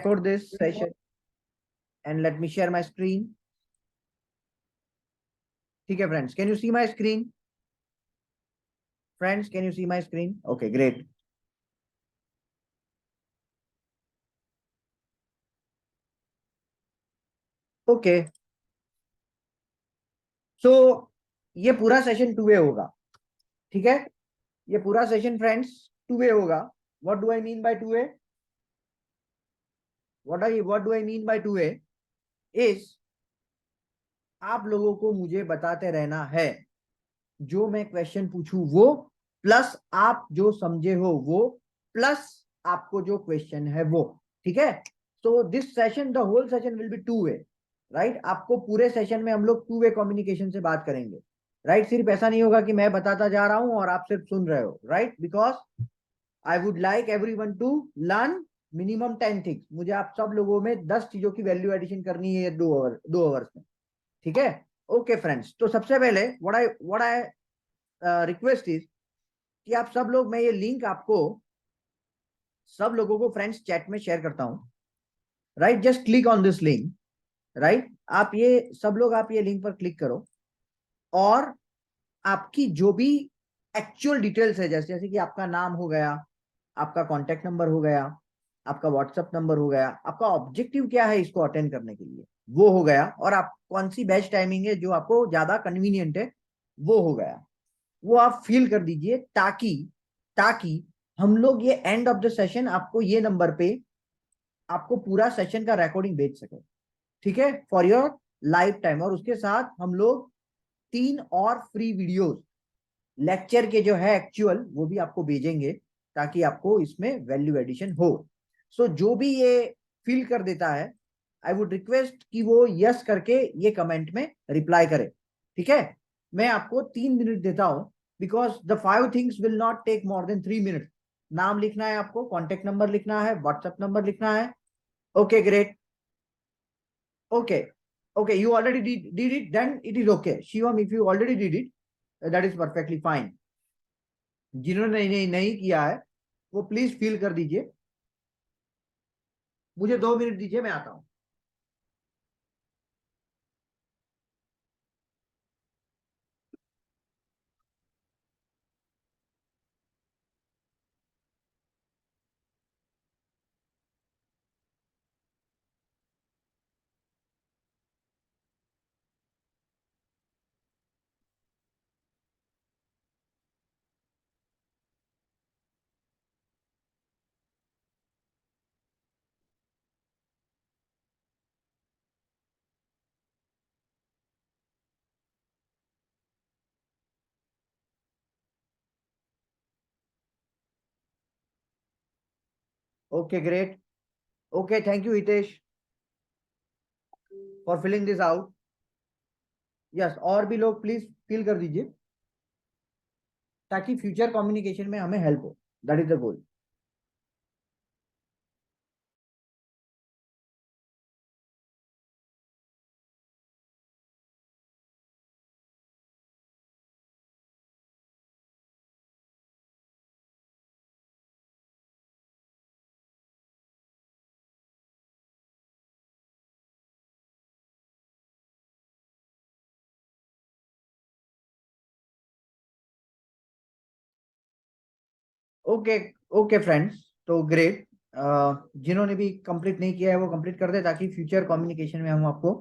for this session and let me share my screen. ठीक है friends, can you see my screen? Friends, can you see my screen? Okay, great. Okay. So ये पूरा session 2 वे होगा, ठीक है? ये पूरा सेशन फ्रेंड्स 2 वे होगा. What do I mean by 2 way? What do I mean by 2 way? Is आप लोगों को मुझे बताते रहना है, जो मैं क्वेश्चन पूछूं वो, प्लस आप जो समझे हो वो, प्लस आपको जो क्वेश्चन है वो, ठीक है? So this session, the whole session will be 2 way, right? आपको पूरे सेशन में हम लोग 2 वे कम्युनिकेशन से बात करेंगे, राइट? सिर्फ ऐसा नहीं होगा कि मैं बताता जा रहा हूं और आप सिर्फ सुन रहे हो, right? Because I would like everyone to learn minimum 10 things. मुझे आप सब लोगों में 10 चीजों की वैल्यू एडिशन करनी है 2 आवर्स में, ठीक है? ओके फ्रेंड्स, तो सबसे पहले व्हाट आई रिक्वेस्ट इज कि आप सब लोग, मैं ये लिंक आपको सब लोगों को फ्रेंड्स चैट में शेयर करता हूं, right? Just click on this link, right? आप ये सब लोग आप ये लिंक पर क्लिक करो और आपकी जो भी एक्चुअल डिटेल्स है, जैसे जैसे कि आपका नाम हो गया, आपका कॉन्टेक्ट नंबर हो गया, आपका व्हाट्सएप नंबर हो गया, आपका ऑब्जेक्टिव क्या है इसको अटेंड करने के लिए वो हो गया, और आप कौन सी बैच टाइमिंग है जो आपको ज्यादा कन्वीनियंट है वो हो गया, वो आप फील कर दीजिए, ताकि ताकि हम लोग ये एंड ऑफ द सेशन आपको ये नंबर पे आपको पूरा सेशन का रिकॉर्डिंग भेज सके, ठीक है? For your life time. और उसके साथ हम लोग 3 और फ्री वीडियोस लेक्चर के जो है एक्चुअल वो भी आपको भेजेंगे, ताकि आपको इसमें वैल्यू एडिशन हो. सो जो भी ये फील कर देता है, आई वुड रिक्वेस्ट कि वो यस करके ये कमेंट में रिप्लाई करे, ठीक है? मैं आपको 3 मिनट देता हूं, because the 5 things will not take more than 3 minute. नाम लिखना है आपको, कॉन्टेक्ट नंबर लिखना है, व्हाट्सएप नंबर लिखना है. Okay, great. Okay, okay, you already did it, then it is okay. Shivam, if you already did it, that is perfectly fine. जिन्होंने नहीं किया है वो प्लीज फील कर दीजिए. मुझे 2 मिनट दीजिए, मैं आता हूं. Okay, great. Okay, thank you Hitesh for filling this out. Yes, और भी लोग प्लीज फिल कर दीजिए, ताकि फ्यूचर कम्युनिकेशन में हमें हेल्प हो. That is the goal. Okay, okay friends, तो ग्रेट. जिन्होंने भी कंप्लीट नहीं किया है वो कंप्लीट कर दे, ताकि फ्यूचर कम्युनिकेशन में हम आपको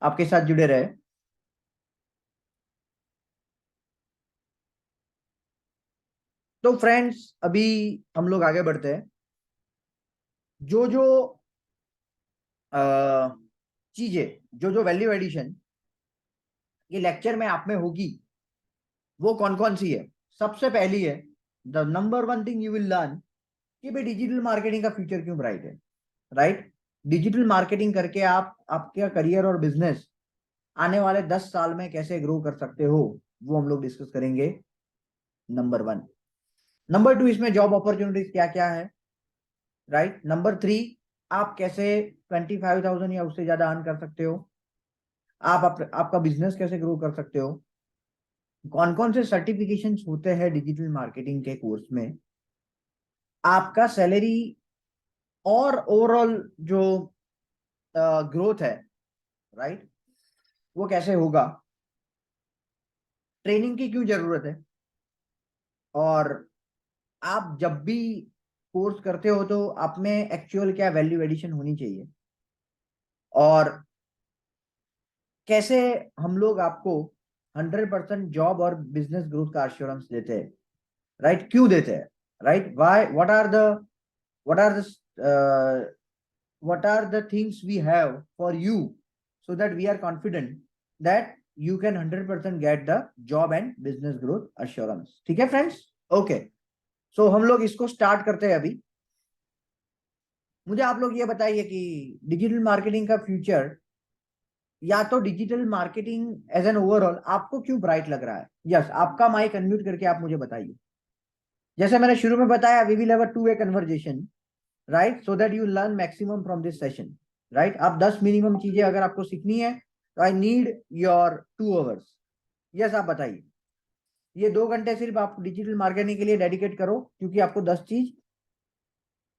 आपके साथ जुड़े रहे. तो फ्रेंड्स, अभी हम लोग आगे बढ़ते हैं. जो जो चीजें, जो जो वैल्यू एडिशन ये लेक्चर में आप में होगी वो कौन कौन सी है? सबसे पहली है, the number 1 thing you will learn, कि भाई डिजिटल मार्केटिंग का फ्यूचर क्यों ब्राइट है, राइट? डिजिटल मार्केटिंग करके आप आपका करियर और बिजनेस आने वाले 10 साल में कैसे ग्रो कर सकते हो, वो हम लोग डिस्कस करेंगे. नंबर 1. नंबर 2, इसमें जॉब अपॉर्चुनिटीज क्या क्या है, राइट? नंबर 3, आप कैसे 25,000 या उससे ज्यादा अर्न कर सकते हो, आपका बिजनेस कैसे ग्रो कर सकते हो, कौन कौन से सर्टिफिकेशंस होते हैं डिजिटल मार्केटिंग के कोर्स में, आपका सैलरी और ओवरऑल जो ग्रोथ है, राइट, वो कैसे होगा, ट्रेनिंग की क्यों जरूरत है, और आप जब भी कोर्स करते हो तो आप में एक्चुअल क्या वैल्यू एडिशन होनी चाहिए, और कैसे हम लोग आपको 100% जॉब और बिजनेस ग्रोथ का एश्योरेंस देते हैं, राइट, क्यों देते हैं, right, why, what are the what are the things we have for you, so that we are confident that you can 100% get the job and business growth assurance. ठीक है friends, okay, सो हम लोग इसको start करते हैं अभी। मुझे आप लोग ये बताइए कि डिजिटल मार्केटिंग का फ्यूचर, या तो digital marketing as an overall आपको क्यों ब्राइट लग रहा है। यस, आपका माइक अनम्यूट करके आप मुझे बताइए। जैसे मैंने शुरू में बताया, we will have a 2 way conversation, right, so that you learn maximum from this session, right. आप 10 मिनिमम चीजें अगर आपको सीखनी है तो I need your 2 hours. Yes, आप बताइए। ये 2 घंटे सिर्फ आप डिजिटल मार्केटिंग के लिए डेडिकेट करो, क्योंकि आपको 10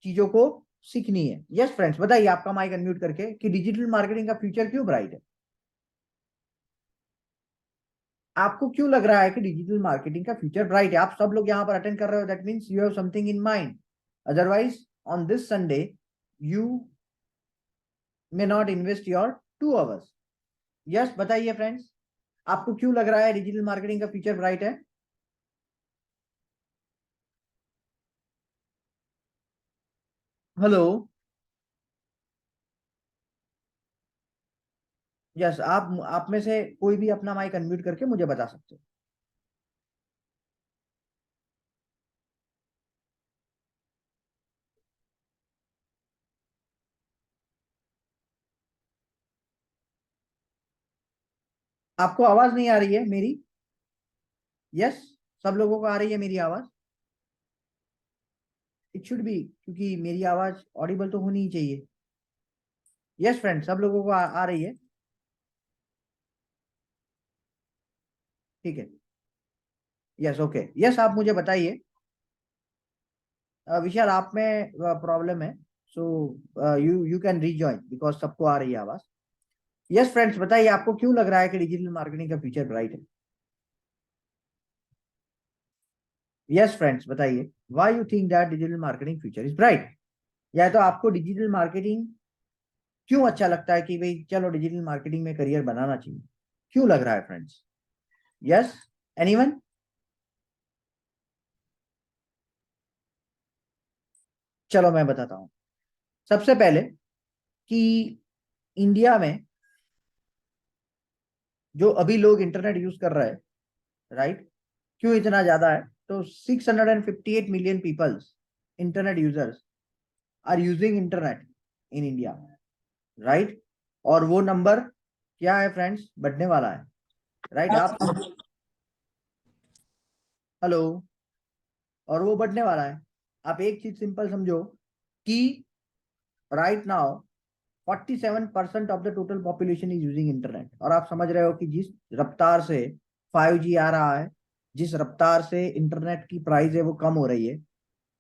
चीजों को सीखनी है। यस फ्रेंड्स, बताइए आपका माइक अनम्यूट करके कि डिजिटल मार्केटिंग का फ्यूचर क्यों ब्राइट है। आपको क्यों लग रहा है कि डिजिटल मार्केटिंग का फ्यूचर ब्राइट है। आप सब लोग यहाँ पर अटेंड कर रहे हो, that means you have something in mind, otherwise on this Sunday you may not invest your 2 hours. Yes, बताइए फ्रेंड्स, आपको क्यों लग रहा है डिजिटल मार्केटिंग का फ्यूचर ब्राइट है। हेलो, यस, आप में से कोई भी अपना माइक अनम्यूट करके मुझे बता सकते हो। आपको आवाज नहीं आ रही है मेरी। यस, सब लोगों को आ रही है मेरी आवाज। इट शुड बी, क्योंकि मेरी आवाज ऑडिबल तो होनी ही चाहिए। यस फ्रेंड, सब लोगों को आ रही है। ठीक है, यस, ओके, यस, आप मुझे बताइए। विशाल, आप में प्रॉब्लम है, so you you can rejoin, because सबको आ रही है आवाज। यस फ्रेंड्स, बताइए आपको क्यों लग रहा है कि डिजिटल मार्केटिंग का फ्यूचर ब्राइट है। यस फ्रेंड्स, बताइए why you think that digital marketing future is bright. या तो आपको डिजिटल मार्केटिंग क्यों अच्छा लगता है कि भाई चलो डिजिटल मार्केटिंग में करियर बनाना चाहिए, क्यों लग रहा है फ्रेंड्स। Yes, anyone. चलो मैं बताता हूं। सबसे पहले कि इंडिया में जो अभी लोग इंटरनेट यूज कर रहे हैं, राइट, क्यों इतना ज्यादा है, तो 658 million peoples, internet users, are using internet in India, right. और वो नंबर क्या है फ्रेंड्स, बढ़ने वाला है, राइट। आप, हेलो, और वो बढ़ने वाला है। आप एक चीज सिंपल समझो कि right now 47% of the total population is using internet, और आप समझ रहे हो कि जिस रफ्तार से 5G आ रहा है, जिस रफ्तार से इंटरनेट की प्राइस है वो कम हो रही है,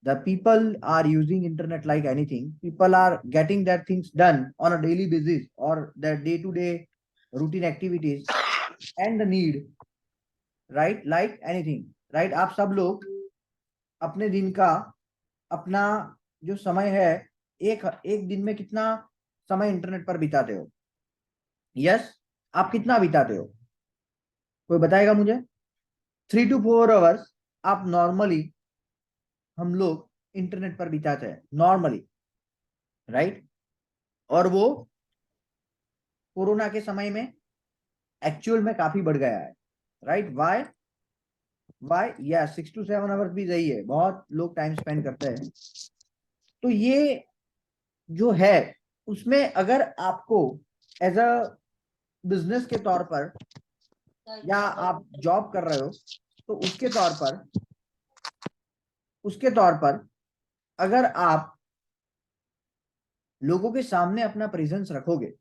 the people are using internet like anything, people are getting that things done on a daily basis or their day to day routine activities and the need, right, like anything, right। आप सब लोग अपने दिन का, अपना जो समय है, एक एक दिन में कितना समय इंटरनेट पर बिताते हो। यस, आप कितना बिताते हो, कोई बताएगा मुझे। 3 to 4 आवर्स आप नॉर्मली, हम लोग इंटरनेट पर बिताते हैं नॉर्मली, राइट। और वो कोरोना के समय में एक्चुअल में काफी बढ़ गया है, राइट। वाई, या 6 to 7 आवर्स भी सही है, बहुत लोग टाइम स्पेंड करते हैं। तो ये जो है, उसमें अगर आपको एज अ बिजनेस के तौर पर, या आप जॉब कर रहे हो, तो उसके तौर पर अगर आप लोगों के सामने अपना प्रेजेंस रखोगे,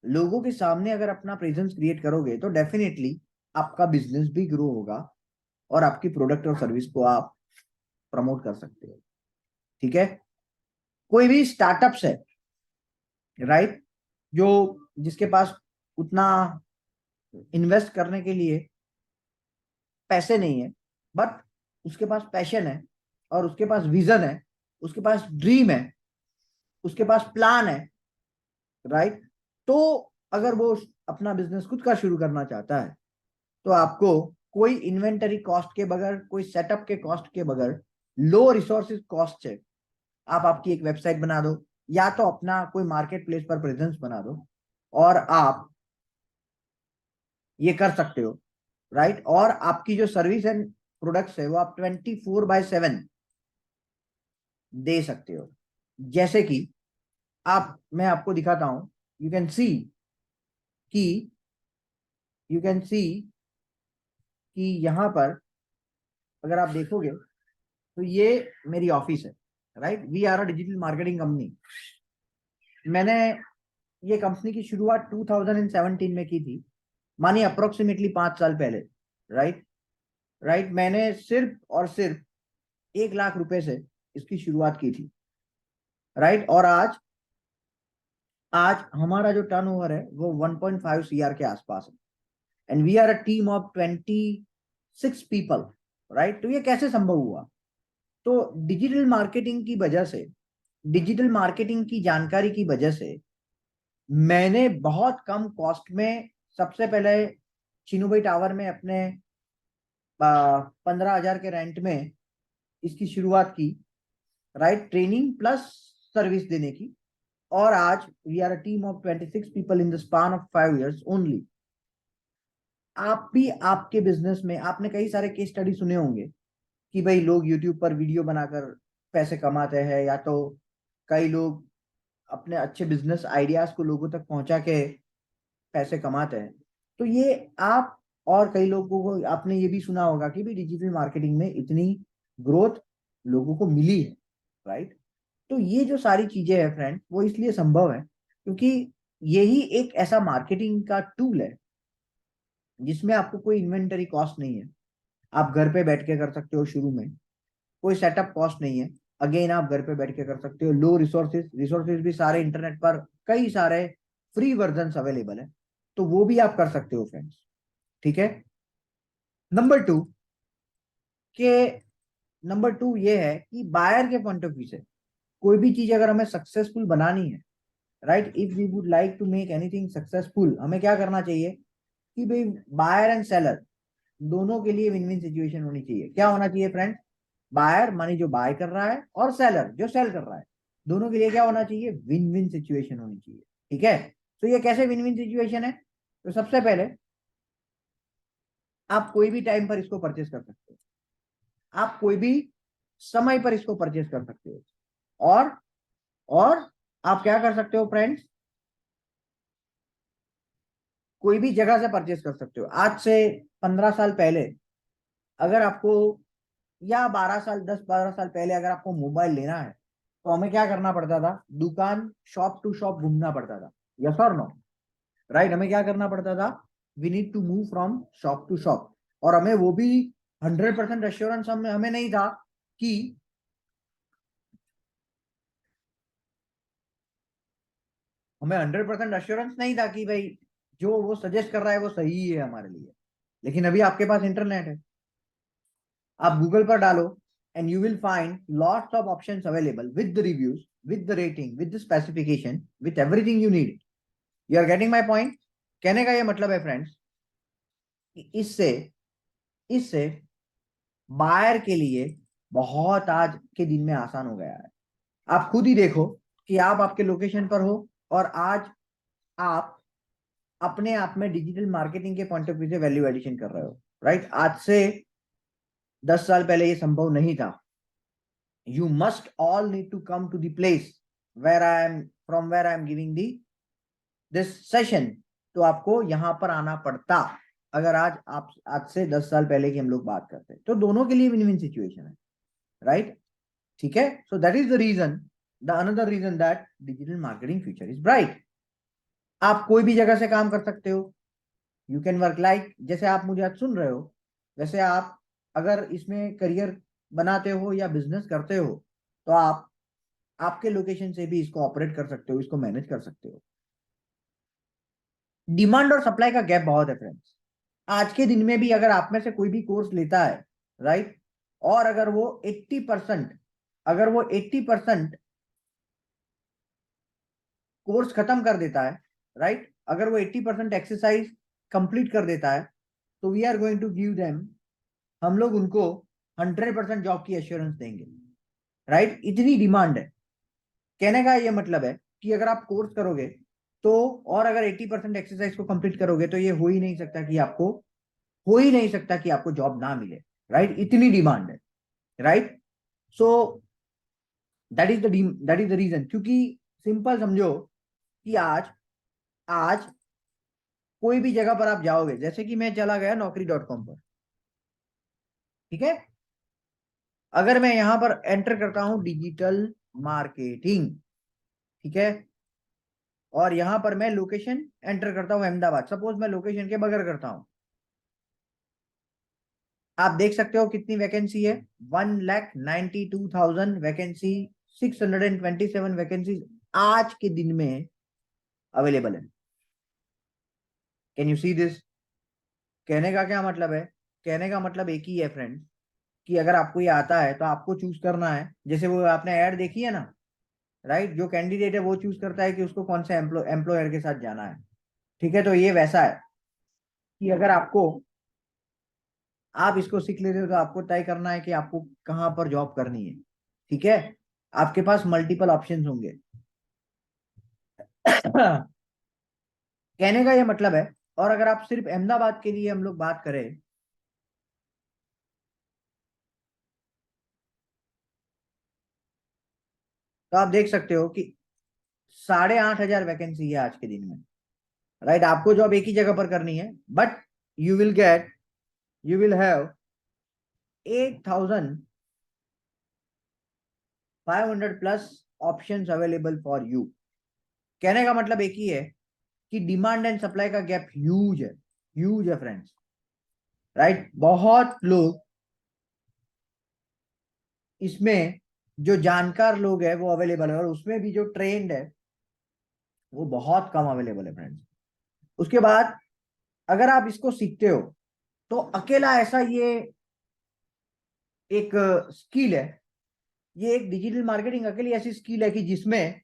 लोगों के सामने अगर अपना प्रेजेंस क्रिएट करोगे, तो डेफिनेटली आपका बिजनेस भी ग्रो होगा, और आपकी प्रोडक्ट और सर्विस को आप प्रमोट कर सकते हो। ठीक है, कोई भी स्टार्टअप्स है, राइट, जो जिसके पास उतना इन्वेस्ट करने के लिए पैसे नहीं है, बट उसके पास पैशन है और उसके पास विजन है, उसके पास ड्रीम है, उसके पास प्लान है, राइट, तो अगर वो अपना बिजनेस खुद का शुरू करना चाहता है तो आपको कोई इन्वेंटरी कॉस्ट के बगैर, कोई सेटअप के कॉस्ट के बगैर, लो रिसोर्सेज कॉस्ट से आप आपकी एक वेबसाइट बना दो या तो अपना कोई मार्केट प्लेस पर प्रेजेंस बना दो और आप ये कर सकते हो, राइट। और आपकी जो सर्विस एंड प्रोडक्ट्स है वो आप 24/7 दे सकते हो। जैसे कि मैं आपको दिखाता हूं, यू कैन सी कि यू कैन सी कि यहां पर अगर आप देखोगे तो ये मेरी ऑफिस है, right. We are a digital marketing company. मैंने ये कंपनी की शुरुआत 2017 में की थी, मानिए अप्रोक्सीमेटली 5 साल पहले, राइट। मैंने सिर्फ और सिर्फ 1 लाख रुपए से इसकी शुरुआत की थी, राइट। और आज आज हमारा जो टर्नओवर है वो 1.5 CR के आसपास है, and we are a team of 26 people, right. तो ये कैसे संभव हुआ? तो डिजिटल मार्केटिंग की वजह से, डिजिटल मार्केटिंग की जानकारी की वजह से मैंने बहुत कम कॉस्ट में सबसे पहले चिनुभाई टावर में अपने 15,000 के रेंट में इसकी शुरुआत की, राइट, ट्रेनिंग प्लस सर्विस देने की। और आज we are a team of 26 people in the span of 5 years only. आप भी आपके बिजनेस में आपने कई सारे केस स्टडी सुने होंगे कि भाई लोग यूट्यूब पर वीडियो बनाकर पैसे कमाते हैं, या तो कई लोग अपने अच्छे बिजनेस आइडियाज को लोगों तक पहुंचा के पैसे कमाते हैं। तो ये आप और कई लोगों को आपने ये भी सुना होगा कि भी डिजिटल मार्केटिंग में इतनी ग्रोथ लोगों को मिली है, राइट। तो ये जो सारी चीजें हैं फ्रेंड, वो इसलिए संभव है क्योंकि यही एक ऐसा मार्केटिंग का टूल है जिसमें आपको कोई इन्वेंटरी कॉस्ट नहीं है। आप घर पे बैठ के कर सकते हो, शुरू में कोई सेटअप कॉस्ट नहीं है। अगेन आप घर पे बैठ के कर सकते हो, लो रिसोर्सेज भी सारे इंटरनेट पर कई सारे फ्री वर्जन अवेलेबल है, तो वो भी आप कर सकते हो फ्रेंड्स, ठीक है। नंबर टू के नंबर टू ये है कि बायर के पॉइंट ऑफ व्यू से कोई भी चीज अगर हमें सक्सेसफुल बनानी है, right, if we would like to make anything successful, हमें क्या करना चाहिए कि भाई बायर एंड सेलर दोनों के लिए विन विन सिचुएशन होनी चाहिए। क्या होना चाहिए फ्रेंड? बायर मानी जो बाय कर रहा है और सेलर जो सेल कर रहा है, दोनों के लिए क्या होना चाहिए? विन विन सिचुएशन होनी चाहिए, ठीक है। तो ये कैसे विन विन सिचुएशन है? तो सबसे पहले आप कोई भी टाइम पर इसको परचेस कर सकते हो, आप कोई भी समय पर इसको परचेस कर सकते हो, और और आप क्या कर सकते हो फ्रेंड्स? कोई भी जगह से परचेस कर सकते हो। आज से 15 साल पहले अगर आपको, या 12 साल, 10-12 साल पहले अगर आपको मोबाइल लेना है तो हमें क्या करना पड़ता था? दुकान, शॉप टू शॉप घूमना पड़ता था, यस और नो, राइट। हमें क्या करना पड़ता था? We need to move from shop to shop, और हमें वो भी 100% एश्योरेंस हमें नहीं था कि हमें 100% एश्योरेंस नहीं था कि भाई जो वो सजेस्ट कर रहा है वो सही है हमारे लिए। लेकिन अभी आपके पास इंटरनेट है, आप गूगल पर डालो and you will find lots of options available with the reviews, with the rating, with the specification, with everything you need. You are getting my point? कहने का ये मतलब है फ्रेंड्स कि इससे इससे बायर के लिए बहुत आज के दिन में आसान हो गया है। आप खुद ही देखो कि आप आपके लोकेशन पर हो और आज आप अपने आप में डिजिटल मार्केटिंग के पॉइंट ऑफ व्यू से वैल्यू एडिशन कर रहे हो, राइट। आज से 10 साल पहले ये संभव नहीं था। You must all need to come to the place where I am, from where I am giving the this session। तो आपको यहां पर आना पड़ता। अगर आज से 10 साल पहले की हम लोग बात करते हैं तो दोनों के लिए विन विन सिचुएशन है, राइट, ठीक है। So that is the reason, the another reason that digital marketing future is bright. आप कोई भी जगह से काम कर सकते हो, यू कैन वर्क लाइक, जैसे आप मुझे आज सुन रहे हो वैसे आप अगर इसमें करियर बनाते हो या बिजनेस करते हो तो आप आपके लोकेशन से भी इसको ऑपरेट कर सकते हो, इसको मैनेज कर सकते हो। डिमांड और सप्लाई का गैप बहुत है फ्रेंड्स। आज के दिन में भी अगर आप में से कोई भी कोर्स लेता है, राइट, और अगर वो 80%, अगर वो 80% कोर्स खत्म कर देता है, राइट, अगर वो 80% एक्सरसाइज कंप्लीट कर देता है, तो we are going to give them, हम लोग उनको 100% जॉब की एश्योरेंस देंगे, राइट। इतनी डिमांड है। कहने का ये मतलब है कि अगर आप कोर्स करोगे तो, और अगर 80% एक्सरसाइज को कंप्लीट करोगे, तो ये हो ही नहीं सकता कि आपको जॉब ना मिले, राइट। इतनी डिमांड है, right. So that is the reason, क्योंकि सिंपल समझो कि आज आज कोई भी जगह पर आप जाओगे, जैसे कि मैं चला गया naukri.com पर, ठीक है। अगर मैं यहां पर एंटर करता हूं डिजिटल मार्केटिंग, ठीक है, और यहां पर मैं लोकेशन एंटर करता हूं अहमदाबाद, सपोज मैं लोकेशन के बगैर करता हूं, आप देख सकते हो कितनी वैकेंसी है, 1,92,000 वैकेंसी, 627 वैकेंसी आज के दिन में अवेलेबल है। Can you see this? कहने का क्या मतलब है? कहने का मतलब एक ही है फ्रेंड्स, कि अगर आपको ये आता है तो आपको चूज करना है। जैसे वो आपने ऐड देखी है ना, राइट, जो कैंडिडेट है वो चूज करता है कि उसको कौन से एम्प्लॉयर के साथ जाना है, ठीक है। तो ये वैसा है कि अगर आपको, आप इसको सीख लेते हो तो आपको तय करना है कि आपको कहाँ पर जॉब करनी है, ठीक है। आपके पास मल्टीपल ऑप्शंस होंगे। कहने का ये मतलब है। और अगर आप सिर्फ अहमदाबाद के लिए हम लोग बात करें, तो आप देख सकते हो कि 8,500 वैकेंसी है आज के दिन में, राइट। आपको जॉब एक ही जगह पर करनी है, but you will gate, you will have 8,500 plus options available for you. कहने का मतलब एक ही है कि डिमांड एंड सप्लाई का गैप ह्यूज है फ्रेंड्स, राइट। बहुत लोग इसमें, जो जानकार लोग है वो अवेलेबल है, और उसमें भी जो ट्रेंड है वो बहुत कम अवेलेबल है फ्रेंड्स। उसके बाद अगर आप इसको सीखते हो, तो अकेला ऐसा ये एक स्किल है, ये एक डिजिटल मार्केटिंग अकेली ऐसी स्किल है कि जिसमें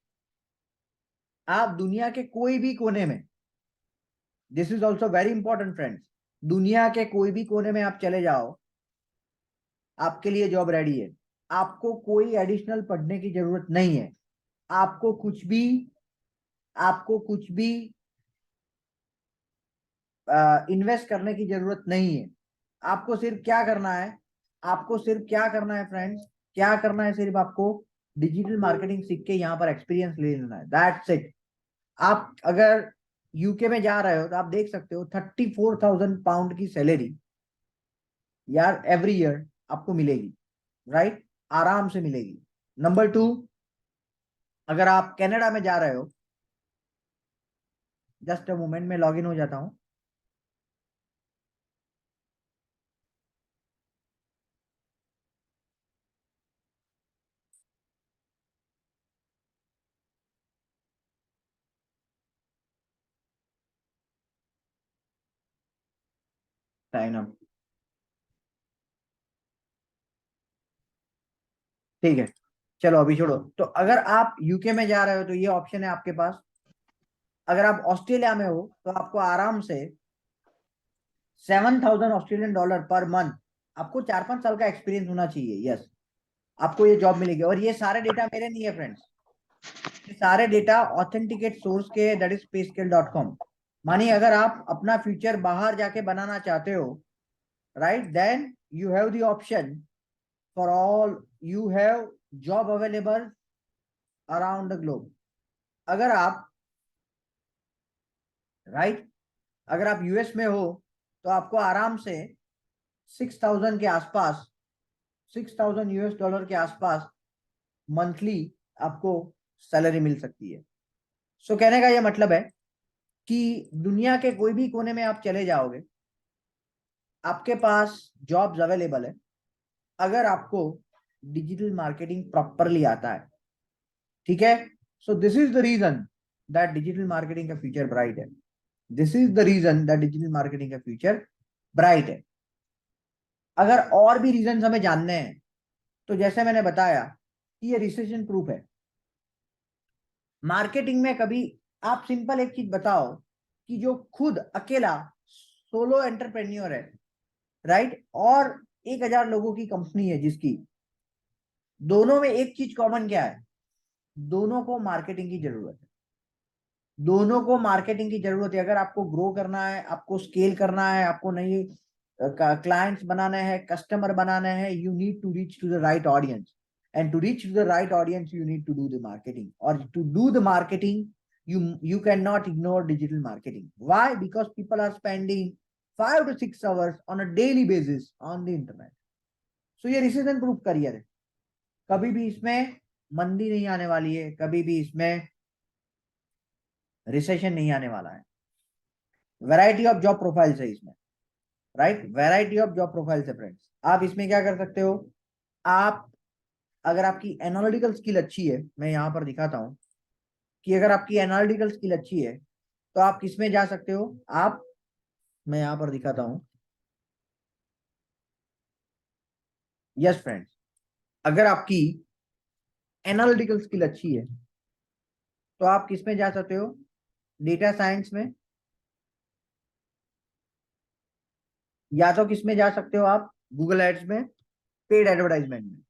आप दुनिया के कोई भी कोने में, this is also very important friends, दुनिया के कोई भी कोने में आप चले जाओ, आपके लिए जॉब रेडी है। आपको कोई एडिशनल पढ़ने की जरूरत नहीं है। आपको कुछ भी आपको कुछ भी इन्वेस्ट करने की जरूरत नहीं है। आपको सिर्फ क्या करना है, आपको सिर्फ क्या करना है फ्रेंड्स, क्या करना है, सिर्फ आपको डिजिटल मार्केटिंग सीख के यहाँ पर एक्सपीरियंस ले लेना है, दैट्स इट। आप अगर यूके में जा रहे हो तो आप देख सकते हो 34,000 पाउंड की सैलरी यार एवरी ईयर आपको मिलेगी, राइट, आराम से मिलेगी। नंबर टू, अगर आप कनाडा में जा रहे हो, जस्ट अ मोमेंट में लॉग इन हो जाता हूं। साइन अप, ठीक है। चलो अभी छोड़ो। तो अगर आप यूके में जा रहे हो तो ये ऑप्शन है आपके पास। अगर आप ऑस्ट्रेलिया में हो तो आपको आराम से 7,000 ऑस्ट्रेलियन डॉलर पर मंथ, आपको 4-5 साल का एक्सपीरियंस होना चाहिए, यस, आपको ये जॉब मिलेगी। और ये सारे डेटा मेरे नहीं है फ्रेंड्स, ये सारे डेटा ऑथेंटिकेट सोर्स के, दैट इज पेस्केल.com। मानिए अगर आप अपना फ्यूचर बाहर जाके बनाना चाहते हो, right, then you have the option for all, you have job available around the globe. अगर आप, राइट, अगर आप यूएस में हो तो आपको आराम से 6,000 के आसपास, 6,000 यूएस डॉलर के आसपास मंथली आपको सैलरी मिल सकती है। सो कहने का यह मतलब है कि दुनिया के कोई भी कोने में आप चले जाओगे, आपके पास जॉब्स अवेलेबल है, अगर आपको डिजिटल मार्केटिंग प्रॉपरली आता है। ठीक है, so this is the reason that digital marketing का फ्यूचर ब्राइट है। This is the reason that digital marketing का फ्यूचर ब्राइट है। अगर और भी रीजन हमें जानने हैं, तो जैसे मैंने बताया कि ये रिसेशन प्रूफ है। मार्केटिंग में कभी आप सिंपल एक चीज बताओ कि जो खुद अकेला सोलो एंटरप्रेन्योर है, राइट, और 1,000 लोगों की कंपनी है जिसकी, दोनों में एक चीज कॉमन क्या है? दोनों को मार्केटिंग की जरूरत है। दोनों को मार्केटिंग की जरूरत है। अगर आपको ग्रो करना है, आपको स्केल करना है, आपको नई क्लाइंट्स बनाने हैं, कस्टमर बनाने हैं, you need to reach to the right audience, and to reach the right audience you need to do the marketing, or to do the marketing you cannot ignore digital marketing. Why? Because people are spending 5 to 6 hours on a daily basis on the internet. So ये recession proof career है। कभी भी इसमें मंदी नहीं आने वाली है, कभी भी इसमें रिसेशन नहीं आने वाला है। वैरायटी ऑफ जॉब प्रोफाइल्स है इसमें, right, variety of job profiles है फ्रेंड्स। आप इसमें क्या कर सकते हो? आप, अगर आपकी एनालिटिकल स्किल अच्छी है, मैं यहां पर दिखाता हूं कि अगर आपकी एनालिटिकल स्किल अच्छी है तो आप किसमें जा सकते हो? आप, मैं यहां पर दिखाता हूं, यस फ्रेंड्स, अगर आपकी एनालिटिकल स्किल अच्छी है तो आप किसमें जा सकते हो? डेटा साइंस में, या तो किसमें जा सकते हो आप? गूगल एड्स में, पेड एडवर्टाइजमेंट में।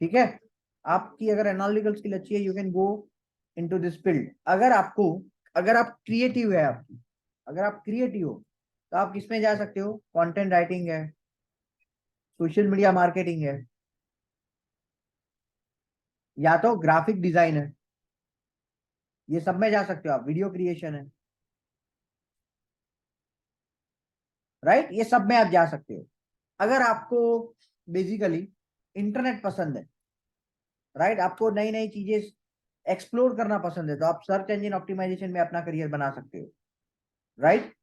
ठीक है, आपकी अगर एनालिटिकल स्किल अच्छी है, you can go into this field. अगर आपको, अगर आप क्रिएटिव है आपकी, अगर आप क्रिएटिव हो तो आप किसमें जा सकते हो? कंटेंट राइटिंग है, सोशल मीडिया मार्केटिंग है, या तो ग्राफिक डिजाइन है, ये सब में जा सकते हो आप। वीडियो क्रिएशन है, राइट, ये सब में आप जा सकते हो। अगर आपको बेसिकली इंटरनेट पसंद है, राइट, आपको नई नई चीजें एक्सप्लोर करना पसंद है, तो आप सर्च इंजन ऑप्टिमाइजेशन में अपना करियर बना सकते हो, राइट।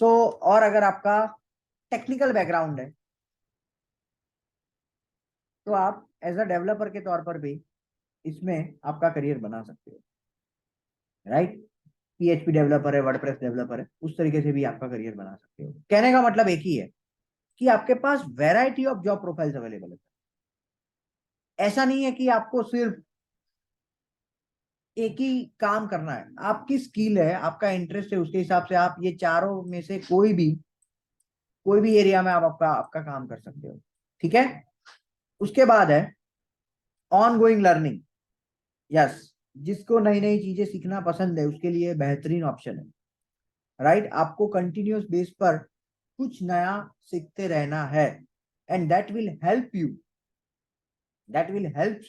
सो और अगर आपका टेक्निकल बैकग्राउंड है तो आप एज अ डेवलपर के तौर पर भी इसमें आपका करियर बना सकते हो, राइट। पीएचपी डेवलपर है, वर्डप्रेस डेवलपर है, उस तरीके से भी आपका करियर बना सकते हो। कहने का मतलब एक ही है कि आपके पास variety of job profiles available है। ऐसा नहीं है कि आपको सिर्फ एक ही काम करना है। आपकी स्किल है, आपका इंटरेस्ट है, उसके हिसाब से आप ये चारों में से कोई भी एरिया में आप आपका आपका काम कर सकते हो। ठीक है, उसके बाद है ऑन गोइंग लर्निंग। यस, जिसको नई नई चीजें सीखना पसंद है उसके लिए बेहतरीन ऑप्शन है, राइट। आपको कंटिन्यूअस बेस पर कुछ नया सीखते रहना है, and that will help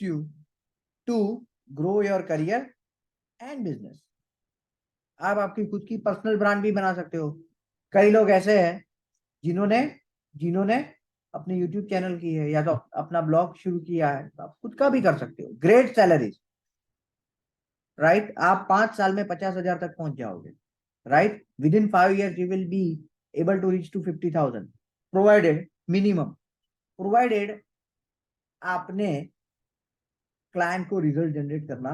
you to grow your career and business. आप आपकी खुद की पर्सनल ब्रांड भी बना सकते हो। कई लोग ऐसे हैं जिन्होंने जिन्होंने अपने यूट्यूब चैनल की है, या तो अपना ब्लॉग शुरू किया है, तो आप खुद का भी कर सकते हो। ग्रेट सैलरीज, राइट, आप 5 साल में 50,000 तक पहुंच जाओगे, right. Within 5 years you will be able to reach to 50,000, provided minimum, provided आपने क्लाइंट को रिजल्ट जनरेट करना,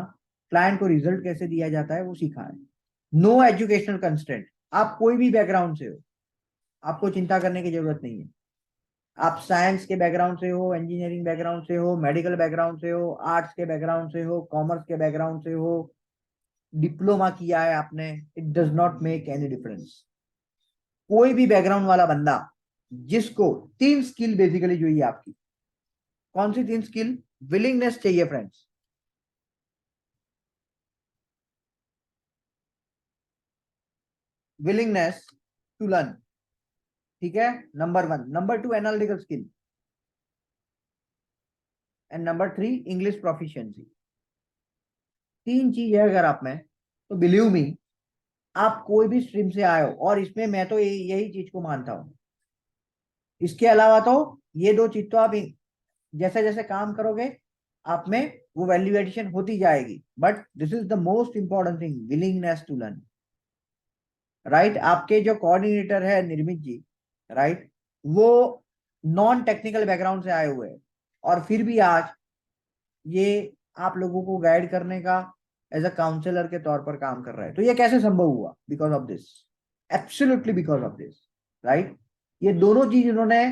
क्लाइंट को रिजल्ट कैसे दिया जाता है वो सीखा है। नो एजुकेशनल कंस्ट्रेंट, आप कोई भी बैकग्राउंड से हो, आपको चिंता करने की जरूरत नहीं है। आप साइंस के बैकग्राउंड से हो, इंजीनियरिंग बैकग्राउंड से हो, मेडिकल बैकग्राउंड से हो, आर्ट्स के बैकग्राउंड से हो, कॉमर्स के बैकग्राउंड से हो, डिप्लोमा किया है आपने, it does not make any difference. कोई भी बैकग्राउंड वाला बंदा जिसको 3 स्किल बेसिकली चाहिए आपकी, कौन सी 3 स्किल? विलिंगनेस चाहिए फ्रेंड्स, विलिंगनेस टू लर्न, ठीक है, number 1। Number 2 analytical skill, and number 3 English proficiency. 3 चीज है अगर आप में, तो बिलीव मी, आप कोई भी स्ट्रीम से आए हो, और इसमें मैं तो यही चीज को मानता हूं। इसके अलावा तो ये 2 चीज तो आप जैसे जैसे काम करोगे आप में वो वैल्यू एडिशन होती जाएगी, but this is the most important thing, willingness to learn, right. आपके जो कोऑर्डिनेटर है निर्मित जी, राइट, वो नॉन टेक्निकल बैकग्राउंड से आए हुए हैं, और फिर भी आज ये आप लोगों को गाइड करने का एज अ काउंसलर के तौर पर काम कर रहा है। तो ये कैसे संभव हुआ? Because of this, absolutely because of this, right. ये दोनों चीज इन्होंने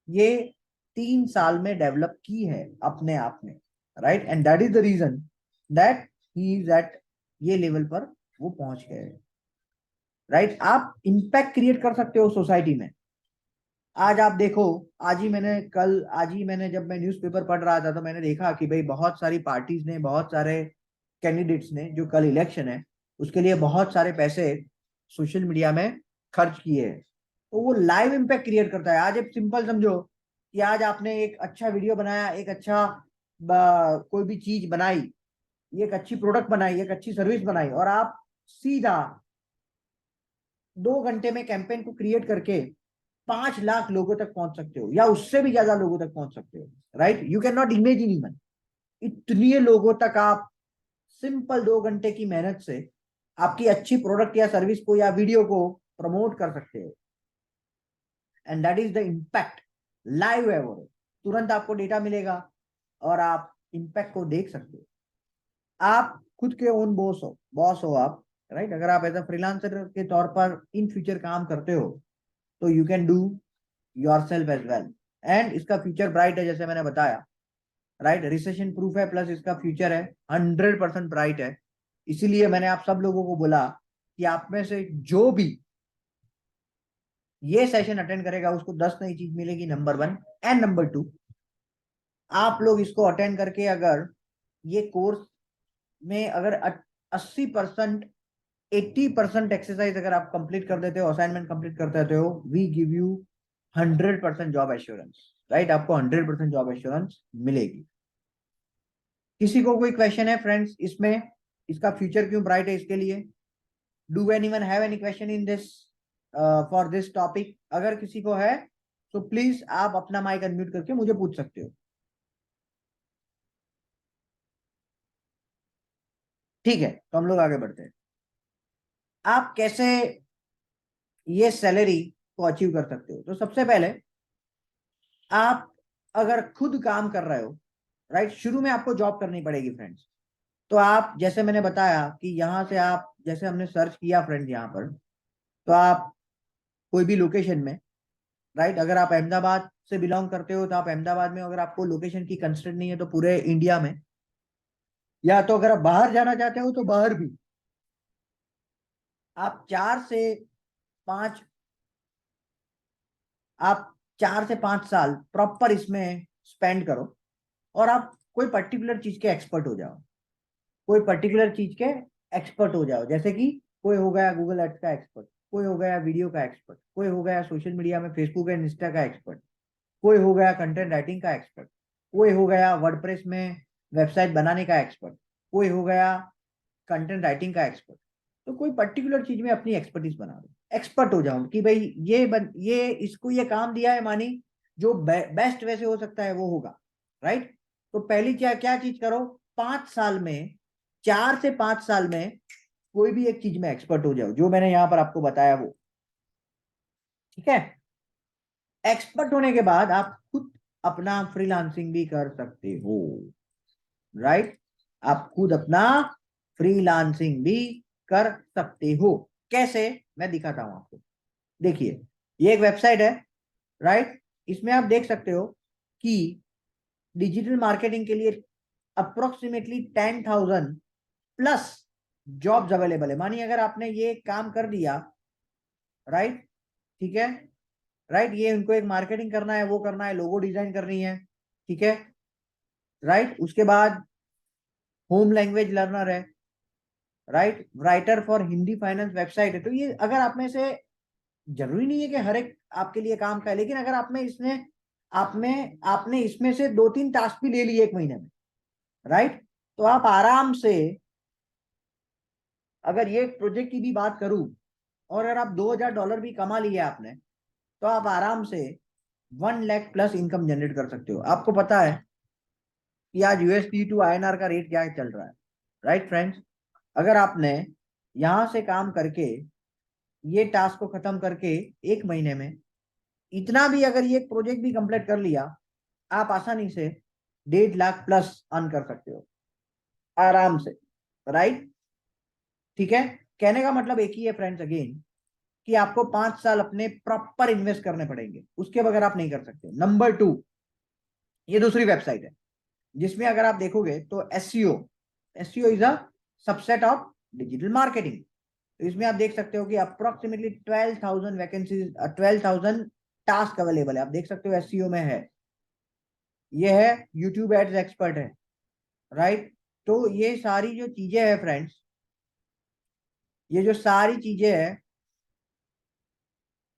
ये 3 साल में डेवलप की है अपने आप में, right. And that is the reason that he is at ये लेवल पर वो पहुंच गए, राइट। आप इंपैक्ट क्रिएट कर सकते हो सोसाइटी में। आज आप देखो, आज ही मैंने जब मैं न्यूज़पेपर पढ़ रहा था तो मैंने देखा कि भाई बहुत सारी पार्टीज ने, बहुत सारे कैंडिडेट्स ने, जो कल इलेक्शन है उसके लिए बहुत सारे पैसे सोशल मीडिया में खर्च किए हैं। तो वो लाइव इम्पैक्ट क्रिएट करता है। आज एक सिंपल समझो कि आज आपने एक अच्छा वीडियो बनाया, एक अच्छा कोई भी चीज बनाई, एक अच्छी प्रोडक्ट बनाई, एक अच्छी सर्विस बनाई, और आप सीधा 2 घंटे में कैंपेन को क्रिएट करके 5 लाख लोगों तक पहुंच सकते हो, या उससे भी ज्यादा लोगों तक पहुंच सकते हो, right. You can not imagine even, इतने लोगों तक आप सिंपल 2 घंटे की मेहनत से आपकी अच्छी प्रोडक्ट या सर्विस को या वीडियो को प्रमोट कर सकते हो। And that is the impact. Live है वो, तुरंत आपको डेटा मिलेगा और आप इम्पैक्ट को देख सकते हो। आप खुद के ओन बॉस हो आप, राइट। अगर आप एज अ फ्रीलांसर के तौर पर इन फ्यूचर काम करते हो तो you can do yourself as well. And इसका फ्यूचर ब्राइट है, जैसे मैंने बताया, राइट। रिसेशन प्रूफ है, प्लस इसका फ्यूचर है 100% ब्राइट है। इसीलिए मैंने आप सब लोगों को बोला कि आप में से जो भी ये सेशन अटेंड करेगा उसको 10 नई चीज मिलेगी, नंबर 1। एंड नंबर 2, आप लोग इसको अटेंड करके अगर ये कोर्स में अगर 80%, 80% एक्सरसाइज अगर आप कंप्लीट कर देते हो, असाइनमेंट कंप्लीट कर देते हो, we give you 100% job assurance, right. आपको 100% जॉब एश्योरेंस मिलेगी। किसी को कोई क्वेश्चन है फ्रेंड्स इसमें? इसका फ्यूचर क्यों ब्राइट है इसके लिए? Do anyone have any question in this for this topic? अगर किसी को है तो प्लीज आप अपना माइक अनम्यूट करके मुझे पूछ सकते हो। ठीक है, तो हम लोग आगे बढ़ते हैं। आप कैसे ये सैलरी को अचीव कर सकते हो? तो सबसे पहले आप अगर खुद काम कर रहे हो, राइट, शुरू में आपको जॉब करनी पड़ेगी फ्रेंड्स। तो आप, जैसे मैंने बताया कि यहाँ से आप, जैसे हमने सर्च किया फ्रेंड्स यहाँ पर, तो आप कोई भी लोकेशन में, राइट, अगर आप अहमदाबाद से बिलोंग करते हो तो आप अहमदाबाद में, अगर आपको लोकेशन की कंस्ट्रेंट नहीं है तो पूरे इंडिया में, या तो अगर आप बाहर जाना चाहते हो तो बाहर भी, आप 4 से 5, आप 4 से 5 साल प्रॉपर इसमें स्पेंड करो और आप कोई पर्टिकुलर चीज के एक्सपर्ट हो जाओ। कोई पर्टिकुलर चीज के एक्सपर्ट हो जाओ, जैसे कि कोई हो गया गूगल एड्स का एक्सपर्ट, कोई हो गया वीडियो का एक्सपर्ट, कोई हो गया सोशल मीडिया में फेसबुक एंड इंस्टा का एक्सपर्ट, कोई हो गया कंटेंट राइटिंग का एक्सपर्ट, कोई हो गया वर्डप्रेस में वेबसाइट बनाने का एक्सपर्ट, कोई हो गया कंटेंट राइटिंग का एक्सपर्ट। तो कोई पर्टिकुलर चीज में अपनी एक्सपर्टीज बना दो, एक्सपर्ट हो जाओ कि भाई ये इसको ये काम दिया है, मानी जो बेस्ट वैसे हो सकता है वो होगा, राइट। तो पहली क्या क्या चीज करो, 5 साल में, 4 से 5 साल में कोई भी एक चीज में एक्सपर्ट हो जाओ, जो मैंने यहां पर आपको बताया वो, ठीक है। एक्सपर्ट होने के बाद आप खुद अपना फ्रीलांसिंग भी कर सकते हो, राइट। आप खुद अपना फ्रीलांसिंग भी कर सकते हो। कैसे? मैं दिखाता हूं आपको। देखिए, ये एक वेबसाइट है, राइट। इसमें आप देख सकते हो कि डिजिटल मार्केटिंग के लिए अप्रोक्सीमेटली 10,000 प्लस जॉब्स अवेलेबल है। मानिए अगर आपने ये काम कर दिया, राइट, ठीक है, राइट, ये उनको एक मार्केटिंग करना है, वो करना है, लोगो डिजाइन करनी है, ठीक है, राइट। उसके बाद होम लैंग्वेज लर्नर है, right, writer for Hindi finance website है। तो ये अगर आप में से, जरूरी नहीं है कि हर एक आपके लिए काम का है, लेकिन अगर आप में इसने आप में आपने इसमें से 2-3 टास्क भी ले लिए एक महीने में, राइट, तो आप आराम से, अगर ये प्रोजेक्ट की भी बात करूं, और अगर आप $2,000 भी कमा लिया आपने, तो आप आराम से 1 लाख प्लस इनकम जनरेट कर सकते हो। आपको पता है कि आज यूएसडी टू आईएनआर का रेट क्या चल रहा है, राइट फ्रेंड्स। अगर आपने यहां से काम करके, ये टास्क को खत्म करके एक महीने में इतना भी, अगर ये प्रोजेक्ट भी कंप्लीट कर लिया, आप आसानी से 1.5 लाख प्लस अर्न कर सकते हो आराम से, राइट। ठीक है, कहने का मतलब एक ही है फ्रेंड्स, अगेन, कि आपको 5 साल अपने प्रॉपर इन्वेस्ट करने पड़ेंगे, उसके बगैर आप नहीं कर सकते। नंबर 2, ये दूसरी वेबसाइट है जिसमें अगर आप देखोगे तो SEO, SEO is a subset of digital marketing. तो इसमें आप देख सकते हो कि अप्रोक्सीमेटली 12,000 वैकेंसीज, 12,000 टास्क अवेलेबल है, आप देख सकते हो एसईओ में है। ये है यूट्यूब एड्स एक्सपर्ट है, राइट। तो ये सारी जो चीजें हैं फ्रेंड्स, ये जो सारी चीजें हैं,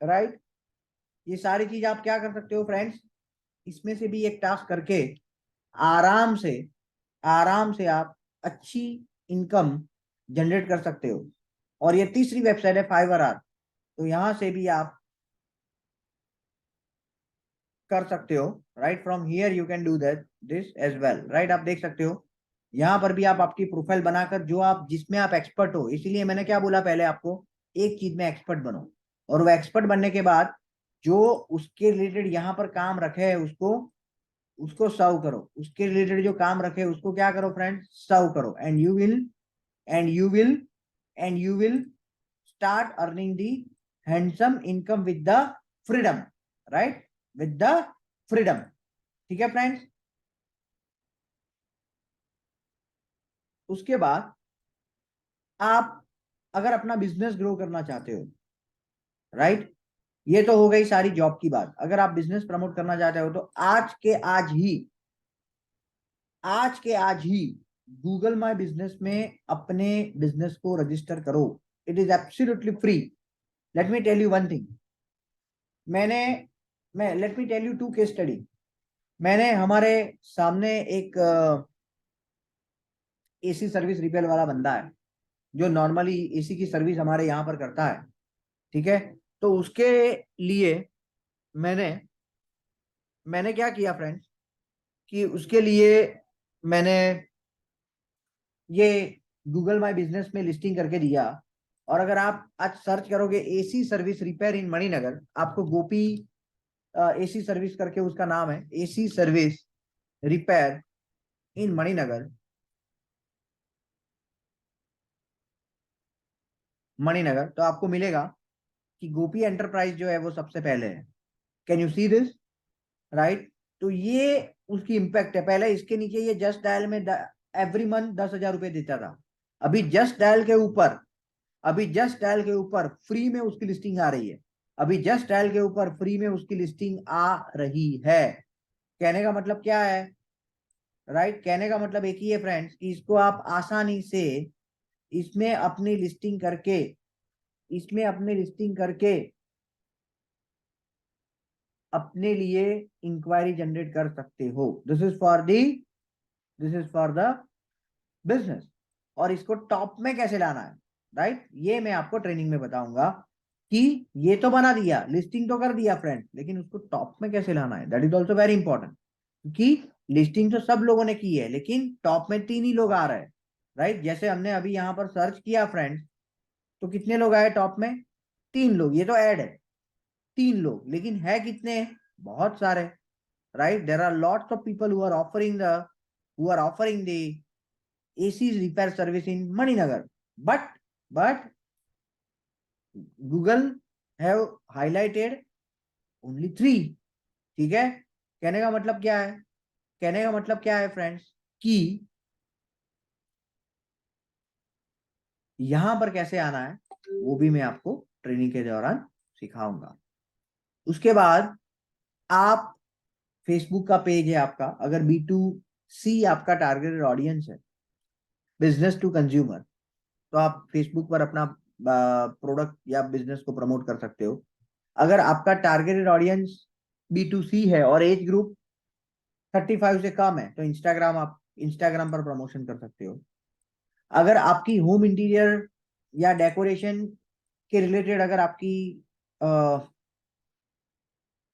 राइट, ये सारी चीज आप क्या कर सकते हो फ्रेंड्स, इसमें से भी एक टास्क करके आराम से, आराम से आप अच्छी इनकम जनरेट कर सकते हो। और ये तीसरी वेबसाइट है फाइवर आर, तो यहां से भी आप कर सकते हो, right. From here you can do that this as well, right. आप देख सकते हो यहां पर भी आप आपकी प्रोफाइल बनाकर जो आप जिसमें आप एक्सपर्ट हो, इसीलिए मैंने क्या बोला पहले आपको, एक चीज में एक्सपर्ट बनो, और वो एक्सपर्ट बनने के बाद जो उसके रिलेटेड यहाँ पर काम रखे है उसको उसको सर्व करो, उसके रिलेटेड जो काम रखे उसको क्या करो फ्रेंड्स, सर्व करो, and you will and you will and you will start earning the handsome income with the freedom, right, with the freedom। ठीक है फ्रेंड्स, उसके बाद आप अगर अपना बिजनेस ग्रो करना चाहते हो, राइट, ये तो हो गई सारी जॉब की बात। अगर आप बिजनेस प्रमोट करना चाहते हो तो आज के आज ही गूगल माई बिजनेस में अपने बिजनेस को रजिस्टर करो। It is absolutely free. Let me tell you one thing, मैंने मैं let me tell you two case study. मैंने हमारे सामने एक एसी सर्विस रिपेयर वाला बंदा है जो नॉर्मली एसी की सर्विस हमारे यहाँ पर करता है, ठीक है। तो उसके लिए मैंने मैंने क्या किया फ्रेंड्स, कि उसके लिए मैंने ये गूगल माई बिजनेस में लिस्टिंग करके दिया। और अगर आप आज सर्च करोगे एसी सर्विस रिपेयर इन मणिनगर, आपको गोपी एसी सर्विस करके उसका नाम है, एसी सर्विस रिपेयर इन मणिनगर, मणिनगर, तो आपको मिलेगा कि गोपी एंटरप्राइज जो है वो सबसे पहले है। Can you see this, right. तो ये उसकी इंपैक्ट है। पहले इसके नीचे ये जस्ट डायल में एवरी मंथ 10,000 रुपए देता था। अभी जस्ट डायल के ऊपर अभी जस्ट डायल के ऊपर फ्री में उसकी लिस्टिंग आ रही है। अभी जस्ट डायल के ऊपर फ्री में उसकी लिस्टिंग आ रही है। कहने का मतलब क्या है, राइट, कहने का मतलब एक ही है फ्रेंड्स, कि इसको आप आसानी से इसमें अपनी लिस्टिंग करके इसमें अपनी लिस्टिंग करके अपने लिए इंक्वायरी जनरेट कर सकते हो। This is for the business. और इसको टॉप में कैसे लाना है, राइट, ये मैं आपको ट्रेनिंग में बताऊंगा। कि ये तो बना दिया, लिस्टिंग तो कर दिया फ्रेंड, लेकिन उसको टॉप में कैसे लाना है, that is also very important. क्योंकि लिस्टिंग तो सब लोगों ने की है, लेकिन टॉप में 3 ही लोग आ रहे हैं, राइट। जैसे हमने अभी यहाँ पर सर्च किया फ्रेंड्स, तो कितने लोग आए टॉप में, 3 लोग। ये तो ऐड है, 3 लोग, लेकिन है कितने, बहुत सारे, right. There are lots of people who are offering the AC repair service in Maninagar, but Google have highlighted only 3। ठीक है, कहने का मतलब क्या है, कहने का मतलब क्या है फ्रेंड्स, कि यहां पर कैसे आना है वो भी मैं आपको ट्रेनिंग के दौरान सिखाऊंगा। उसके बाद आप, फेसबुक का पेज है आपका, अगर B2C आपका टारगेटेड ऑडियंस है, बिजनेस टू कंज्यूमर, तो आप फेसबुक पर अपना प्रोडक्ट या बिजनेस को प्रमोट कर सकते हो। अगर आपका टारगेटेड ऑडियंस B2C है और एज ग्रुप 35 से कम है, तो आप इंस्टाग्राम पर प्रमोशन कर सकते हो। अगर आपकी होम इंटीरियर या डेकोरेशन के रिलेटेड अगर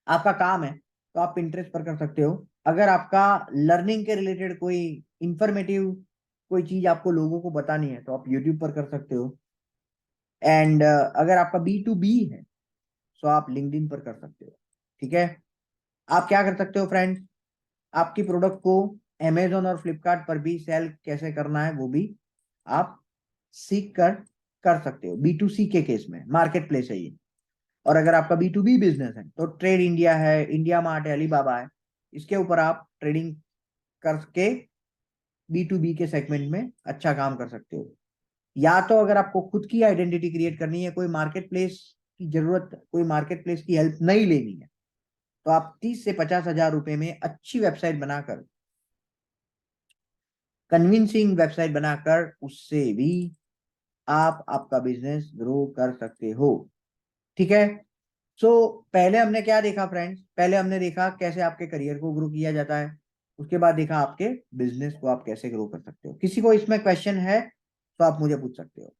आपका काम है, तो आप पिंटरेस्ट पर कर सकते हो। अगर आपका लर्निंग के रिलेटेड कोई इंफॉर्मेटिव कोई चीज आपको लोगों को बतानी है, तो आप यूट्यूब पर कर सकते हो। एंड अगर आपका B2B है, तो आप लिंक्डइन पर कर सकते हो। ठीक है, आप क्या कर सकते हो फ्रेंड्स, आपकी प्रोडक्ट को अमेजोन और फ्लिपकार्ट पर भी सेल कैसे करना है वो भी आप सीख कर कर सकते हो। B2C के केस में मार्केट प्लेस है ये। और अगर आपका B2B बिजनेस है तो ट्रेड इंडिया है, इंडिया मार्ट है, अलीबाबा है, इसके ऊपर आप ट्रेडिंग करके B2B के सेगमेंट में अच्छा काम कर सकते हो। या तो अगर आपको खुद की आइडेंटिटी क्रिएट करनी है, कोई मार्केट प्लेस की जरूरत, कोई मार्केट प्लेस की हेल्प नहीं लेनी है, तो आप 30 से 50 हजार रुपए में अच्छी वेबसाइट बनाकर, कन्विंसिंग वेबसाइट बनाकर उससे भी आप आपका बिजनेस ग्रो कर सकते हो। ठीक है। सो पहले हमने क्या देखा फ्रेंड्स? पहले हमने देखा कैसे आपके करियर को ग्रो किया जाता है, उसके बाद देखा आपके बिजनेस को आप कैसे ग्रो कर सकते हो। किसी को इसमें क्वेश्चन है तो आप मुझे पूछ सकते हो।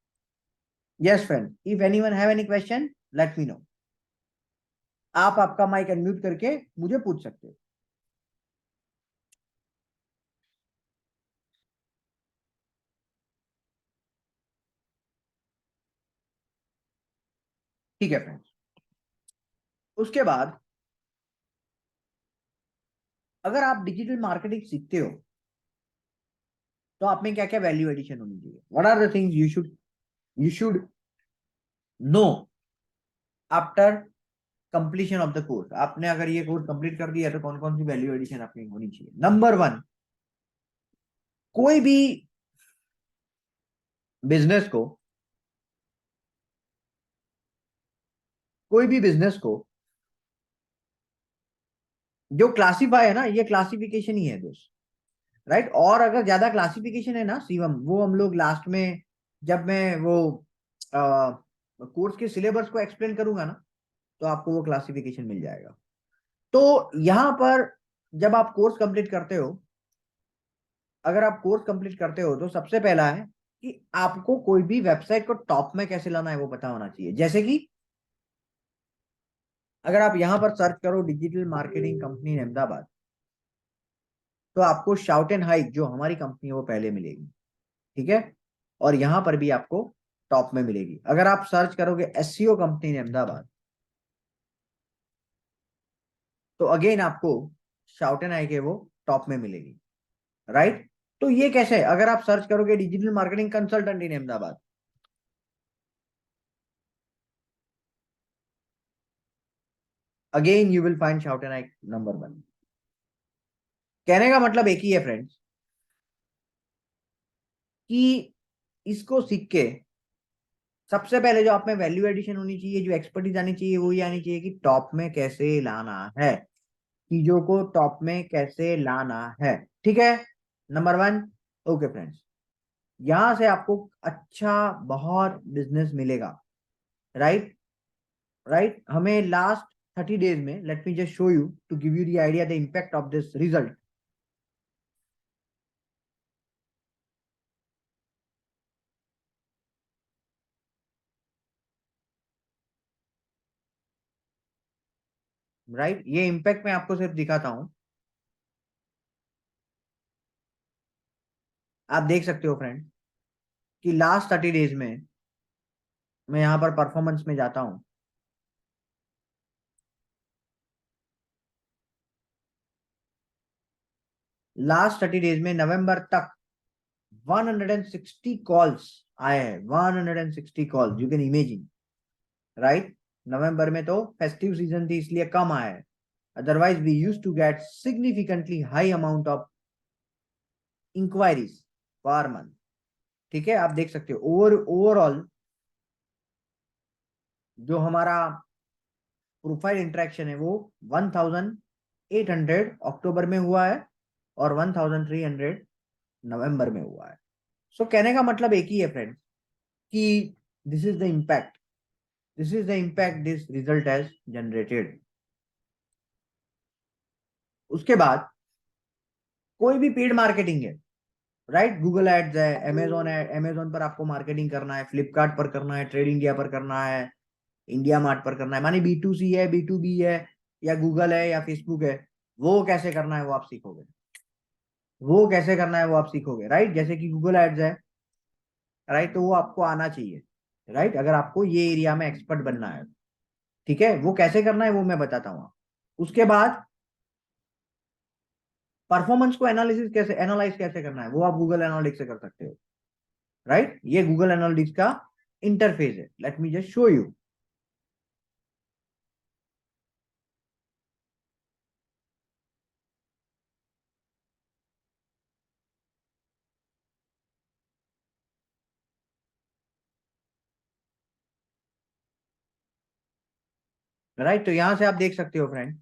Yes friend, if anyone have any question let me know. आप आपका माइक अनम्यूट करके मुझे पूछ सकते हो। ठीक है फ्रेंड्स। उसके बाद अगर आप डिजिटल मार्केटिंग सीखते हो तो आप में क्या क्या वैल्यू एडिशन होनी चाहिए? What are the things you should know after completion of the course? आपने अगर ये कोर्स कंप्लीट कर दिया तो कौन कौन सी वैल्यू एडिशन आपकी होनी चाहिए? नंबर वन, कोई भी बिजनेस को कोई भी बिजनेस को जो क्लासीफाई है ना, ये क्लासिफिकेशन ही है दोस्त, राइट? और अगर ज्यादा क्लासिफिकेशन है ना शिवम, वो हम लोग लास्ट में जब मैं वो कोर्स के सिलेबस को एक्सप्लेन करूंगा ना, तो आपको वो क्लासिफिकेशन मिल जाएगा। तो यहां पर जब आप कोर्स कंप्लीट करते हो, अगर आप कोर्स कंप्लीट करते हो तो सबसे पहला है कि आपको कोई भी वेबसाइट को टॉप में कैसे लाना है वो पता होना चाहिए। जैसे कि अगर आप यहां पर सर्च करो डिजिटल मार्केटिंग कंपनी अहमदाबाद, तो आपको शाउट एंड हाइक जो हमारी कंपनी है वो पहले मिलेगी। ठीक है। और यहां पर भी आपको टॉप में मिलेगी। अगर आप सर्च करोगे एसईओ कंपनी अहमदाबाद, तो अगेन आपको शाउट एंड हाइक है वो टॉप में मिलेगी, राइट? तो ये कैसे है? अगर आप सर्च करोगे digital marketing consultant in Ahmedabad, again you will find shout and hike number one. कहने का मतलब एक ही है फ्रेंड्स, कि इसको सीख के सबसे पहले जो आप में वैल्यू एडिशन होनी चाहिए, जो एक्सपर्टीज आनी चाहिए, वो ये आनी चाहिए कि टॉप में कैसे लाना है, चीजों को टॉप में कैसे लाना है। ठीक है, नंबर वन। ओके फ्रेंड्स, यहां से आपको अच्छा बहुत बिजनेस मिलेगा, राइट? राइट, हमें लास्ट 30 डेज में, let me just show you to give you the idea the impact of this result. Right, ये इम्पैक्ट मैं आपको सिर्फ दिखाता हूं। आप देख सकते हो फ्रेंड कि लास्ट 30 डेज में मैं यहां पर परफॉर्मेंस में जाता हूं। लास्ट 30 डेज में नवंबर तक 160 कॉल्स आए हैं। 160 calls, you can imagine, right? November में तो फेस्टिव सीजन थी इसलिए कम आया है, otherwise we use to get significantly high amount of inquiries per month. ठीक है, आप देख सकते हो ओवरऑल जो हमारा प्रोफाइल इंटरेक्शन है वो 1800 अक्टूबर में हुआ है और 1300 नवंबर में हुआ है। सो कहने का मतलब एक ही है फ्रेंड्स, कि this is the impact, this is the impact this result has generated. उसके बाद कोई भी पेड मार्केटिंग है, राइट? गूगल एड्स है, अमेजोन है, अमेजोन पर आपको मार्केटिंग करना है, फ्लिपकार्ट पर करना है, ट्रेड इंडिया पर करना है, इंडिया मार्ट पर करना है, मानी B2C है, B2B है, या गूगल है या फेसबुक है, वो कैसे करना है वो आप सीखोगे। वो कैसे करना है वो आप सीखोगे, राइट? जैसे कि गूगल एड्स है, राइट, तो वो आपको आना चाहिए, राइट, अगर आपको ये एरिया में एक्सपर्ट बनना है। ठीक है, वो कैसे करना है वो मैं बताता हूँ। उसके बाद परफॉर्मेंस को एनालाइज कैसे करना है वो आप गूगल एनालिटिक्स से कर सकते हो, राइट। ये गूगल एनालिटिक्स का इंटरफेस है। Late me just show you. Right, तो यहां से आप देख सकते हो फ्रेंड,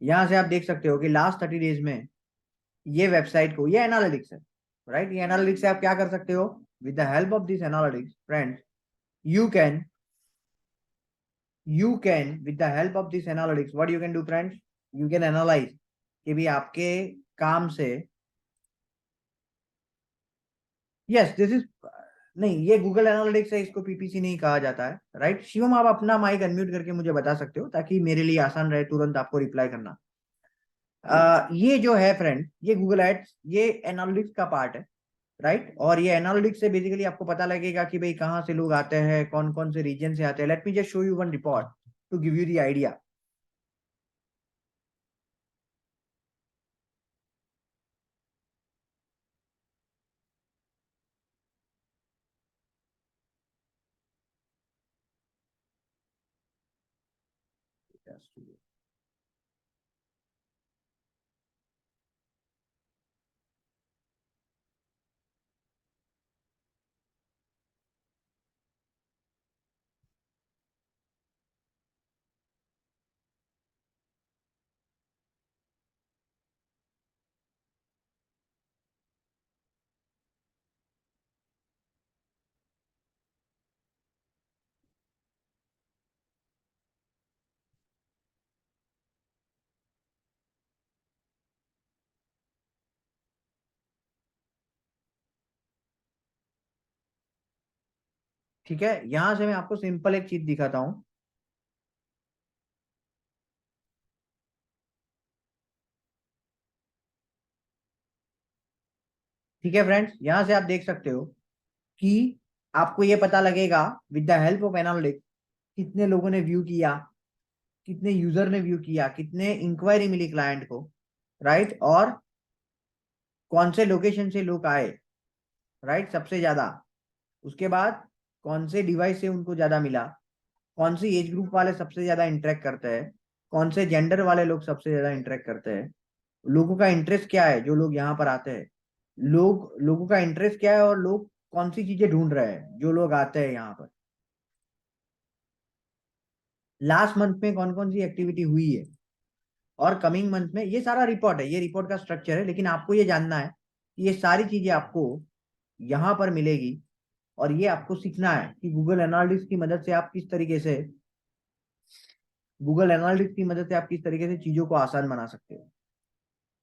यहां से आप देख सकते हो कि लास्ट 30 डेज में ये वेबसाइट को, ये एनालिटिक्स है, राइट। ये एनालिटिक्स से आप क्या कर सकते हो? With the help of this analytics friends, you can with the help of this analytics, what you can do friends, you can analyze कि भी आपके काम से, यस दिस इज, नहीं ये गूगल एनालिटिक्स है, इसको पीपीसी नहीं कहा जाता है, राइट। शिवम आप अपना माइक अनम्यूट करके मुझे बता सकते हो ताकि मेरे लिए आसान रहे तुरंत आपको रिप्लाई करना। ये जो है फ्रेंड, ये गूगल एड्स, ये एनालिटिक्स का पार्ट है, राइट। और ये एनालिटिक्स से बेसिकली आपको पता लगेगा कि भाई कहाँ से लोग आते हैं, कौन कौन से रीजन से आते हैं। Let me just show you one report to give you the idea. ठीक है, यहां से मैं आपको सिंपल एक चीज दिखाता हूं। ठीक है फ्रेंड्स, यहां से आप देख सकते हो कि आपको ये पता लगेगा with the help of analytics कितने लोगों ने व्यू किया, कितने यूजर ने व्यू किया, कितने इंक्वायरी मिली क्लाइंट को, राइट। और कौन से लोकेशन से लोग आए, राइट, सबसे ज्यादा। उसके बाद कौन से डिवाइस से उनको ज्यादा मिला, कौन सी एज ग्रुप वाले सबसे ज्यादा इंटरेक्ट करते हैं, कौन से जेंडर वाले लोग सबसे ज्यादा इंटरेक्ट करते हैं, लोगों का इंटरेस्ट क्या है जो लोग यहाँ पर आते हैं, लोगों का इंटरेस्ट क्या है, और लोग कौन सी चीजें ढूंढ रहे हैं जो लोग आते हैं यहाँ पर, लास्ट मंथ में कौन कौन सी एक्टिविटी हुई है, और कमिंग मंथ में। ये सारा रिपोर्ट है, ये रिपोर्ट का स्ट्रक्चर है, लेकिन आपको ये जानना है कि ये सारी चीजें आपको यहाँ पर मिलेगी। और ये आपको सीखना है कि गूगल एनालिटिक्स की मदद से आप किस तरीके से चीजों को आसान बना सकते हो।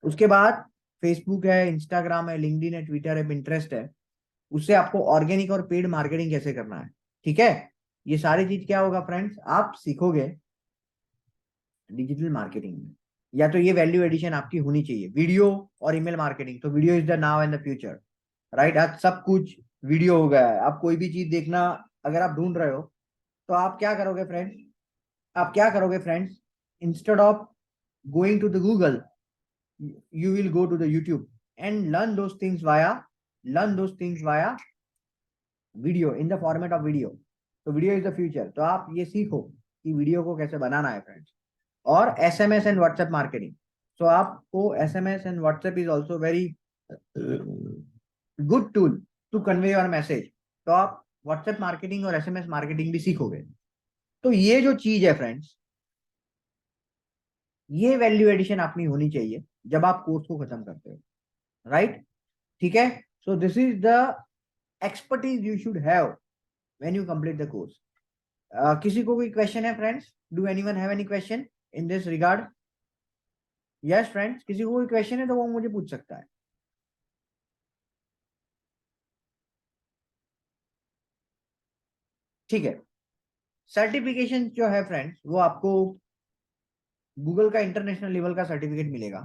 उसके बाद फेसबुक है, इंस्टाग्राम है, लिंक्डइन है, ट्विटर है, पिंटरेस्ट है, उससे आपको ऑर्गेनिक और पेड मार्केटिंग कैसे करना है। ठीक है, ये सारी चीज क्या होगा फ्रेंड्स, आप सीखोगे डिजिटल मार्केटिंग में। या तो ये वैल्यू एडिशन आपकी होनी चाहिए, वीडियो और ईमेल मार्केटिंग। तो video is the now and the future, right. आज सब कुछ वीडियो हो गया है। आप कोई भी चीज देखना अगर आप ढूंढ रहे हो तो आप क्या करोगे friends, instead of going to the Google, you will go to the YouTube and learn those things via video, in the format of video. तो वीडियो इज द फ्यूचर, तो आप ये सीखो कि वीडियो को कैसे बनाना है फ्रेंड्स। और SMS and WhatsApp marketing, so आपको SMS and WhatsApp is also very good tool to convey your message. तो आप व्हाट्सएप मार्केटिंग और एसएमएस मार्केटिंग भी सीखोगे। तो ये जो चीज है फ्रेंड्स, ये वैल्यू एडिशन अपनी होनी चाहिए जब आप कोर्स को खत्म करते हो, राइट। ठीक है, so this is the expertise you should have when you complete the course. किसी को कोई क्वेश्चन है friends? Do anyone have any question in this regard? Yes friends, किसी को कोई क्वेश्चन है तो वो मुझे पूछ सकता है। ठीक है, सर्टिफिकेशन जो है फ्रेंड्स, वो आपको गूगल का इंटरनेशनल लेवल का सर्टिफिकेट मिलेगा,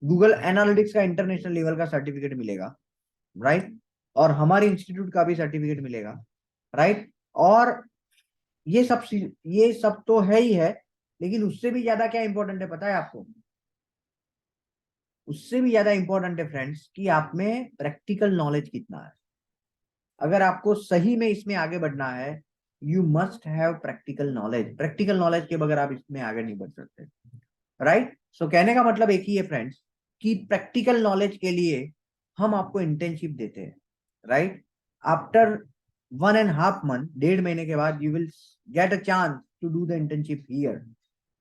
गूगल एनालिटिक्स का इंटरनेशनल लेवल का सर्टिफिकेट मिलेगा, राइट। और हमारे इंस्टीट्यूट का भी सर्टिफिकेट मिलेगा, राइट। और ये सब तो है ही है, लेकिन उससे भी ज्यादा क्या इंपॉर्टेंट है पता है आपको? उससे भी ज्यादा इंपॉर्टेंट है फ्रेंड्स कि आप में प्रैक्टिकल नॉलेज कितना है। अगर आपको सही में इसमें आगे बढ़ना है, you must have practical knowledge. Practical knowledge के बगैर आप इसमें आगे नहीं बढ़ सकते, राइट? सो कहने का मतलब एक ही है फ्रेंड्स, कि प्रैक्टिकल नॉलेज के लिए हम आपको इंटर्नशिप देते हैं, राइट? आफ्टर 1.5 मंथ, 1.5 महीने के बाद, you will get a chance to do the internship here,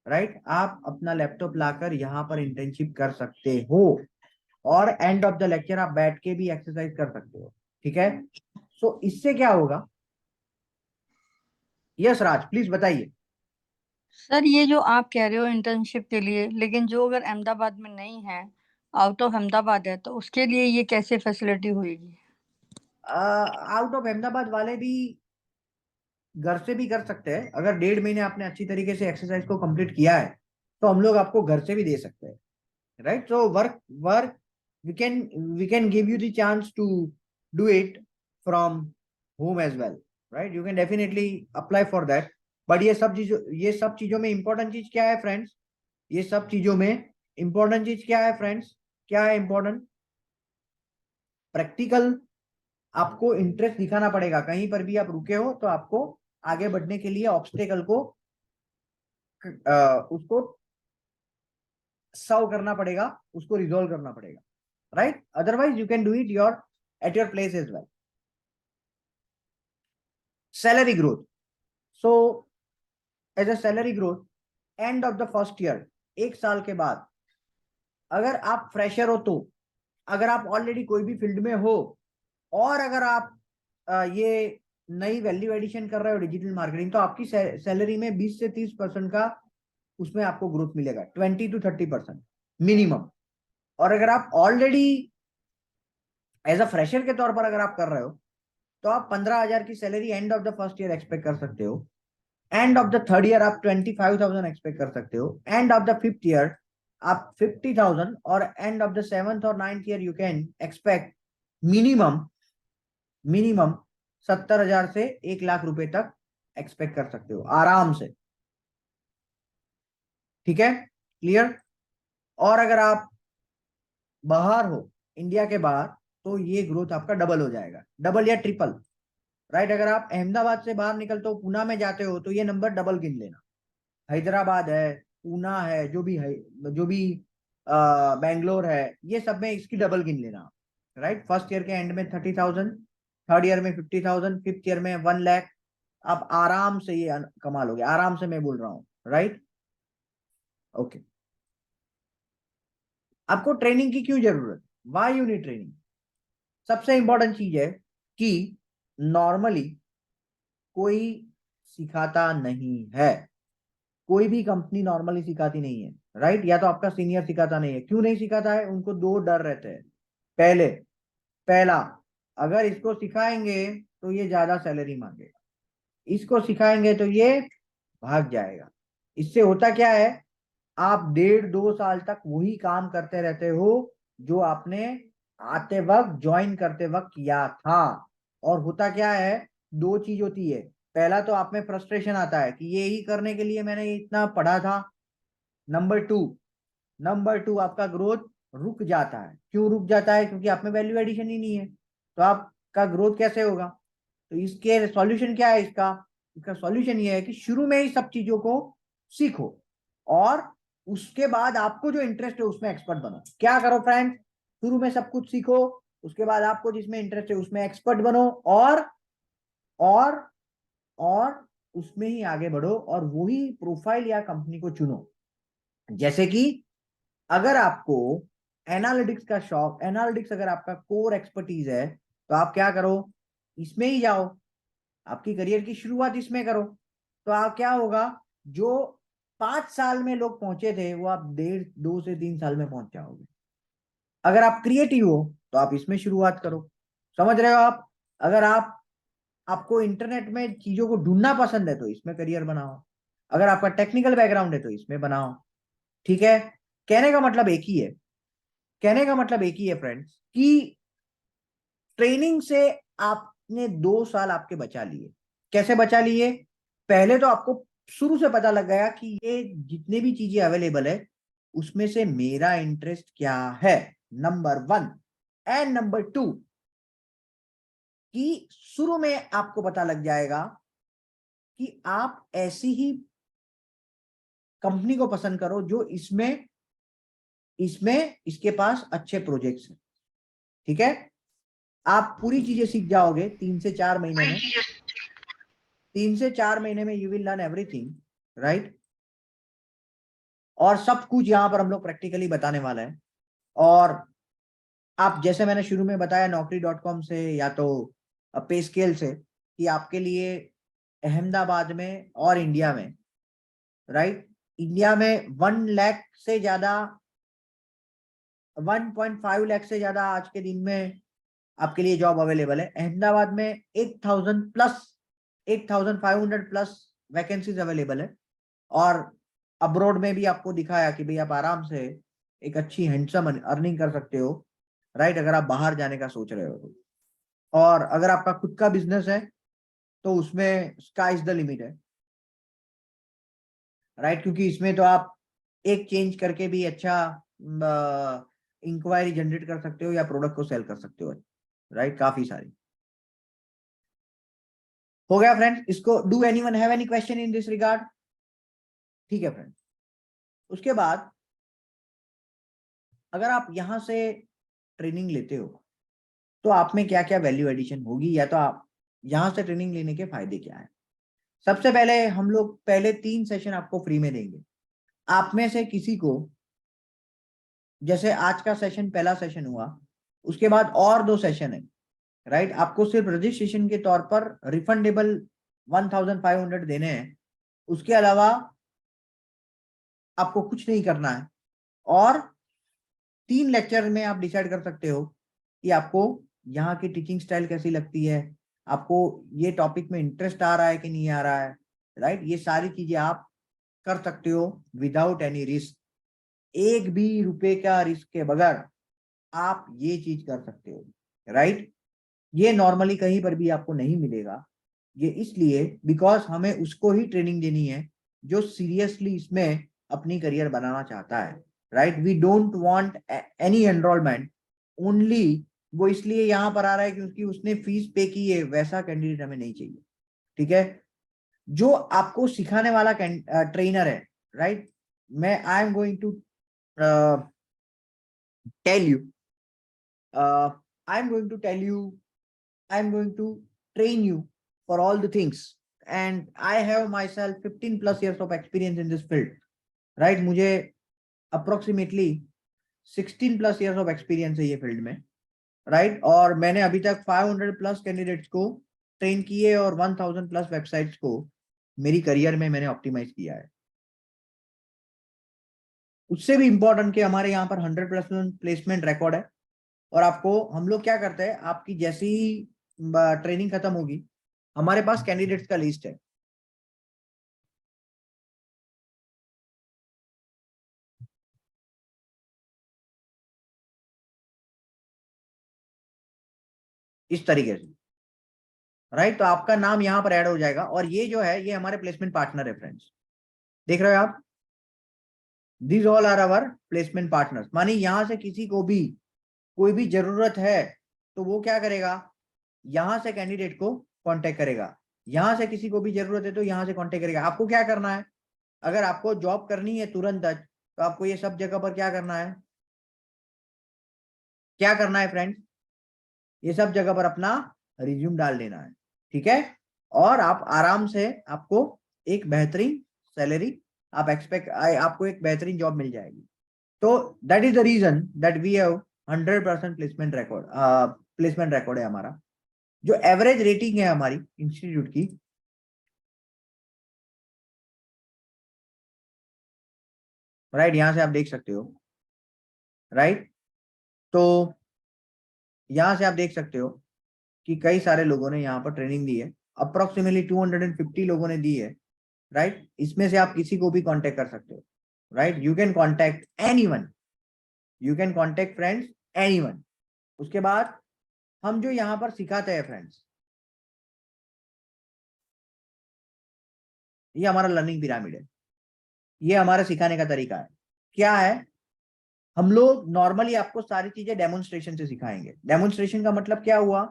right? आप अपना लैपटॉप लाकर यहाँ पर इंटर्नशिप कर सकते हो, और एंड ऑफ द लेक्चर आप बैठ के भी एक्सरसाइज कर सकते हो, ठीक है? सो इससे क्या होगा? यस राज, प्लीज बताइए। सर ये जो आप कह रहे हो इंटर्नशिप के लिए, लेकिन जो अगर अहमदाबाद में नहीं है, आउट ऑफ अहमदाबाद है, तो उसके लिए ये कैसे फैसिलिटी होगी? आउट ऑफ अहमदाबाद वाले भी घर से भी कर सकते हैं। अगर 1.5 महीने आपने अच्छी तरीके से एक्सरसाइज को कंप्लीट किया है, तो हम लोग आपको घर से भी दे सकते हैं, right? So work work we can give you the chance to do it from home as well, right? You can definitely apply for that. But ये सब चीजों में इंपॉर्टेंट चीज क्या है फ्रेंड्स? ये सब चीजों में इंपॉर्टेंट चीज क्या है फ्रेंड्स? क्या है इंपॉर्टेंट? प्रैक्टिकल। आपको इंटरेस्ट दिखाना पड़ेगा। कहीं पर भी आप रुके हो तो आपको आगे बढ़ने के लिए ऑब्स्टेकल को उसको सॉल्व करना पड़ेगा, उसको रिजोल्व करना पड़ेगा, right? Otherwise you can do it your at your place as well. Salary growth. So as a salary growth, end of the first year, 1 साल के बाद, अगर आप फ्रेशर हो तो, अगर आप ऑलरेडी कोई भी फील्ड में हो, और अगर आप ये नई वैल्यू एडिशन कर रहे हो डिजिटल मार्केटिंग, तो आपकी सैलरी में 20 से 30% का उसमें आपको ग्रोथ मिलेगा, 20 to 30% मिनिमम। और अगर आप ऑलरेडी एज अ फ्रेशर के तौर पर अगर आप कर रहे हो, तो आप 15,000 की salary and of the first year expect कर सकते हो। And of the third year आप 25,000 एक्सपेक्ट कर सकते हो। And of the fifth year आप 50,000। और एंड ऑफ द सेवंथ और ninth year you can expect minimum minimum 70,000 से 1 लाख रुपए तक एक्सपेक्ट कर सकते हो आराम से, ठीक है? क्लियर? और अगर आप बाहर हो, इंडिया के बाहर, तो ये ग्रोथ आपका डबल हो जाएगा, डबल या ट्रिपल, राइट? अगर आप अहमदाबाद से बाहर निकलते हो, पुणे में जाते हो, तो ये नंबर डबल गिन लेना। हैदराबाद है, पूना है, जो भी है, जो भी बैंगलोर है, ये सब में इसकी डबल गिन लेना, राइट? फर्स्ट ईयर के एंड में 30,000, थर्ड ईयर में 50,000, फिफ्थ ईयर में 1 लाख। आप आराम से ये कमा लोगे, आराम से मैं बोल रहा हूँ, राइट? ओके। आपको ट्रेनिंग की क्यों जरूरत? Why you need training? सबसे इंपॉर्टेंट चीज है कि नॉर्मली कोई सिखाता नहीं है, कोई भी कंपनी नॉर्मली सिखाती नहीं है, राइट? या तो आपका सीनियर सिखाता नहीं है। क्यों नहीं सिखाता है? उनको दो डर रहते हैं। पहले पहला, अगर इसको सिखाएंगे तो ये ज्यादा सैलरी मांगेगा, इसको सिखाएंगे तो ये भाग जाएगा। इससे होता क्या है? आप 1.5 2 साल तक वही काम करते रहते हो जो आपने आते वक्त, ज्वाइन करते वक्त किया था। और होता क्या है? दो चीज होती है। पहला तो आप में फ्रस्ट्रेशन आता है कि ये ही करने के लिए मैंने इतना पढ़ा था। नंबर टू आपका ग्रोथ रुक जाता है। क्यों रुक जाता है? क्योंकि आप में वैल्यू एडिशन ही नहीं है, तो आपका ग्रोथ कैसे होगा? तो इसके सॉल्यूशन क्या है इसका? इसका सॉल्यूशन ये है कि शुरू में ही सब चीजों को सीखो, और उसके बाद आपको जो इंटरेस्ट है उसमें एक्सपर्ट बनो। क्या करो फ्रेंड? शुरू में सब कुछ सीखो, उसके बाद आपको जिसमें इंटरेस्ट है उसमें एक्सपर्ट बनो, और और उसमें ही आगे बढ़ो, और वही प्रोफाइल या कंपनी को चुनो। जैसे कि अगर आपको एनालिटिक्स का शौक, एनालिटिक्स अगर आपका कोर एक्सपर्टीज है, तो आप क्या करो? इसमें ही जाओ, आपकी करियर की शुरुआत इसमें करो। तो आप क्या होगा? जो 5 साल में लोग पहुंचे थे, वो आप 1.5 2 से 3 साल में पहुंच जाओगे। अगर आप क्रिएटिव हो तो आप इसमें शुरुआत करो। समझ रहे हो आप? अगर आपको इंटरनेट में चीजों को ढूंढना पसंद है तो इसमें करियर बनाओ। अगर आपका टेक्निकल बैकग्राउंड है तो इसमें बनाओ, ठीक है? कहने का मतलब एक ही है, कहने का मतलब एक ही है फ्रेंड्स, कि ट्रेनिंग से आपने 2 साल आपके बचा लिए। कैसे बचा लिए? पहले तो आपको शुरू से पता लग गया कि ये जितने भी चीजें अवेलेबल है उसमें से मेरा इंटरेस्ट क्या है, नंबर 1। एंड नंबर 2 कि शुरू में आपको पता लग जाएगा कि आप ऐसी ही कंपनी को पसंद करो जो इसमें इसमें इसके पास अच्छे प्रोजेक्ट्स हैं। ठीक है, आप पूरी चीजें सीख जाओगे 3 से 4 महीने में। 3 से 4 महीने में you will learn everything, right. और सब कुछ यहाँ पर हम लोग प्रैक्टिकली बताने वाला है। और आप जैसे मैंने शुरू में बताया naukri.com से या तो पे स्केल से कि आपके लिए अहमदाबाद में और इंडिया में, राइट, इंडिया में 1 लाख से ज्यादा 1.5 लाख से ज्यादा आज के दिन में आपके लिए जॉब अवेलेबल है। अहमदाबाद में 8000 प्लस 8500 प्लस वैकेंसीज अवेलेबल है। और अब्रॉड में भी आपको दिखाया कि भाई आप आराम से एक अच्छी हैंडसम अर्निंग कर सकते हो, राइट, अगर आप बाहर जाने का सोच रहे हो तो। और अगर आपका खुद का बिजनेस है तो उसमें स्काई इज द लिमिट है, राइट, क्योंकि इसमें तो आप एक चेंज करके भी अच्छा इंक्वायरी जनरेट कर सकते हो या प्रोडक्ट को सेल कर सकते हो, राइट, काफी सारी। हो गया फ्रेंड्स, इसको do anyone have any question in this regard? ठीक है फ्रेंड्स, उसके बाद अगर आप यहां से ट्रेनिंग लेते हो तो आप में क्या क्या वैल्यू एडिशन होगी, या तो आप यहां से ट्रेनिंग लेने के फायदे क्या है। सबसे पहले हम लोग पहले 3 सेशन आपको फ्री में देंगे। आप में से किसी को, जैसे आज का सेशन पहला सेशन हुआ, उसके बाद और 2 सेशन है, राइट, आपको सिर्फ रजिस्ट्रेशन के तौर पर रिफंडेबल 1500 देने हैं। उसके अलावा आपको कुछ नहीं करना है। और 3 लेक्चर में आप डिसाइड कर सकते हो कि आपको यहाँ की टीचिंग स्टाइल कैसी लगती है, आपको ये टॉपिक में इंटरेस्ट आ रहा है कि नहीं आ रहा है, राइट। ये सारी चीजें आप कर सकते हो विदाउट एनी रिस्क। एक भी रुपए का रिस्क के बगैर आप ये चीज कर सकते हो, राइट। ये नॉर्मली कहीं पर भी आपको नहीं मिलेगा। ये इसलिए बिकॉज हमें उसको ही ट्रेनिंग देनी है जो सीरियसली इसमें अपनी करियर बनाना चाहता है, right. We don't want any enrolment only वो इसलिए यहां पर आ रहा है क्योंकि उसने फीस पे की है, वैसा कैंडिडेट हमें नहीं चाहिए। ठीक है, जो आपको सिखाने वाला ट्रेनर है, राइट, मैं I am going to tell you I am going to tell you I'm going to train you for all the things. And I have myself 15 plus years of experience in this field, right? मुझे approximately 16 plus years of experience है ये field में, right? और मैंने अभी तक 500 plus candidates को train किए और 1000 प्लस वेबसाइट्स को मेरी करियर में मैंने ऑप्टिमाइज किया है। उससे भी इंपॉर्टेंट कि हमारे यहाँ पर 100% प्लेसमेंट रिकॉर्ड है। और आपको हम लोग क्या करते हैं, आपकी जैसी ट्रेनिंग खत्म होगी हमारे पास कैंडिडेट्स का लिस्ट है। इस तरीके से, राइट, तो आपका नाम यहां पर ऐड हो जाएगा। और ये जो है ये हमारे प्लेसमेंट पार्टनर है फ्रेंड्स, देख रहे हो आप, this all are our placement partners. मानी यहां से किसी को भी कोई भी जरूरत है तो वो क्या करेगा, यहां से कैंडिडेट को कांटेक्ट करेगा। यहां से किसी को भी जरूरत है तो यहां से कांटेक्ट करेगा। आपको क्या करना है, अगर आपको जॉब करनी है तुरंत आज, तो आपको ये सब जगह पर क्या करना है, क्या करना है फ्रेंड्स, ये सब जगह पर अपना रिज्यूम डाल देना है। ठीक है, और आप आराम से आपको एक बेहतरीन सैलरी आप एक्सपेक्ट, आपको एक बेहतरीन जॉब मिल जाएगी। तो that is the reason that we have 100% placement record है हमारा। जो एवरेज रेटिंग है हमारी इंस्टीट्यूट की, राइट, यहां से आप देख सकते हो, राइट। तो यहां से आप देख सकते हो कि कई सारे लोगों ने यहाँ पर ट्रेनिंग दी है, अप्रोक्सीमेटली 250 लोगों ने दी है, राइट। इसमें से आप किसी को भी कांटेक्ट कर सकते हो, right. You can contact anyone, you can contact friends anyone. उसके बाद हम जो यहाँ पर सिखाते हैं फ्रेंड्स, ये हमारा लर्निंग पिरामिड है, ये हमारा सिखाने का तरीका है। क्या है, हम लोग नॉर्मली आपको सारी चीजें डेमोन्स्ट्रेशन से सिखाएंगे। डेमोन्स्ट्रेशन का मतलब क्या हुआ,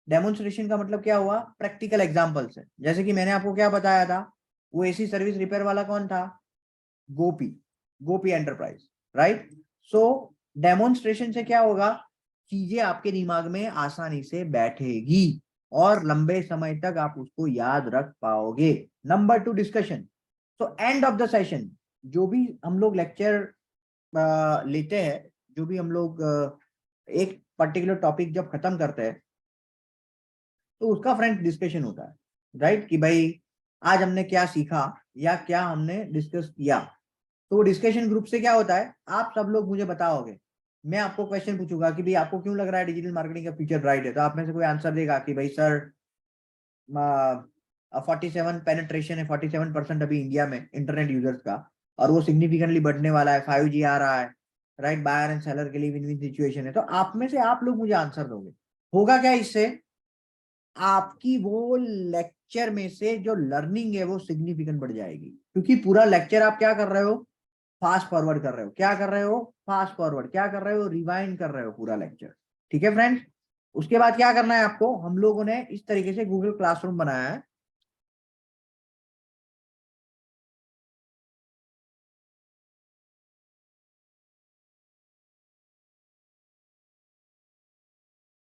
डेमोन्स्ट्रेशन का मतलब क्या हुआ, प्रैक्टिकल एग्जांपल से। जैसे कि मैंने आपको क्या बताया था, वो एसी सर्विस रिपेयर वाला कौन था, गोपी, गोपी एंटरप्राइज, राइट। सो डेमोन्स्ट्रेशन से क्या होगा, चीजें आपके दिमाग में आसानी से बैठेगी और लंबे समय तक आप उसको याद रख पाओगे। Number 2, discussion. तो एंड ऑफ द सेशन, जो भी हम लोग लेक्चर लेते हैं, जो भी हम लोग एक पर्टिकुलर टॉपिक जब खत्म करते हैं तो उसका फ्रेंड डिस्कशन होता है, राइट, कि भाई आज हमने क्या सीखा या क्या हमने डिस्कस किया। तो डिस्कशन ग्रुप से क्या होता है, आप सब लोग मुझे बताओगे, मैं आपको क्वेश्चन पूछूंगा कि भाई आपको क्यों लग रहा है डिजिटल मार्केटिंग का फ्यूचर ब्राइट है, तो आप में से कोई आंसर देगा कि भाई सर 47 पेनिट्रेशन है, 47% अभी इंडिया में इंटरनेट यूजर्स का, और वो सिग्निफिकेंटली बढ़ने वाला है, 5G आ रहा है, राइट, बायर एंड सेलर के लिए विन विन सिचुएशन है। तो आप में से आप लोग मुझे आंसर दोगे। होगा क्या इससे, आपकी वो लेक्चर में से जो लर्निंग है वो सिग्निफिकेंट बढ़ जाएगी, क्योंकि पूरा लेक्चर आप क्या कर रहे हो, फास्ट फॉरवर्ड कर रहे हो। क्या कर रहे हो, फास्ट फॉरवर्ड। क्या कर रहे हो, रिवाइंड कर रहे हो पूरा लेक्चर। ठीक है फ्रेंड्स, उसके बाद क्या करना है आपको, हम लोगों ने इस तरीके से गूगल क्लासरूम बनाया है।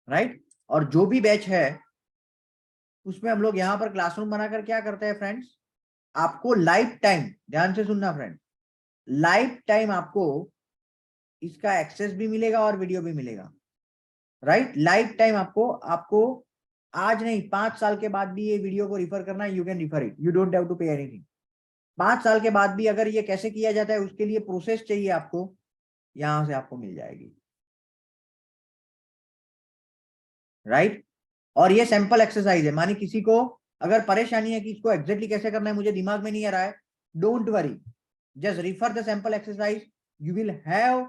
राइट, और जो भी बैच है उसमें हम लोग यहाँ पर क्लासरूम बनाकर क्या करते हैं फ्रेंड्स, आपको लाइफ टाइम, ध्यान से सुनना फ्रेंड्स, लाइफ टाइम आपको इसका एक्सेस भी मिलेगा और वीडियो भी मिलेगा। राइट, लाइफ टाइम आपको आपको आज नहीं 5 साल के बाद भी ये वीडियो को रिफर करना है, you can refer it, you don't have to pay anything. 5 साल के बाद भी अगर ये कैसे किया जाता है उसके लिए प्रोसेस चाहिए आपको, यहां से आपको मिल जाएगी। राइट, और ये सैंपल एक्सरसाइज है, मानी किसी को अगर परेशानी है कि इसको एग्जैक्टली कैसे करना है, मुझे दिमाग में नहीं आ रहा है, don't worry, just refer the sample exercise, you will have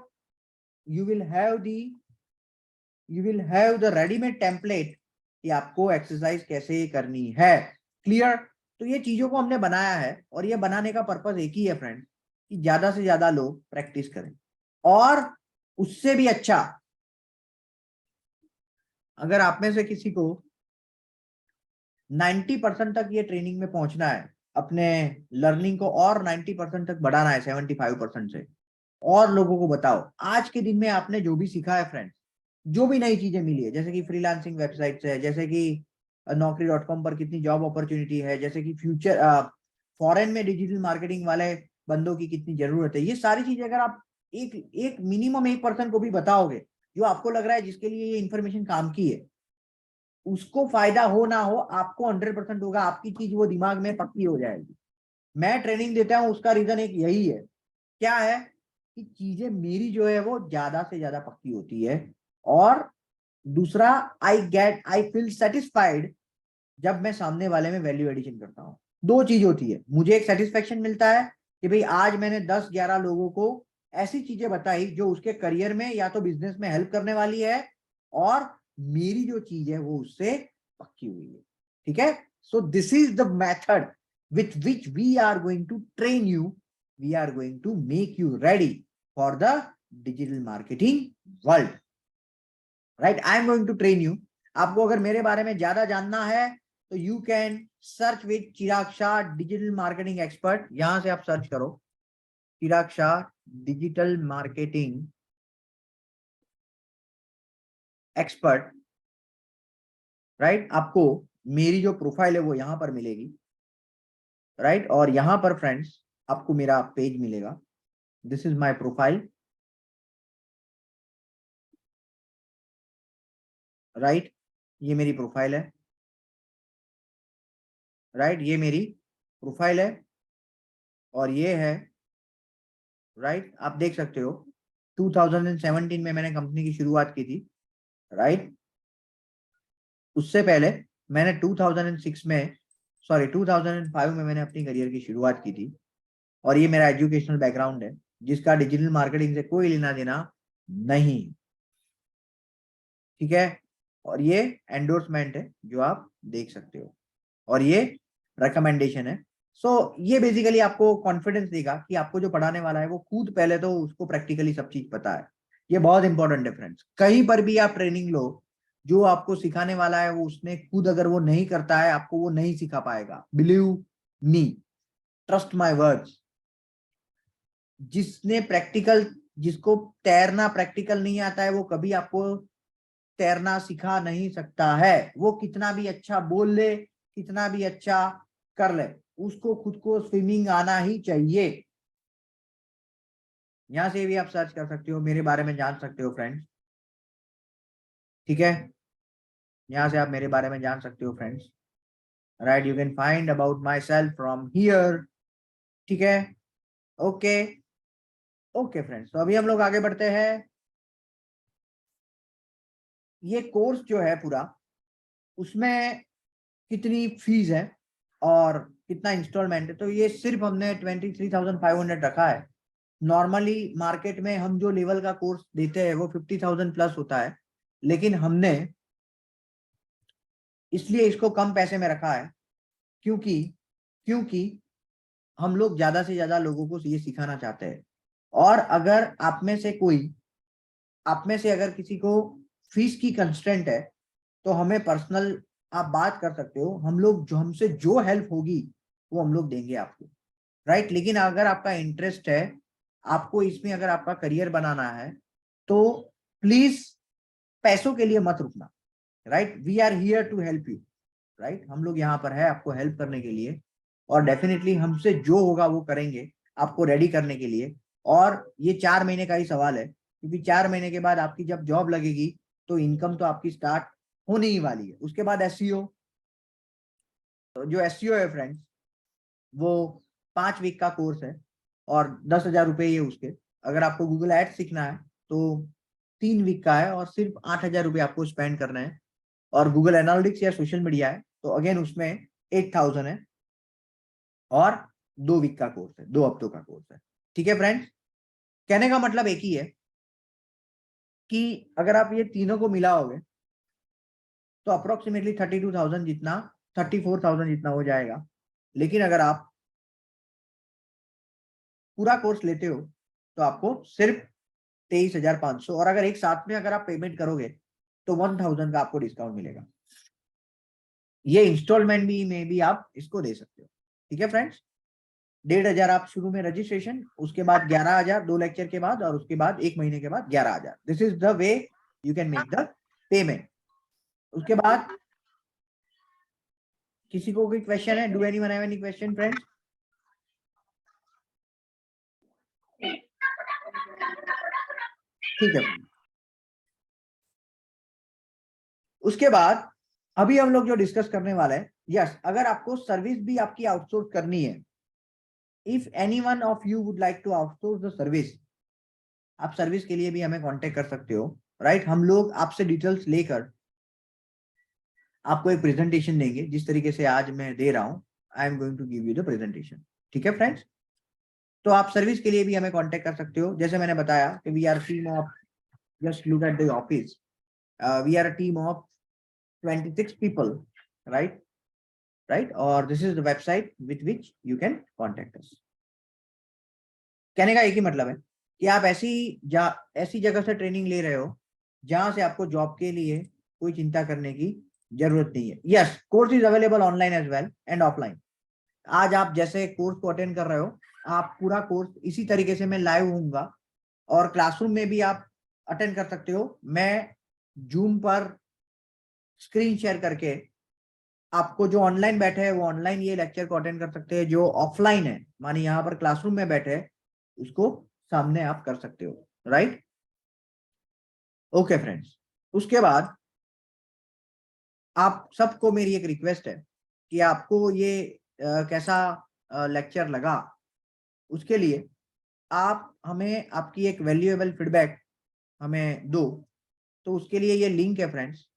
you will have the you will have the readymade template कि आपको एक्सरसाइज कैसे करनी है। क्लियर। तो ये चीजों को हमने बनाया है और ये बनाने का पर्पस एक ही है फ्रेंड, कि ज्यादा से ज्यादा लोग प्रैक्टिस करें। और उससे भी अच्छा, अगर आप में से किसी को 90% तक ये ट्रेनिंग में पहुंचना है, अपने लर्निंग को और 90% तक बढ़ाना है 75% से, और लोगों को बताओ आज के दिन में आपने जो भी सीखा है फ्रेंड्स, जो भी नई चीजें मिली है, जैसे कि फ्रीलांसिंग वेबसाइट है, जैसे कि naukri.com पर कितनी जॉब अपॉर्चुनिटी है, जैसे कि फ्यूचर फॉरेन में डिजिटल मार्केटिंग वाले बंदों की कितनी जरूरत है, ये सारी चीजें अगर आप एक एक मिनिमम 1% को भी बताओगे, जो आपको लग रहा है जिसके लिए ये इन्फॉर्मेशन काम की है, उसको फायदा हो ना हो, आपको 100% होगा, आपकी चीज वो दिमाग में पक्की हो जाएगी। मैं ट्रेनिंग देता हूं उसका रीजन एक यही है, क्या है, कि चीजें मेरी जो है वो ज्यादा से ज्यादा पक्की होती है। और दूसरा, आई फील सेटिस्फाइड जब मैं सामने वाले में वैल्यू एडिशन करता हूँ। दो चीज होती है, मुझे एक सेटिस्फेक्शन मिलता है कि भाई आज मैंने 10-11 लोगों को ऐसी चीजें बताई जो उसके करियर में या तो बिजनेस में हेल्प करने वाली है, और मेरी जो चीज है वो उससे पक्की हुई है। ठीक है, so this is the method with which we are going to train you, we are going to make you ready for the digital marketing world. Right, I am going to train you. आपको अगर मेरे बारे में ज्यादा जानना है तो you can search with Chirag Shah digital marketing expert, यहां से आप सर्च करो Chirag Shah digital marketing expert. Right, आपको मेरी जो प्रोफाइल है वो यहां पर मिलेगी। राइट, और यहां पर फ्रेंड्स आपको मेरा पेज मिलेगा, this is my profile. Right, ये मेरी प्रोफाइल है। राइट, ये मेरी प्रोफाइल है और ये है, राइट, आप देख सकते हो 2017 में मैंने कंपनी की शुरुआत की थी। राइट, उससे पहले मैंने 2006 में, सॉरी 2005 में मैंने अपनी करियर की शुरुआत की थी। और ये मेरा एजुकेशनल बैकग्राउंड है जिसका डिजिटल मार्केटिंग से कोई लेना देना नहीं। ठीक है, और ये एंडोर्समेंट है जो आप देख सकते हो, और ये रिकमेंडेशन है। ये बेसिकली आपको कॉन्फिडेंस देगा कि आपको जो पढ़ाने वाला है वो खुद पहले तो उसको प्रैक्टिकली सब चीज पता है। ये बहुत इंपॉर्टेंट डिफरेंस। कहीं पर भी आप ट्रेनिंग लो, जो आपको सिखाने वाला है वो उसने खुद अगर वो नहीं करता है, आपको वो नहीं सिखा पाएगा। Believe me, trust my words. जिसको तैरना प्रैक्टिकल नहीं आता है, वो कभी आपको तैरना सिखा नहीं सकता है। वो कितना भी अच्छा बोल ले, कितना भी अच्छा कर ले, उसको खुद को स्विमिंग आना ही चाहिए। यहां से भी आप सर्च कर सकते हो, मेरे बारे में जान सकते हो फ्रेंड्स। ठीक है, यहां से आप मेरे बारे में जान सकते हो friends. Right, you can find about my self from here. ठीक है, ओके ओके फ्रेंड्स, तो अभी हम लोग आगे बढ़ते हैं। ये कोर्स जो है पूरा, उसमें कितनी फीस है और कितना इंस्टॉलमेंट है, तो ये सिर्फ हमने 23,500 रखा है। नॉर्मली मार्केट में हम जो लेवल का कोर्स देते हैं वो 50,000 प्लस होता है, लेकिन हमने इसलिए इसको कम पैसे में रखा है क्योंकि क्योंकि हम लोग ज्यादा से ज्यादा लोगों को ये सिखाना चाहते हैं। और अगर आप में से अगर किसी को फीस की कंस्ट्रेंट है, तो हमें पर्सनल आप बात कर सकते हो। हम लोग जो हमसे जो हेल्प होगी वो हम लोग देंगे आपको। राइट, लेकिन अगर आपका इंटरेस्ट है, आपको इसमें अगर आपका करियर बनाना है, तो प्लीज पैसों के लिए मत रुकना। Right, we are here to help you. Right, हम लोग यहाँ पर है आपको हेल्प करने के लिए, और डेफिनेटली हमसे जो होगा वो करेंगे आपको रेडी करने के लिए। और ये 4 महीने का ही सवाल है, क्योंकि 4 महीने के बाद आपकी जब जॉब लगेगी तो इनकम तो आपकी स्टार्ट होने ही वाली है। उसके बाद एसईओ, तो जो एसईओ है फ्रेंड्स, वो 5 वीक का कोर्स है और 10,000 रुपये ये उसके। अगर आपको गूगल एड्स सीखना है तो 3 वीक का है और सिर्फ 8,000 रुपये आपको स्पेंड करना है। और गूगल एनालिटिक्स या सोशल मीडिया है तो अगेन उसमें 8,000 है और 2 वीक का कोर्स है, 2 हफ्तों का कोर्स है। ठीक है फ्रेंड्स, कहने का मतलब एक ही है कि अगर आप ये तीनों को मिलाओगे तो अप्रोक्सीमेटली 32,000 जितना, 34,000 जितना हो जाएगा। लेकिन अगर आप पूरा कोर्स लेते हो तो आपको सिर्फ 23,500, और अगर एक साथ में अगर आप पेमेंट करोगे तो 1,000 का आपको डिस्काउंट मिलेगा। ये इंस्टॉलमेंट भी में भी आप इसको दे सकते हो। ठीक है फ्रेंड्स, 1,500 आप शुरू में रजिस्ट्रेशन, उसके बाद 11,000 2 लेक्चर के बाद, और उसके बाद 1 महीने के बाद 11,000। This is the way you can make the payment. उसके बाद किसी को कोई क्वेश्चन है? Do anyone have any question friends? ठीक है, उसके बाद अभी हम लोग जो डिस्कस करने वाले हैं, यस, अगर आपको सर्विस भी आपकी आउटसोर्स करनी है, if any one of you would like to outsource the service, आप सर्विस के लिए भी हमें कांटेक्ट कर सकते हो। राइट, हम लोग आपसे डिटेल्स लेकर आपको एक प्रेजेंटेशन देंगे, जिस तरीके से आज मैं दे रहा हूं। I am going to give you the presentation. ठीक है फ्रेंड्स, तो आप सर्विस के लिए भी हमें कांटेक्ट कर सकते हो। जैसे मैंने बताया कि we are team of, just look at the office, we are a team of 26 people, right? Right, और this is the website with which you can contact us. कहने का एक ही मतलब है कि आप ऐसी जगह से ट्रेनिंग ले रहे हो जहां से आपको जॉब के लिए कोई चिंता करने की जरूरत नहीं है। Yes, course is available online as well and offline. आज आप जैसे कोर्स को अटेंड कर रहे हो, आप पूरा कोर्स इसी तरीके से मैं लाइव होऊंगा, और क्लासरूम में भी आप अटेंड कर सकते हो। मैं जूम पर स्क्रीन शेयर करके आपको, जो ऑनलाइन बैठे हैं वो ऑनलाइन ये लेक्चर को अटेंड कर सकते हैं, जो ऑफलाइन है माने यहाँ पर क्लासरूम में बैठे हैं उसको सामने आप कर सकते हो। राइट, ओके फ्रेंड्स, उसके बाद आप सबको मेरी एक रिक्वेस्ट है कि आपको ये कैसा लेक्चर लगा, उसके लिए आप हमें आपकी एक वैल्यूएबल फीडबैक हमें दो। तो उसके लिए ये लिंक है फ्रेंड्स,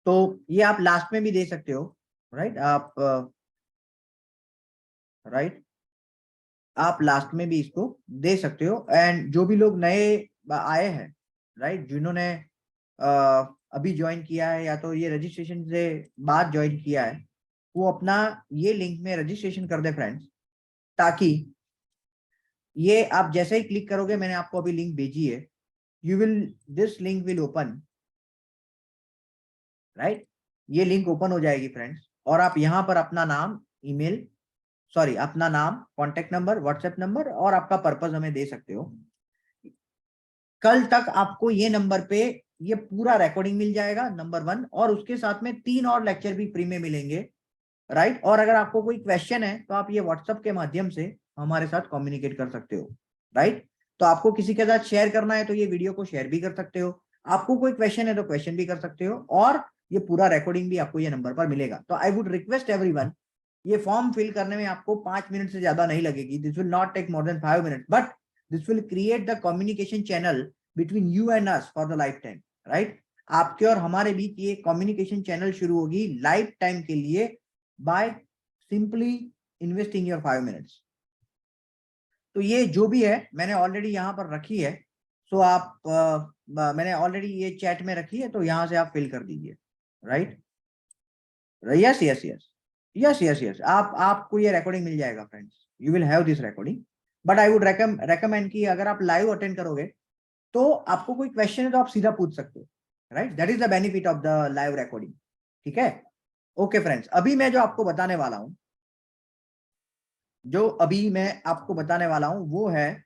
तो ये आप लास्ट में भी दे सकते हो। राइट, राइट, आप लास्ट में भी इसको दे सकते हो। एंड जो भी लोग नए आए हैं, राइट, जिन्होंने अभी ज्वाइन किया है या तो ये रजिस्ट्रेशन से बाद ज्वाइन किया है, वो अपना ये लिंक में रजिस्ट्रेशन कर दे फ्रेंड्स, ताकि ये आप जैसे ही क्लिक करोगे, मैंने आपको अभी लिंक भेजी है, you will this link will open, right. ये लिंक ओपन हो जाएगी फ्रेंड्स, और आप यहाँ पर अपना नाम, ईमेल, सॉरी अपना नाम, कॉन्टेक्ट नंबर, व्हाट्सएप नंबर और आपका पर्पस हमें दे सकते हो। कल तक आपको ये नंबर पे ये पूरा रिकॉर्डिंग मिल जाएगा, नंबर 1, और उसके साथ में 3 और लेक्चर भी फ्री में मिलेंगे, राइट। और अगर आपको कोई क्वेश्चन है तो आप ये व्हाट्सएप के माध्यम से हमारे साथ कम्युनिकेट कर सकते हो, राइट। तो आपको किसी के साथ शेयर करना है तो ये वीडियो को शेयर भी कर सकते हो, आपको कोई क्वेश्चन है तो क्वेश्चन भी कर सकते हो, और ये पूरा रिकॉर्डिंग भी आपको ये नंबर पर मिलेगा। तो आई वुड रिक्वेस्ट एवरीवन, ये फॉर्म फिल करने में आपको 5 मिनट से ज्यादा नहीं लगेगी, this will not take more than 5 minute, but this will create the communication channel between you and us for the lifetime, right. आपके और हमारे बीच ये कम्युनिकेशन चैनल शुरू होगी लाइफ टाइम के लिए, by simply investing your 5 minutes. तो ये जो भी है मैंने ऑलरेडी यहाँ पर रखी है, सो आप मैंने ऑलरेडी ये चैट में रखी है, तो यहाँ से आप फिल कर दीजिए, right. Yes yes yes yes yes yes, आपको ये रिकॉर्डिंग मिल जाएगा friends, you will have this recording. But I would recommend कि अगर आप लाइव अटेंड करोगे तो आपको कोई क्वेश्चन है तो आप सीधा पूछ सकते हो, right. That is the benefit of the live recording, ठीक है। ओके फ्रेंड्स, अभी मैं जो आपको बताने वाला हूं, वो है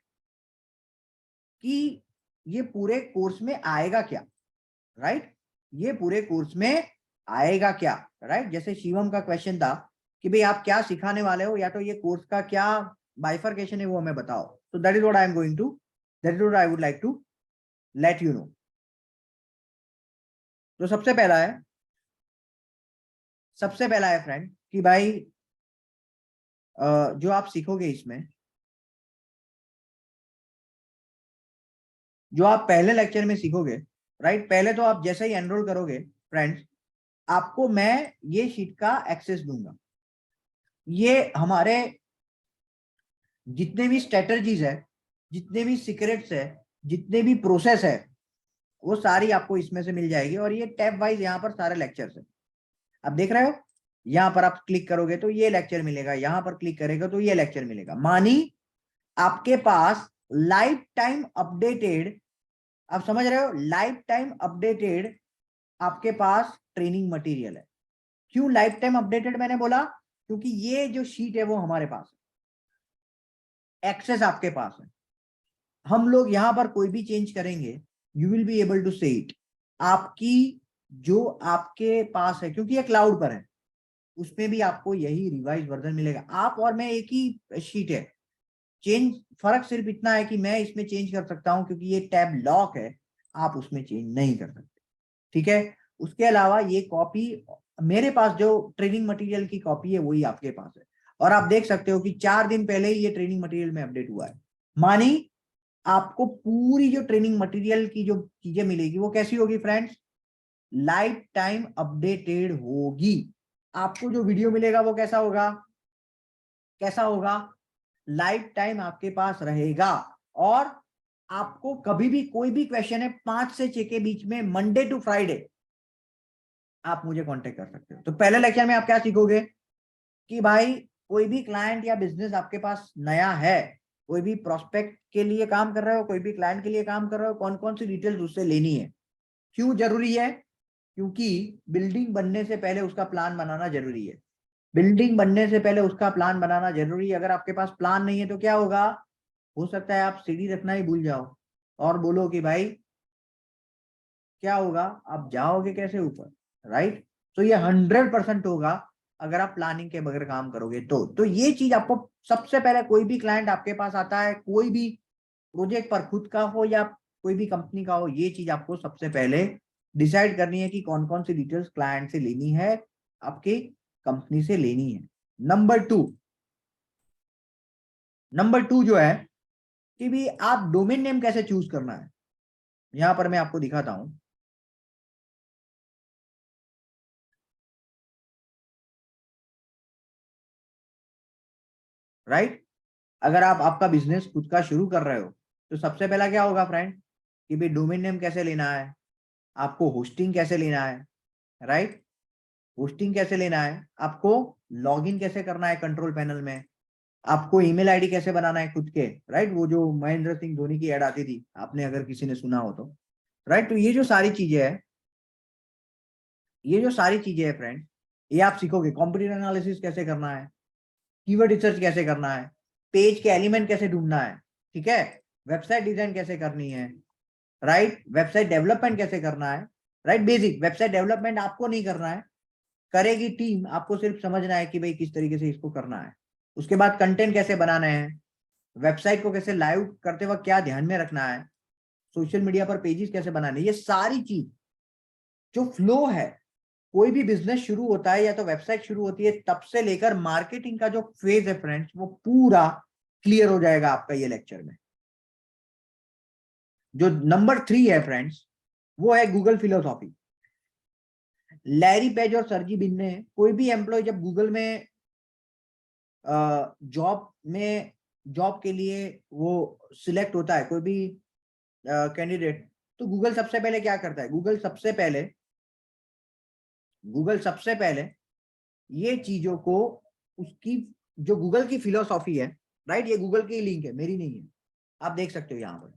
कि ये पूरे कोर्स में आएगा क्या, राइट। ये पूरे कोर्स में आएगा क्या, राइट। जैसे शिवम का क्वेश्चन था कि भाई आप क्या सिखाने वाले हो, या तो ये कोर्स का क्या बाइफर्केशन है वो हमें बताओ। तो that is what I am going to, that is what I would like to let you know. तो सबसे पहला है फ्रेंड कि भाई जो आप सीखोगे इसमें, जो आप पहले लेक्चर में सीखोगे, राइट। पहले तो आप जैसे ही एनरोल करोगे फ्रेंड्स, आपको मैं ये शीट का एक्सेस दूंगा। ये हमारे जितने भी स्ट्रेटजीज है, जितने भी सीक्रेट्स है, जितने भी प्रोसेस है, वो सारी आपको इसमें से मिल जाएगी। और ये टैब वाइज यहाँ पर सारे लेक्चर्स है, आप देख रहे हो। यहाँ पर आप क्लिक करोगे तो ये लेक्चर मिलेगा, यहाँ पर क्लिक करेगा तो ये लेक्चर मिलेगा। मानी आपके पास लाइफ टाइम अपडेटेड, आप समझ रहे हो, लाइफ टाइम अपडेटेड आपके पास ट्रेनिंग मटेरियल है। क्यों लाइफ टाइम अपडेटेड मैंने बोला? क्योंकि ये जो शीट है वो हमारे पास है, एक्सेस आपके पास है। हम लोग यहां पर कोई भी चेंज करेंगे, you will be able to say it. आपकी जो आपके पास है, क्योंकि ये क्लाउड पर है, उसमें भी आपको यही रिवाइज वर्जन मिलेगा। आप और मैं एक ही शीट है, चेंज फर्क सिर्फ इतना है कि मैं इसमें चेंज कर सकता हूं क्योंकि ये टैब लॉक है, आप उसमें चेंज नहीं कर सकते, ठीक है। उसके अलावा ये कॉपी, मेरे पास जो ट्रेनिंग मटेरियल की कॉपी है वही आपके पास है। और आप देख सकते हो कि 4 दिन पहले ही ये ट्रेनिंग मटेरियल में अपडेट हुआ है। मानी आपको पूरी जो ट्रेनिंग मटेरियल की जो चीजें मिलेगी वो कैसी होगी फ्रेंड्स? लाइफ टाइम अपडेटेड होगी। आपको जो वीडियो मिलेगा वो कैसा होगा? लाइफ टाइम आपके पास रहेगा। और आपको कभी भी कोई भी क्वेश्चन है 5 से 6 के बीच में, मंडे टू फ्राइडे, आप मुझे कांटेक्ट कर सकते हो। तो पहले लेक्चर में आप क्या सीखोगे कि भाई कोई भी क्लाइंट या बिजनेस आपके पास नया है, कोई भी प्रोस्पेक्ट के लिए काम कर रहे हो, कोई भी क्लाइंट के लिए काम कर रहे हो, कौन कौन सी डिटेल्स उससे लेनी है। क्यों जरूरी है? क्योंकि बिल्डिंग बनने से पहले उसका प्लान बनाना जरूरी है। बिल्डिंग बनने से पहले उसका प्लान बनाना जरूरी है। अगर आपके पास प्लान नहीं है तो क्या होगा? हो सकता है आप सीढ़ी रखना ही भूल जाओ और बोलो कि भाई क्या होगा, आप जाओगे कैसे ऊपर, राइट। तो ये 100% होगा अगर आप प्लानिंग के बगैर काम करोगे तो ये चीज आपको सबसे पहले, कोई भी क्लाइंट आपके पास आता है, कोई भी प्रोजेक्ट पर, खुद का हो या कोई भी कंपनी का हो, ये चीज आपको सबसे पहले डिसाइड करनी है कि कौन कौन सी डिटेल्स क्लाइंट से लेनी है, आपकी कंपनी से लेनी है। नंबर टू जो है कि भी आप डोमेन नेम कैसे चूज करना है, यहां पर मैं आपको दिखाता हूं। राइट, अगर आप आपका बिजनेस खुद का शुरू कर रहे हो तो सबसे पहला क्या होगा फ्रेंड कि भाई डोमेन नेम कैसे लेना है, आपको होस्टिंग कैसे लेना है, राइट। होस्टिंग कैसे लेना है, आपको लॉगिन कैसे करना है कंट्रोल पैनल में, आपको ईमेल आईडी कैसे बनाना है खुद के, राइट, वो जो महेंद्र सिंह धोनी की एड आती थी, आपने अगर किसी ने सुना हो तो, राइट। तो ये जो सारी चीजें है, ये जो सारी चीजें है फ्रेंड्स, ये आप सीखोगे। कॉम्पिटिटिव एनालिसिस कैसे करना है, कीवर्ड रिसर्च कैसे करना है, पेज के एलिमेंट कैसे ढूंढना है, ठीक है, वेबसाइट डिजाइन कैसे करनी है, राइट, वेबसाइट डेवलपमेंट कैसे करना है, राइट। बेसिक वेबसाइट डेवलपमेंट आपको नहीं करना है, करेगी टीम, आपको सिर्फ समझना है कि भाई किस तरीके से इसको करना है। उसके बाद कंटेंट कैसे बनाना है, वेबसाइट को कैसे लाइव करते वक्त क्या ध्यान में रखना है, सोशल मीडिया पर पेजेस कैसे बनाने, ये सारी चीज जो फ्लो है, कोई भी बिजनेस शुरू होता है या तो वेबसाइट शुरू होती है तब से लेकर मार्केटिंग का जो फेज है फ्रेंड्स, वो पूरा क्लियर हो जाएगा आपका ये लेक्चर में। जो नंबर 3 है फ्रेंड्स, वो है गूगल फिलोसॉफी। लैरी पेज और सर्जी बिन ने, कोई भी एम्प्लॉय जब गूगल में जॉब के लिए वो सिलेक्ट होता है, कोई भी कैंडिडेट, तो गूगल सबसे पहले क्या करता है, गूगल सबसे पहले ये चीजों को, उसकी जो गूगल की फिलोसॉफी है, राइट, ये गूगल की लिंक है, मेरी नहीं है, आप देख सकते हो यहाँ पर,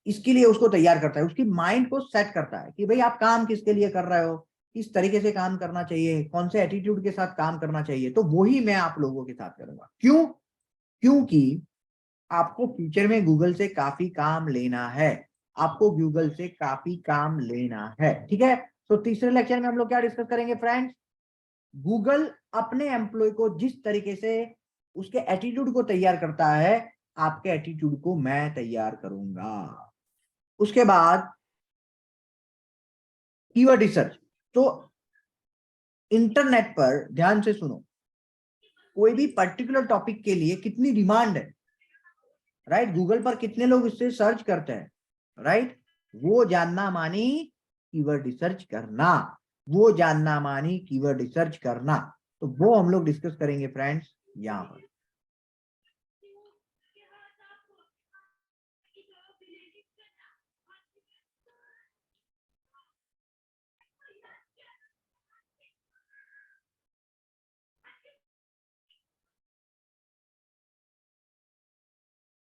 इसके लिए उसको तैयार करता है, उसकी माइंड को सेट करता है कि भाई आप काम किसके लिए कर रहे हो, किस तरीके से काम करना चाहिए, कौन से एटीट्यूड के साथ काम करना चाहिए। तो वही मैं आप लोगों के साथ करूंगा। क्यों? क्योंकि आपको फ्यूचर में गूगल से काफी काम लेना है, आपको गूगल से काफी काम लेना है, ठीक है। तो तीसरे लेक्चर में हम लोग क्या डिस्कस करेंगे फ्रेंड्स, गूगल अपने एम्प्लॉय को जिस तरीके से उसके एटीट्यूड को तैयार करता है, आपके एटीट्यूड को मैं तैयार करूंगा। उसके बाद कीवर्ड रिसर्च। तो इंटरनेट पर ध्यान से सुनो, कोई भी पर्टिकुलर टॉपिक के लिए कितनी डिमांड है, राइट, गूगल पर कितने लोग इससे सर्च करते हैं, राइट, वो जानना मानी कीवर्ड रिसर्च करना, वो जानना मानी कीवर्ड रिसर्च करना। तो वो हम लोग डिस्कस करेंगे फ्रेंड्स यहां पर।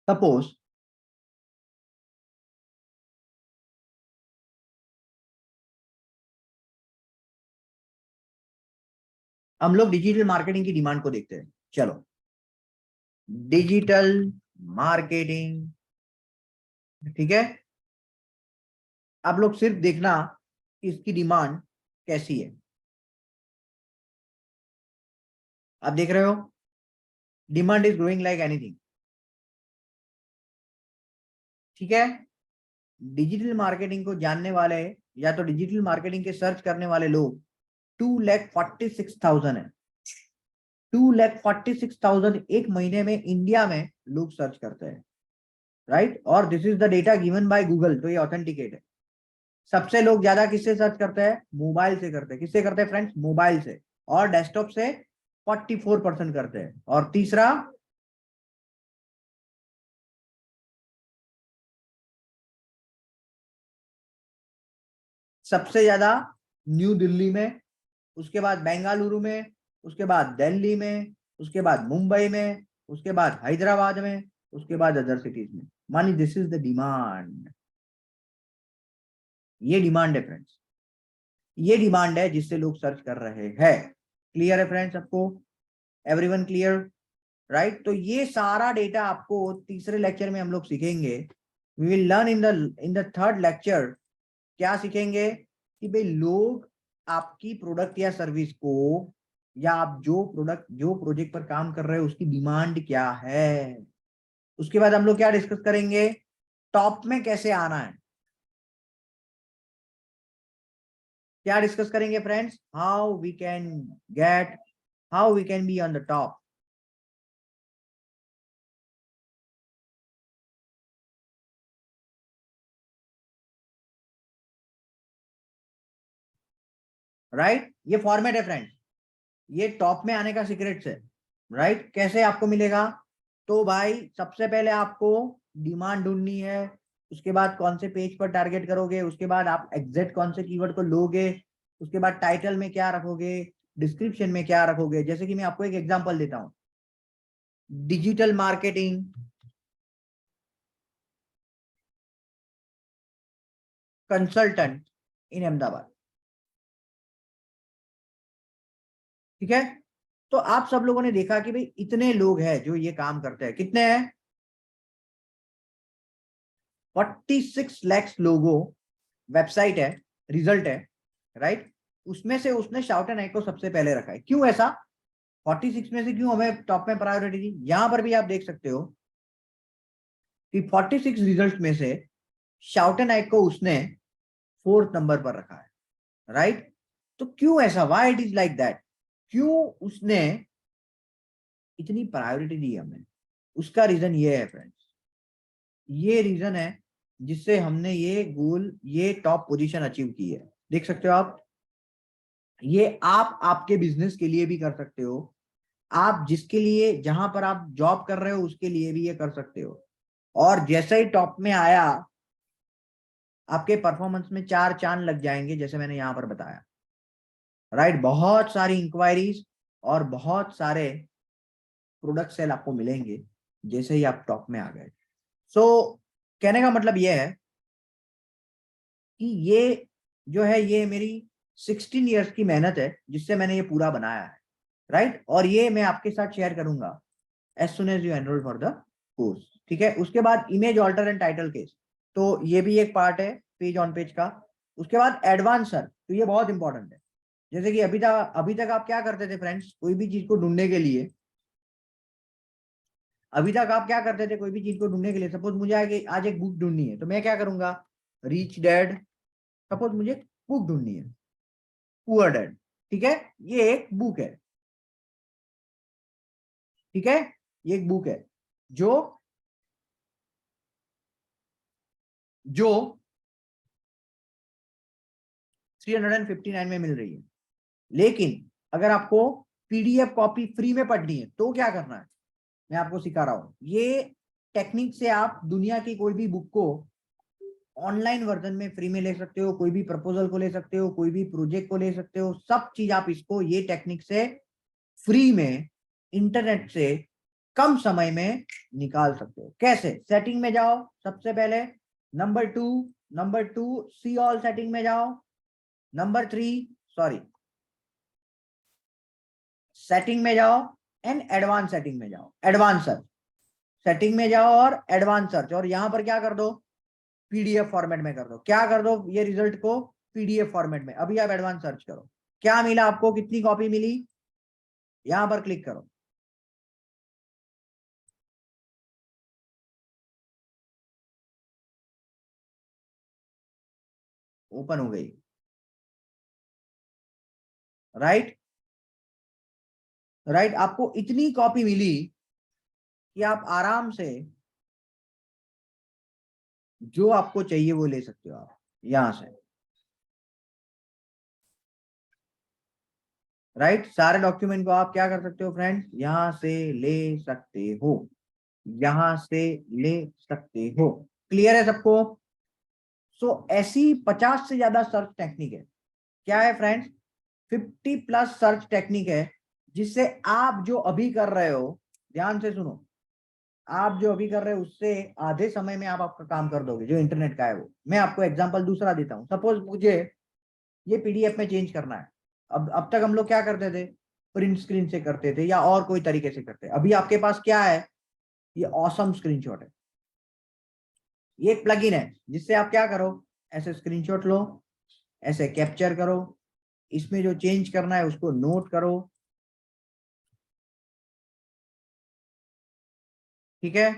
सपोज हम लोग डिजिटल मार्केटिंग की डिमांड को देखते हैं। चलो, डिजिटल मार्केटिंग, ठीक है, आप लोग सिर्फ देखना इसकी डिमांड कैसी है। आप देख रहे हो, demand is growing like anything, ठीक है। डिजिटल मार्केटिंग को जानने वाले या तो डिजिटल मार्केटिंग के सर्च करने वाले लोग 2,46,000 है। 2,46,000 एक महीने में इंडिया में लोग सर्च करते हैं, राइट। और this is the data given by Google, तो ये ऑथेंटिकेट है। सबसे लोग ज्यादा किससे सर्च करते हैं, मोबाइल से करते हैं। किससे करते हैं फ्रेंड्स, मोबाइल से, और डेस्कटॉप से 44% करते हैं। और तीसरा, सबसे ज्यादा न्यू दिल्ली में, उसके बाद बेंगलुरु में, उसके बाद दिल्ली में, उसके बाद मुंबई में, उसके बाद हैदराबाद में, उसके बाद अदर सिटीज में। मानी दिस इज द डिमांड, ये डिमांड है फ्रेंड्स, ये डिमांड है जिससे लोग सर्च कर रहे हैं। क्लियर है फ्रेंड्स आपको, एवरीवन क्लियर, राइट। तो ये सारा डेटा आपको तीसरे लेक्चर में हम लोग सीखेंगे। We will learn in the third lecture. क्या सीखेंगे कि भाई लोग आपकी प्रोडक्ट या सर्विस को, या आप जो प्रोडक्ट जो प्रोजेक्ट पर काम कर रहे हो उसकी डिमांड क्या है। उसके बाद हम लोग क्या डिस्कस करेंगे, टॉप में कैसे आना है। क्या डिस्कस करेंगे friends, how we can be on the top. Right, ये फॉर्मेट है फ्रेंड्स, ये टॉप में आने का सीक्रेट्स है, राइट। कैसे आपको मिलेगा, तो भाई सबसे पहले आपको डिमांड ढूंढनी है, उसके बाद कौन से पेज पर टारगेट करोगे, उसके बाद आप एग्जैक्ट कौन से कीवर्ड को लोगे, उसके बाद टाइटल में क्या रखोगे, डिस्क्रिप्शन में क्या रखोगे। जैसे कि मैं आपको एक एग्जांपल देता हूं, डिजिटल मार्केटिंग कंसल्टेंट इन अहमदाबाद, ठीक है। तो आप सब लोगों ने देखा कि भाई इतने लोग हैं जो ये काम करते हैं, कितने हैं, 46 लाख लोगों वेबसाइट है, रिजल्ट है, राइट। उसमें से उसने शाउट एंड आई को सबसे पहले रखा है। क्यों ऐसा, 46 में से क्यों हमें टॉप में प्रायोरिटी दी। यहां पर भी आप देख सकते हो कि 46 रिजल्ट में से शाउट एंड आई को उसने 4th नंबर पर रखा है, राइट। तो क्यों ऐसा, why it is like that, क्यों उसने इतनी प्रायोरिटी दी हमें, उसका रीजन ये है फ्रेंड्स, ये रीजन है जिससे हमने ये गोल, ये टॉप पोजीशन अचीव की है। देख सकते हो आप, ये आप आपके बिजनेस के लिए भी कर सकते हो, आप जिसके लिए, जहां पर आप जॉब कर रहे हो उसके लिए भी ये कर सकते हो। और जैसे ही टॉप में आया, आपके परफॉर्मेंस में 4 चांद लग जाएंगे, जैसे मैंने यहां पर बताया, राइट। बहुत सारी इंक्वायरीज और बहुत सारे प्रोडक्ट सेल आपको मिलेंगे जैसे ही आप टॉप में आ गए। सो कहने का मतलब ये है कि ये जो है, ये मेरी 16 इयर्स की मेहनत है जिससे मैंने ये पूरा बनाया है, राइट। और ये मैं आपके साथ शेयर करूंगा as soon as you enrol for the course, ठीक है। उसके बाद image alter and title case, तो ये भी एक पार्ट है पेज ऑन पेज का। उसके बाद एडवांसर, तो ये बहुत इंपॉर्टेंट है। जैसे कि अभी तक आप क्या करते थे फ्रेंड्स, कोई भी चीज को ढूंढने के लिए, अभी तक आप क्या करते थे कोई भी चीज को ढूंढने के लिए, सपोज मुझे आज एक बुक ढूंढनी है, तो मैं क्या करूंगा, रिच डैड, सपोज मुझे बुक ढूंढनी है, पुअर डैड, ठीक है। ये एक बुक है, ठीक है, ये एक बुक है जो जो 359 में मिल रही है। लेकिन अगर आपको पीडीएफ कॉपी फ्री में पढ़नी है तो क्या करना है, मैं आपको सिखा रहा हूं। ये टेक्निक से आप दुनिया की कोई भी बुक को ऑनलाइन वर्जन में फ्री में ले सकते हो, कोई भी प्रपोजल को ले सकते हो, कोई भी प्रोजेक्ट को ले सकते हो, सब चीज आप इसको ये टेक्निक से फ्री में इंटरनेट से कम समय में निकाल सकते हो। कैसे, सेटिंग में जाओ सबसे पहले, number two see all setting में जाओ, नंबर 3 सॉरी सेटिंग में जाओ एंड एडवांस सेटिंग में जाओ, एडवांस सर्च सेटिंग में जाओ और एडवांस सर्च, और यहां पर क्या कर दो, पीडीएफ फॉर्मेट में कर दो। क्या कर दो, ये रिजल्ट को पीडीएफ फॉर्मेट में। अभी आप एडवांस सर्च करो, क्या मिला आपको, कितनी कॉपी मिली, यहां पर क्लिक करो, ओपन हो गई, राइट। राइट, आपको इतनी कॉपी मिली कि आप आराम से जो आपको चाहिए वो ले सकते हो आप यहां से, राइट। सारे डॉक्यूमेंट को आप क्या कर सकते हो फ्रेंड्स, यहां से ले सकते हो, यहां से ले सकते हो। क्लियर है सबको। सो ऐसी 50 से ज्यादा सर्च टेक्निक है, क्या है फ्रेंड्स, 50+ सर्च टेक्निक है, जिससे आप जो अभी कर रहे हो, ध्यान से सुनो, आप जो अभी कर रहे हो उससे आधे समय में आप आपका काम कर दोगे जो इंटरनेट का है वो। मैं आपको एग्जांपल दूसरा देता हूं, सपोज मुझे ये पीडीएफ में चेंज करना है। अब तक हम लोग क्या करते थे, प्रिंट स्क्रीन से करते थे या और कोई तरीके से करते। अभी आपके पास क्या है, ये ऑसम स्क्रीनशॉट है, ये एक प्लगइन है जिससे आप क्या करो, ऐसे स्क्रीनशॉट लो, ऐसे कैप्चर करो, इसमें जो चेंज करना है उसको नोट करो, ठीक है।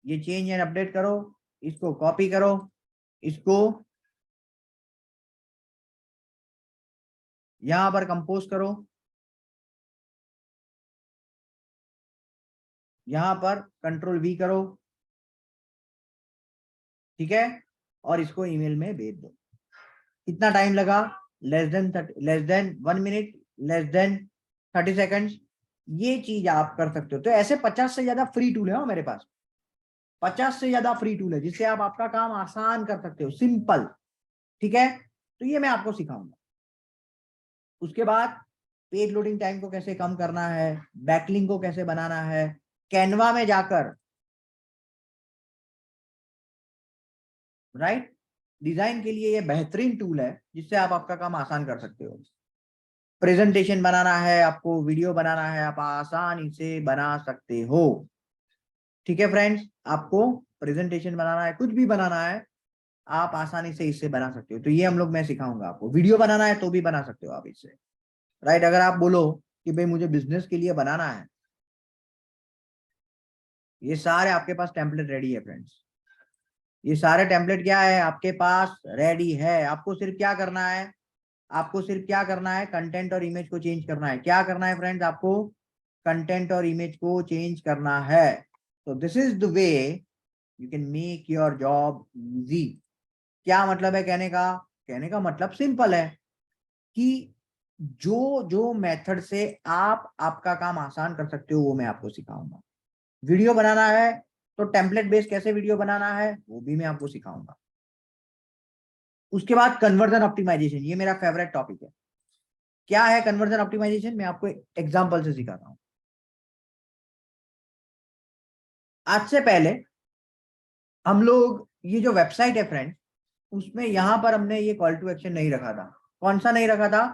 ये चेंज एंड अपडेट करो, इसको कॉपी करो, इसको यहां पर कंपोज करो, यहां पर कंट्रोल वी करो, ठीक है, और इसको ईमेल में भेज दो। कितना टाइम लगा, less than 1 minute, less than 30 seconds. ये चीज आप कर सकते हो। तो ऐसे 50 से ज्यादा फ्री टूल है मेरे पास, 50 से ज्यादा फ्री टूल है जिससे आप आपका काम आसान कर सकते हो, सिंपल, ठीक है। तो ये मैं आपको सिखाऊंगा। उसके बाद पेज लोडिंग टाइम को कैसे कम करना है, बैकलिंक को कैसे बनाना है, कैनवा में जाकर राइट डिजाइन के लिए ये बेहतरीन टूल है जिससे आप आपका काम आसान कर सकते हो। प्रेजेंटेशन बनाना है आपको, वीडियो बनाना है, आप आसानी से बना सकते हो। ठीक है फ्रेंड्स, आपको प्रेजेंटेशन बनाना है, कुछ भी बनाना है, आप आसानी से इससे बना सकते हो। तो ये हम लोग मैं सिखाऊंगा आपको। वीडियो बनाना है तो भी बना सकते हो आप इससे, राइट। अगर आप बोलो कि भाई मुझे बिजनेस के लिए बनाना है, ये सारे आपके पास टेम्पलेट रेडी है फ्रेंड्स। ये सारे टेम्पलेट क्या है आपके पास रेडी है। आपको सिर्फ क्या करना है, आपको सिर्फ क्या करना है, कंटेंट और इमेज को चेंज करना है। क्या करना है फ्रेंड्स, आपको कंटेंट और इमेज को चेंज करना है। तो this is the way you can make your job easy. क्या मतलब है कहने का, कहने का मतलब सिंपल है कि जो जो मेथड से आप आपका काम आसान कर सकते हो वो मैं आपको सिखाऊंगा। वीडियो बनाना है तो टेम्पलेट बेस्ड कैसे वीडियो बनाना है वो भी मैं आपको सिखाऊंगा। उसके बाद कन्वर्जन ऑप्टिमाइजेशन, ये मेरा फेवरेट टॉपिक है। क्या है कन्वर्जन ऑप्टिमाइजेशन, मैं आपको एग्जांपल से सिखाता हूं। आज से पहले हम लोग ये जो वेबसाइट है फ्रेंड, उसमें यहां पर हमने ये कॉल टू एक्शन नहीं रखा था। कौन सा नहीं रखा था,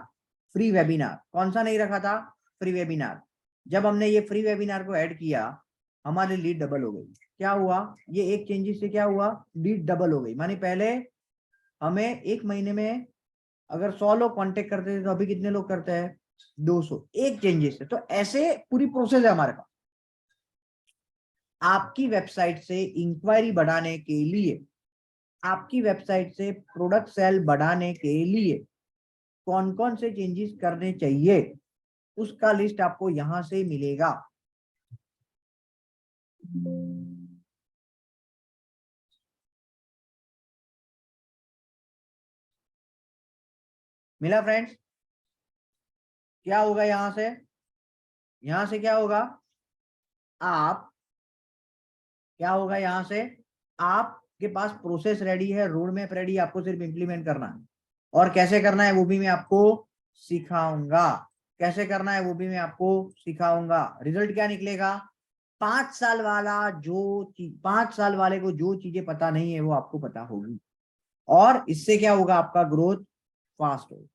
फ्री वेबिनार। कौन सा नहीं रखा था, फ्री वेबिनार। जब हमने ये फ्री वेबिनार को ऐड किया, हमारी लीड डबल हो गई। क्या हुआ, ये एक चेंजेस से क्या हुआ, लीड डबल हो गई। मानी पहले हमें एक महीने में अगर 100 लोग कांटेक्ट करते थे तो अभी कितने लोग करते हैं, 200। एक चेंजेस है। तो ऐसे पूरी प्रोसेस है हमारे पास। आपकी वेबसाइट से इंक्वायरी बढ़ाने के लिए, आपकी वेबसाइट से प्रोडक्ट सेल बढ़ाने के लिए कौन कौन से चेंजेस करने चाहिए, उसका लिस्ट आपको यहां से मिलेगा। मिला फ्रेंड्स। क्या होगा यहां से, यहां से क्या होगा, आप क्या होगा यहां से, आपके पास प्रोसेस रेडी है, रोड मैप रेडी है, आपको सिर्फ इंप्लीमेंट करना है। और कैसे करना है वो भी मैं आपको सिखाऊंगा। कैसे करना है वो भी मैं आपको सिखाऊंगा। रिजल्ट क्या निकलेगा, 5 साल वाला जो चीज, 5 साल वाले को जो चीजें पता नहीं है वो आपको पता होगी। और इससे क्या होगा, आपका ग्रोथ फास्ट होगा।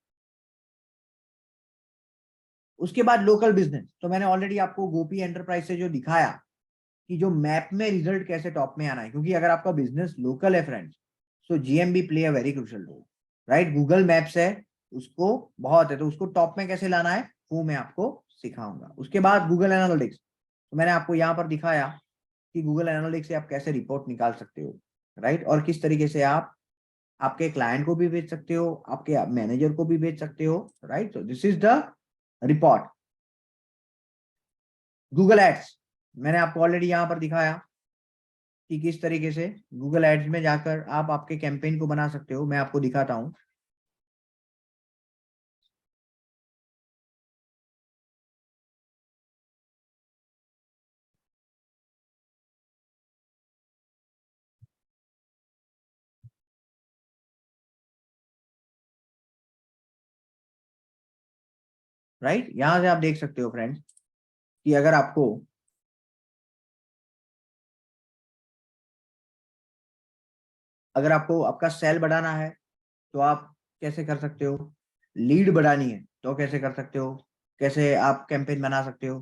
उसके बाद लोकल बिजनेस, तो मैंने ऑलरेडी आपको गोपी एंटरप्राइज से जो दिखाया कि जो मैप में रिजल्ट कैसे टॉप में आना है। क्योंकि अगर आपका बिजनेस लोकल है friends, so GMB play a very crucial role, right. Google Maps है, उसको बहुत है, तो उसको टॉप में कैसे लाना है वो मैं आपको सिखाऊंगा। उसके बाद गूगल एनालिटिक्स, तो मैंने आपको यहाँ पर दिखाया कि गूगल एनालिटिक्स से आप कैसे रिपोर्ट निकाल सकते हो, राइट। और किस तरीके से आप आपके क्लाइंट को भी भेज सकते हो, आपके मैनेजर को भी भेज सकते हो, right. So this is the report. Google ads, मैंने आपको ऑलरेडी यहाँ पर दिखाया कि किस तरीके से गूगल एड्स में जाकर आप आपके कैंपेन को बना सकते हो। मैं आपको दिखाता हूं। राइट, यहां से आप देख सकते हो फ्रेंड्स कि अगर आपको आपका सेल बढ़ाना है तो आप कैसे कर सकते हो, लीड बढ़ानी है तो कैसे कर सकते हो, कैसे आप कैंपेन बना सकते हो,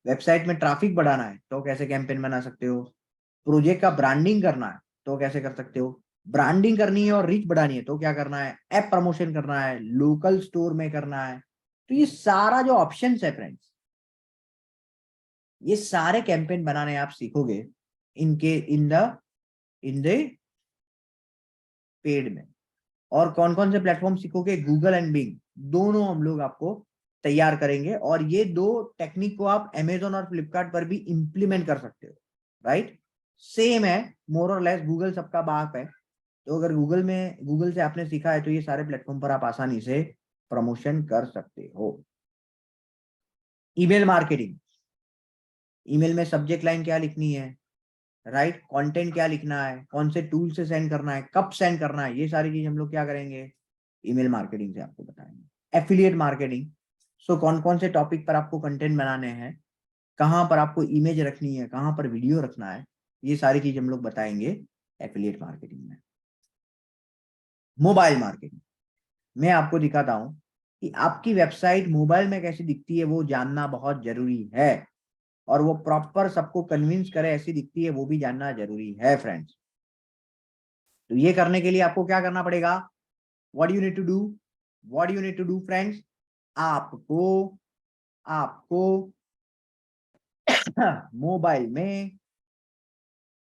वेबसाइट में ट्रैफिक बढ़ाना है तो कैसे कैंपेन बना सकते हो, प्रोजेक्ट का ब्रांडिंग करना है तो कैसे कर सकते हो, ब्रांडिंग करनी है और रीच बढ़ानी है तो क्या करना है, ऐप प्रमोशन करना है, लोकल स्टोर में करना है। तो ये सारा जो ऑप्शंस है फ्रेंड्स, ये सारे कैंपेन बनाने आप सीखोगे इनके इन द पेड में। और कौन कौन से प्लेटफॉर्म सीखोगे, गूगल एंड बिंग, दोनों हम लोग आपको तैयार करेंगे। और ये दो टेक्निक को आप अमेजोन और फ्लिपकार्ट पर भी इंप्लीमेंट कर सकते हो, राइट। सेम है, मोर और लेस, गूगल सबका बाप है। तो अगर गूगल से आपने सीखा है तो ये सारे प्लेटफॉर्म पर आप आसानी से प्रमोशन कर सकते हो। ईमेल मार्केटिंग, ईमेल में सब्जेक्ट लाइन क्या लिखनी है, राइट, कंटेंट क्या लिखना है, कौन से टूल से सेंड करना है, कब सेंड करना है, ये सारी चीज हम लोग क्या करेंगे, ईमेल मार्केटिंग से आपको बताएंगे। एफिलिएट मार्केटिंग, सो कौन कौन से टॉपिक पर आपको कंटेंट बनाने हैं, कहाँ पर आपको इमेज रखनी है, कहाँ पर वीडियो रखना है, ये सारी चीज हम लोग बताएंगे एफिलिएट मार्केटिंग में। मोबाइल मार्केटिंग, मैं आपको दिखाता हूं कि आपकी वेबसाइट मोबाइल में कैसी दिखती है, वो जानना बहुत जरूरी है, और वो प्रॉपर सबको कन्विंस करे ऐसी दिखती है, वो भी जानना जरूरी है फ्रेंड्स। तो ये करने के लिए आपको क्या करना पड़ेगा, what you need to do, what you need to do friends, आपको आपको मोबाइल में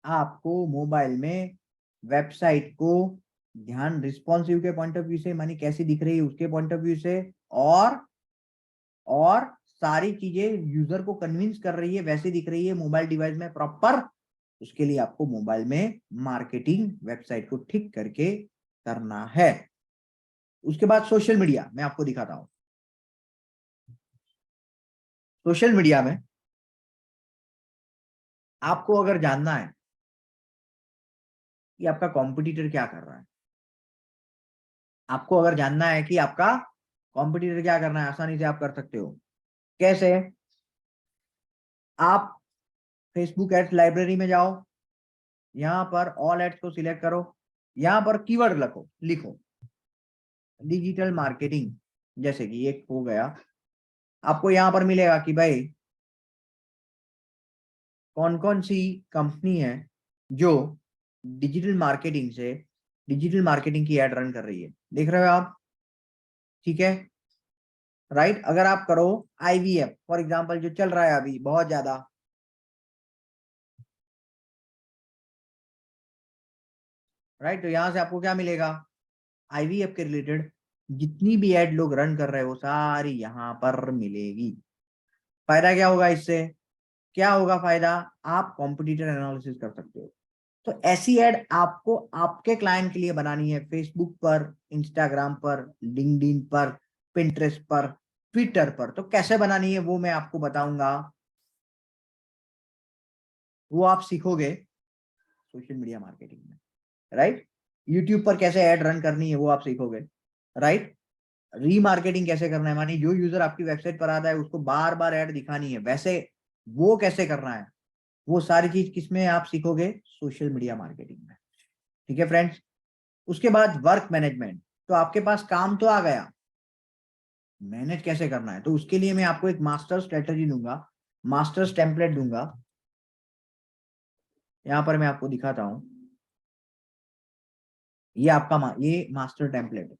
आपको मोबाइल में वेबसाइट को ध्यान रिस्पॉन्सिव के पॉइंट ऑफ व्यू से, मानी कैसी दिख रही है उसके पॉइंट ऑफ व्यू से, और सारी चीजें यूजर को कन्विंस कर रही है वैसे दिख रही है मोबाइल डिवाइस में प्रॉपर, उसके लिए आपको मोबाइल में मार्केटिंग वेबसाइट को ठीक करके करना है। उसके बाद सोशल मीडिया, मैं आपको दिखाता हूं। सोशल मीडिया में आपको अगर जानना है कि आपका कॉम्पिटिटर क्या कर रहा है, आपको अगर जानना है कि आपका कॉम्पिटिटर क्या करना है, आसानी से आप कर सकते हो। कैसे, आप फेसबुक एड्स लाइब्रेरी में जाओ, यहां पर ऑल एड्स को सिलेक्ट करो, यहां पर कीवर्ड लिखो डिजिटल मार्केटिंग, जैसे कि एक हो गया, आपको यहां पर मिलेगा कि भाई कौन कौन सी कंपनी है जो डिजिटल मार्केटिंग की एड रन कर रही है, देख रहे हो आप, ठीक है, राइट। अगर आप करो आईवीएफ फॉर एग्जांपल, जो चल रहा है अभी बहुत ज्यादा, राइट, तो यहां से आपको क्या मिलेगा, आईवीएफ के रिलेटेड जितनी भी एड लोग रन कर रहे हो सारी यहां पर मिलेगी। फायदा क्या होगा इससे, क्या होगा फायदा, आप कॉम्पिटिटर एनालिसिस कर सकते हो। तो ऐसी एड आपको आपके क्लाइंट के लिए बनानी है, फेसबुक पर, इंस्टाग्राम पर, लिंक्डइन पर, पिंटरेस्ट पर, ट्विटर पर, तो कैसे बनानी है वो मैं आपको बताऊंगा, वो आप सीखोगे सोशल मीडिया मार्केटिंग में, राइट। यूट्यूब पर कैसे ऐड रन करनी है वो आप सीखोगे, राइट। रीमार्केटिंग कैसे करना है, मानी जो यूजर आपकी वेबसाइट पर आता है उसको बार बार ऐड दिखानी है, वैसे वो कैसे करना है, वो सारी चीज किसमें आप सीखोगे, सोशल मीडिया मार्केटिंग में, ठीक है फ्रेंड्स। उसके बाद वर्क मैनेजमेंट, तो आपके पास काम तो आ गया, मैनेज कैसे करना है, तो उसके लिए मैं आपको एक मास्टर स्ट्रेटेजी दूंगा, मास्टर्स टेम्पलेट दूंगा। यहां पर मैं आपको दिखाता हूं, ये आपका ये मास्टर टेम्पलेट है।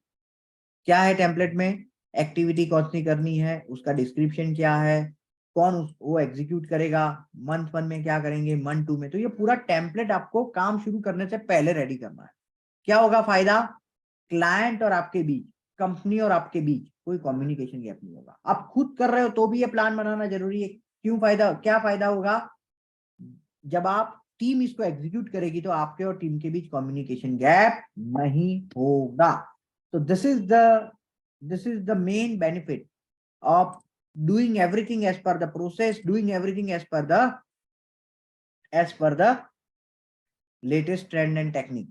क्या है टेम्पलेट में, एक्टिविटी कौन सी करनी है, उसका डिस्क्रिप्शन क्या है, कौन वो एग्जीक्यूट करेगा, मंथ 1 में क्या करेंगे, मंथ 2 में, तो ये पूरा टेम्पलेट आपको काम शुरू करने से पहले रेडी करना है। क्या होगा फायदा, क्लाइंट और आपके बीच, कंपनी और आपके बीच कोई कम्युनिकेशन गैप नहीं होगा। आप खुद कर रहे हो तो भी ये प्लान बनाना जरूरी है, क्यों फायदा, क्या फायदा होगा, जब आप टीम इसको एग्जीक्यूट करेगी तो आपके और टीम के बीच कम्युनिकेशन गैप नहीं होगा। तो this is the main benefit of doing everything as per the process, doing everything as per the latest trend and technique,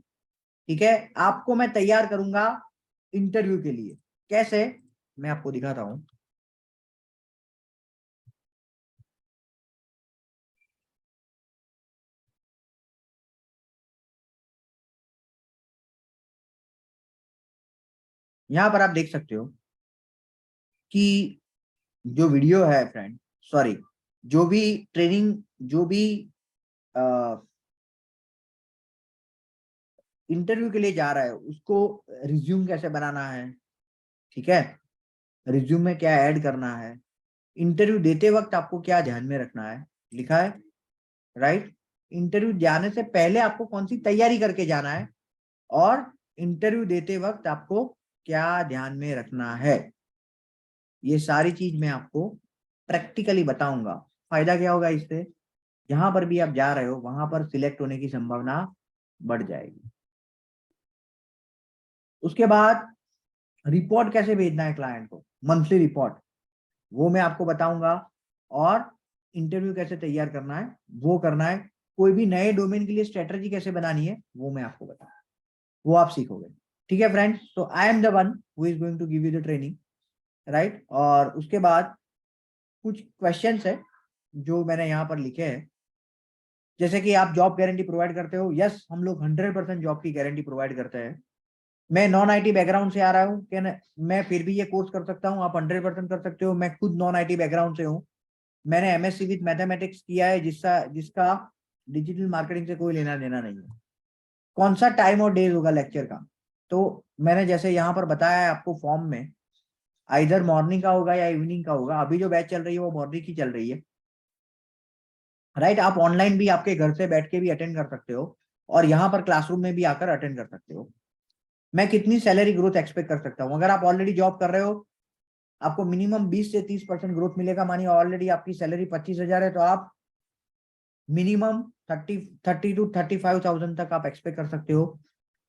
ठीक है। आपको मैं तैयार करूंगा इंटरव्यू के लिए, कैसे, मैं आपको दिखाता हूं। यहां पर आप देख सकते हो कि जो वीडियो है फ्रेंड, सॉरी, जो भी ट्रेनिंग, जो भी इंटरव्यू के लिए जा रहा है उसको रिज्यूम कैसे बनाना है, ठीक है, रिज्यूम में क्या ऐड करना है, इंटरव्यू देते वक्त आपको क्या ध्यान में रखना है, लिखा है, राइट। इंटरव्यू जाने से पहले आपको कौन सी तैयारी करके जाना है, और इंटरव्यू देते वक्त आपको क्या ध्यान में रखना है, ये सारी चीज मैं आपको प्रैक्टिकली बताऊंगा। फायदा क्या होगा इससे, जहां पर भी आप जा रहे हो वहां पर सिलेक्ट होने की संभावना बढ़ जाएगी। उसके बाद रिपोर्ट कैसे भेजना है क्लाइंट को, मंथली रिपोर्ट, वो मैं आपको बताऊंगा, और इंटरव्यू कैसे तैयार करना है वो करना है, कोई भी नए डोमेन के लिए स्ट्रेटजी कैसे बनानी है वो मैं आपको बताऊंगा, वो आप सीखोगे, ठीक है फ्रेंड्स, तो I am the one who is going to give you the training, right. और उसके बाद कुछ क्वेश्चंस है जो मैंने यहाँ पर लिखे हैं, जैसे कि आप जॉब गारंटी प्रोवाइड करते हो। यस, हम लोग 100% जॉब की गारंटी प्रोवाइड करते हैं। मैं नॉन आईटी बैकग्राउंड से आ रहा हूँ, क्या मैं फिर भी ये कोर्स कर सकता हूँ? आप 100% कर सकते हो। मैं खुद नॉन आईटी बैकग्राउंड से हूँ, मैंने एमएससी विद मैथमेटिक्स किया है, जिसका डिजिटल मार्केटिंग से कोई लेना देना नहीं है। कौन सा टाइम और डेज होगा लेक्चर का? तो मैंने जैसे यहाँ पर बताया है आपको फॉर्म में, आइदर मॉर्निंग का होगा या इवनिंग का होगा। अभी जो बैच चल रही है वो मॉर्निंग की चल रही है, राइट। आप ऑनलाइन भी आपके घर से बैठ के भी अटेंड कर सकते हो, और यहाँ पर क्लासरूम में भी आकर अटेंड कर सकते हो। मैं कितनी सैलरी ग्रोथ एक्सपेक्ट कर सकता हूँ? अगर आप ऑलरेडी जॉब कर रहे हो, आपको मिनिमम 20 से 30% ग्रोथ मिलेगा। मानिए ऑलरेडी आपकी सैलरी 25,000 है, तो आप मिनिमम 30 टू 35,000 तक आप एक्सपेक्ट कर सकते हो।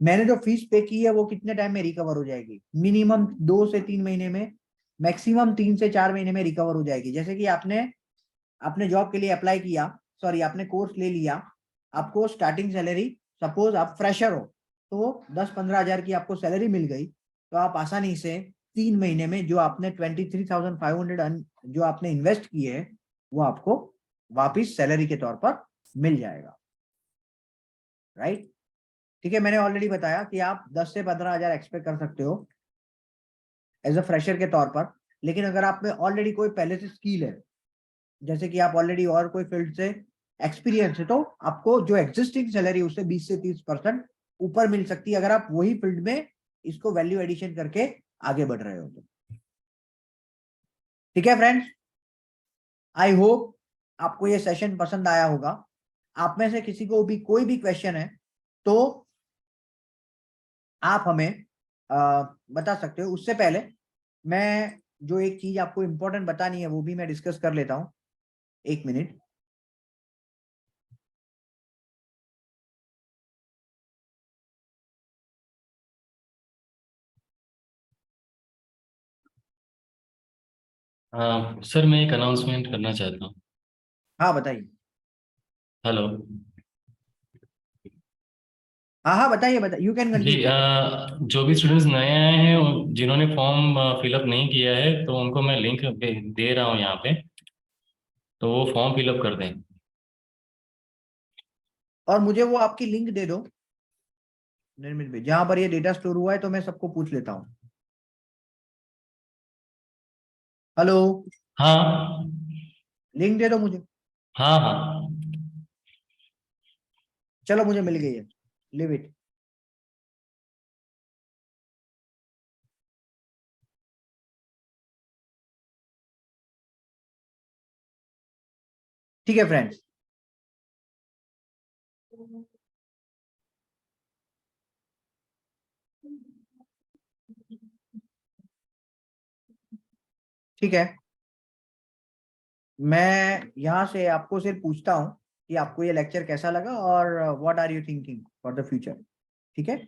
मैंने जो फीस पे की है वो कितने टाइम में रिकवर हो जाएगी? मिनिमम 2 से 3 महीने में, मैक्सिमम 3 से 4 महीने में रिकवर हो जाएगी। जैसे कि आपने जॉब के लिए अप्लाई किया, सॉरी आपने कोर्स ले लिया, आपको स्टार्टिंग सैलरी, सपोज आप फ्रेशर हो, तो 10-15 हजार की आपको सैलरी मिल गई, तो आप आसानी से 3 महीने में जो आपने 23,500 जो आपने इन्वेस्ट किए है वो आपको वापिस सैलरी के तौर पर मिल जाएगा, राइट। ठीक है, मैंने ऑलरेडी बताया कि आप 10 से 15 हजार एक्सपेक्ट कर सकते हो एज अ फ्रेशर के तौर पर। लेकिन अगर आप में ऑलरेडी कोई पहले से स्किल है, जैसे कि आप ऑलरेडी और कोई फील्ड से एक्सपीरियंस है, तो आपको जो एग्जिस्टिंग सैलरी उससे 20 से 30% ऊपर मिल सकती है, अगर आप वही फील्ड में इसको वैल्यू एडिशन करके आगे बढ़ रहे हो तो। ठीक है फ्रेंड्स, आई होप आपको ये सेशन पसंद आया होगा। आप में से किसी को भी कोई भी क्वेश्चन है तो आप हमें बता सकते हो। उससे पहले मैं जो एक चीज आपको इंपॉर्टेंट बतानी है वो भी मैं डिस्कस कर लेता हूं, 1 मिनट। सर मैं एक अनाउंसमेंट करना चाहता हूँ। हाँ बताइए। हेलो। हाँ हाँ बताइए, बताइए, यू कैन जी, कंटिन्यू। जो भी स्टूडेंट्स नए आए हैं जिन्होंने फॉर्म फिलअप नहीं किया है तो उनको मैं लिंक दे रहा हूँ यहाँ पे, तो वो फॉर्म फिलअप कर दें। और मुझे वो आपकी लिंक दे दो निर्मित पे, जहां पर ये डेटा स्टोर हुआ है, तो मैं सबको पूछ लेता हूँ। हेलो, हाँ लिंक दे दो मुझे। हाँ हाँ। चलो मुझे मिल गई है, लिव इट। ठीक है फ्रेंड्स, ठीक है। मैं यहाँ से आपको सिर्फ पूछता हूँ कि आपको ये लेक्चर कैसा लगा और what are you thinking for the future. ठीक है,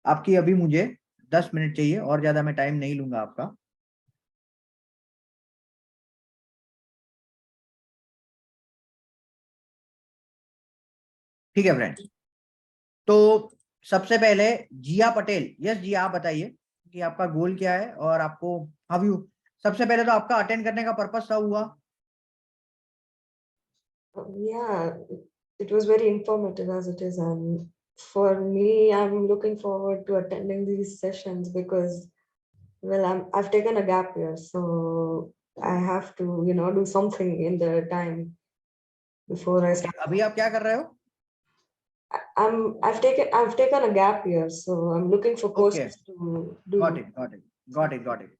आपकी अभी मुझे 10 मिनट चाहिए, और ज्यादा मैं टाइम नहीं लूंगा आपका। ठीक है फ्रेंड्स, तो सबसे पहले जिया पटेल, यस जी, आप बताइए कि आपका गोल क्या है और आपको हाउ यू। सबसे पहले तो आपका अटेंड करने का पर्पस क्या हुआ? Yeah, it was very informative as it is, and for me, I'm looking forward to attending these sessions because, well, I've taken a gap year, so I have to, do something in the time before I start. अभी आप क्या कर रहे हो? I've taken a gap year, so I'm looking for okay, courses to do. Got it, got it, got it, got it,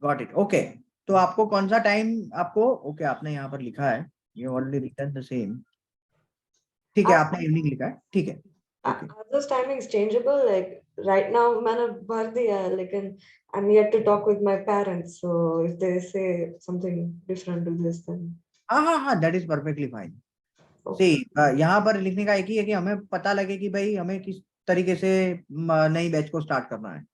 got it. Okay, तो आपको कौन सा टाइम आपको, ओके आपने यहाँ पर लिखा है, ये ऑलरेडी रिटन द सेम। ठीक है, आपने इवनिंग लिखा है, ठीक है, okay. Are those timings changeable? Like right now, मैंने भर दिया है, लेकिन I'm yet to talk with my parents. So if they say something different to this, then हाँ हाँ हाँ, that is perfectly fine. See, okay. यहाँ पर लिखने का एक ही है कि हमें पता लगे कि भाई हमें किस तरीके से नई बैच को स्टार्ट करना है,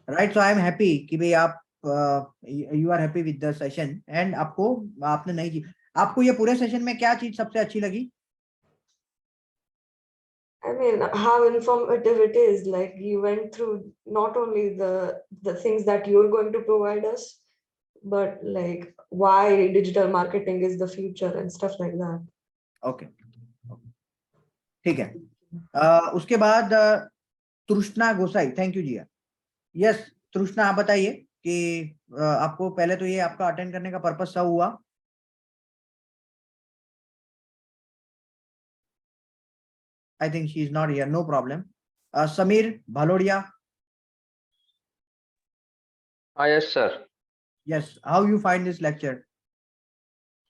right. So I am happy कि भाई आप you are happy with the session, and आपको आपने नई चीज, आपको ये पूरे सेशन में क्या चीज सबसे अच्छी लगी? I mean, how informative it is. Like you went through not only the things that you're going to provide us, but like why digital marketing is the future and stuff like that. Okay, ठीक है। उसके बाद तृष्णा गोसाई, thank you ji. Yes तृष्णा, आप बताइए कि आपको पहले तो ये आपका अटेंड करने का पर्पस सब हुआ? I think she is not here, no problem. Samir Bhalodia. Yes, sir. Yes, how you find this lecture?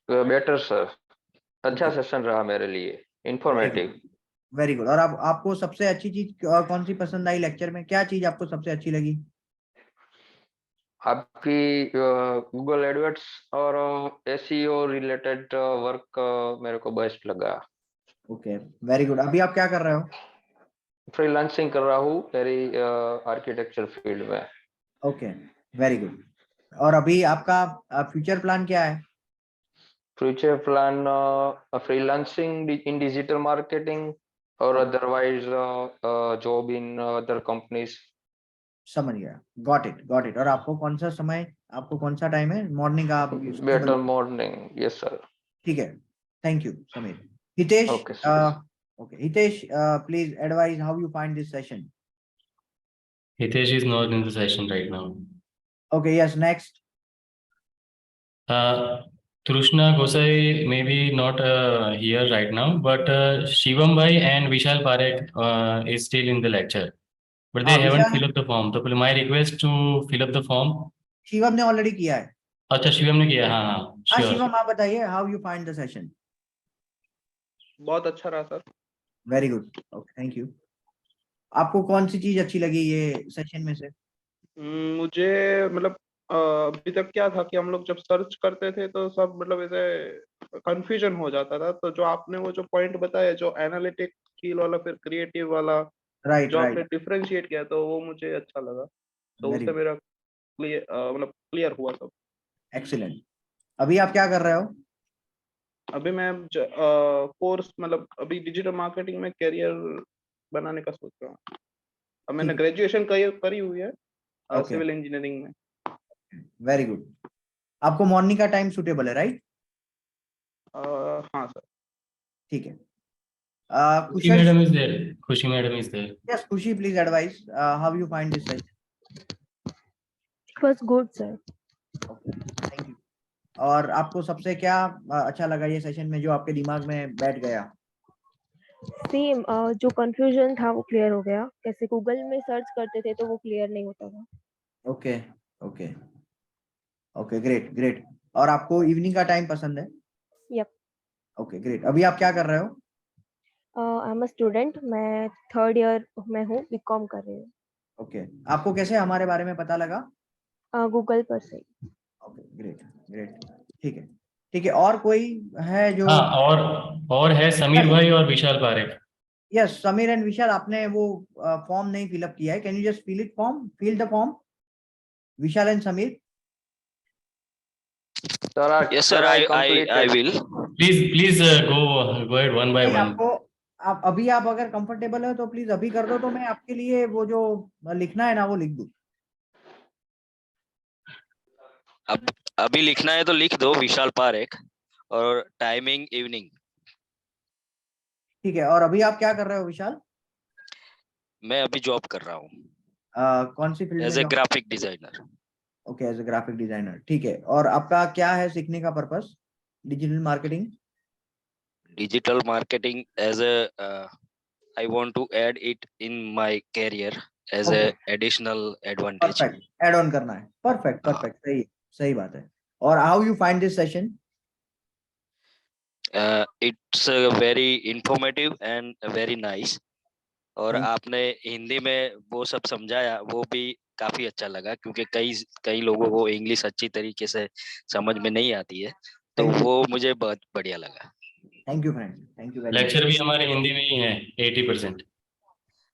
Better, sir. अच्छा Okay. सेशन रहा मेरे लिए, इंफॉर्मेटिव। Very good. और आपको सबसे अच्छी चीज कौन सी पसंद आई लेक्चर में? क्या चीज आपको सबसे अच्छी लगी? आपकी गूगल एडवर्ड्स और एसईओ रिलेटेड वर्क मेरे को बेस्ट लगा। Okay, very good. अभी आप क्या कर रहे हो? फ्रीलांसिंग कर रहा हूँ मेरी आर्किटेक्चर फील्ड में। Okay, very good. और अभी आपका फ्यूचर प्लान क्या है? Future plan freelancing in digital marketing और otherwise job in other companies. समझ गया, गॉट इट गॉट इट। और आपको कौन सा समय, आपको कौन सा टाइम है? मॉर्निंग का आप बेटर मॉर्निंग, यस सर। ठीक है, thank you Sameer. Hitesh, okay sir. okay, Hitesh, please advise how you find this session. Hitesh is not in the session right now. Okay, yes, next. Trishna Gosai may be not here right now, but Shivam Bhai and Vishal Parekh is still in the lecture, but they haven't Vishal, filled up the form. So my request to fill up the form. Shivam ने already किया है। अच्छा, शिवम ने किया, हाँ हाँ हाँ sure. Shivam, आप बताइए how you find the session? बहुत अच्छा रहा sir. Very good, okay, thank you. आपको कौन सी चीज अच्छी लगी ये सेशन में से? मुझे मतलब अभी तक क्या था कि हम लोग जब सर्च करते थे तो सब मतलब ऐसे कंफ्यूजन हो जाता था, तो जो आपने वो जो पॉइंट बताया, जो एनालिटिक स्किल वाला फिर क्रिएटिव वाला, राइट जो आपने राइट, डिफरेंशिएट किया, तो वो मुझे अच्छा लगा। तो वेरी उससे मेरा क्लियर मतलब क्लियर हुआ सब। एक्सीलेंट। अभी आप क्या कर रहे हो? अभी मैं कोर्स मतलब अभी डिजिटल मार्केटिंग में करियर बनाने का सोच रहा हूँ। अब मैंने ठीक। ग्रेजुएशन करी हुई है ओके, सिविल इंजीनियरिंग में। Very good. आपको मॉर्निंग का टाइम सुटेबल है, राइट? हाँ सर। ठीक है। Khushi Kushal, madam is there. Khushi madam is there. Yes Khushi, please advise how you find this session? It was good, sir. Okay, thank you. और आपको सबसे क्या अच्छा लगा ये सेशन में, जो आपके दिमाग में बैठ गया? सेम जो कंफ्यूजन था वो क्लियर हो गया। कैसे गूगल में सर्च करते थे तो वो क्लियर नहीं होता था। Okay okay okay, great great. और आपको इवनिंग का टाइम पसंद है? यप। Okay, great. अभी आप क्या कर रहे हो? आई एम अ स्टूडेंट, मैं 3rd ईयर में हूँ, बीकॉम कर रही हूँ। ओके, आपको कैसे हमारे बारे में पता लगा? गूगल पर से। ओके, ग्रेट ग्रेट, ठीक है ठीक है। और कोई है जो? हाँ, और है समीर भाई और विशाल पारेख। यस, समीर एंड विशाल, आपने वो फॉर्म नहीं फिलअप किया है, can you just fill the form, Vishal and Sameer? Yes, sir. I will. Please go ahead one by नहीं, one. आपको आप अगर कंफर्टेबल हो तो प्लीज अभी कर दो, तो मैं आपके लिए वो जो लिखना है ना वो लिख दूं। अब अभी लिखना है तो लिख दो विशाल पारेख, और टाइमिंग इवनिंग। ठीक है। और अभी आप क्या कर रहे हो विशाल? मैं अभी जॉब कर रहा हूँ कौन सी फील्ड में as a job? Graphic designer. Okay, as a graphic designer, ठीक है। और आपका क्या है सीखने का purpose digital marketing? Digital marketing as a I want to add it in my career as a additional advantage. Perfect, add on करना है। परफेक्ट परफेक्ट, सही सही बात है। और how you find this session? It's very informative and very nice. और आपने हिंदी में वो सब समझाया, वो भी काफी अच्छा लगा, क्योंकि कई लोगों को इंग्लिश अच्छी तरीके से समझ में नहीं आती है, तो वो मुझे बहुत बढ़िया लगा। Thank you friend, thank you very much. Lecture भी हमारे हिंदी में ही है 80%।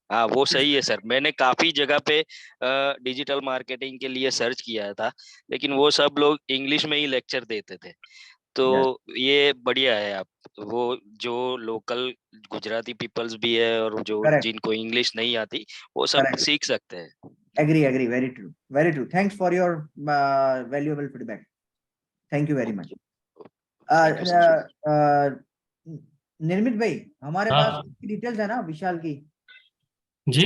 हाँ, वो सही है सर। मैंने काफी जगह पे डिजिटल मार्केटिंग के लिए सर्च किया था, लेकिन वो सब लोग इंग्लिश में ही लेक्चर देते थे, तो ये बढ़िया है। आप वो जो लोकल गुजराती पीपल्स भी है और जो Correct. जिनको इंग्लिश नहीं आती वो सब Correct. सीख सकते हैं। Agree, very true, very true. Thanks for your valuable feedback. Thank you very much. Thank you, sir. निर्मित भाई, हमारे हाँ। पास डिटेल्स है ना विशाल की? जी,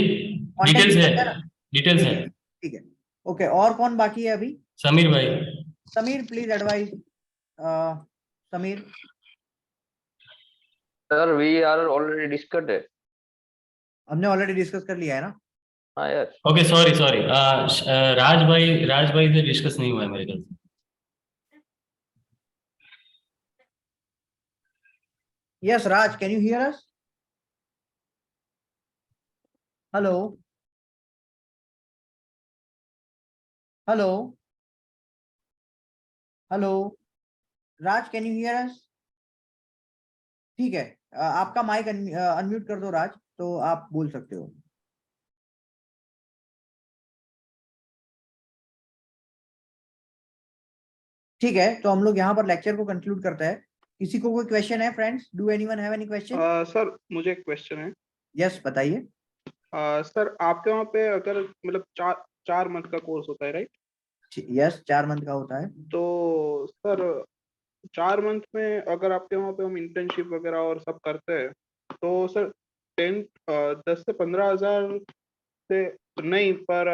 Contact डिटेल्स है, details ना? डिटेल्स ठीक है। है, ठीक है, ओके। और कौन बाकी है अभी? समीर भाई। Sameer, please advice. Sameer, sir we are already discussed है। हमने ऑलरेडी डिस्कस कर लिया है ना? हाँ यार। Okay, sorry. राज भाई से डिस्कस नहीं हुआ है मेरे ख्याल से। Yes, Raj, can you hear us? Hello? Hello? Hello? Raj, can you hear us? ठीक है, आपका माइक अनम्यूट कर दो राज, तो आप बोल सकते हो। ठीक है, तो हम लोग यहाँ पर लेक्चर को कंक्लूड करते हैं। किसी को कोई क्वेश्चन है friends? Do anyone have any question? Sir मुझे एक क्वेश्चन है। यस, बताइए। सर आपके वहाँ पे अगर मतलब 4 मंथ का कोर्स होता है, राइट? यस, 4 मंथ का होता है। तो सर 4 मंथ में अगर आपके वहाँ पे हम इंटर्नशिप वगैरह और सब करते हैं तो सर 10 से 15,000 से नहीं, पर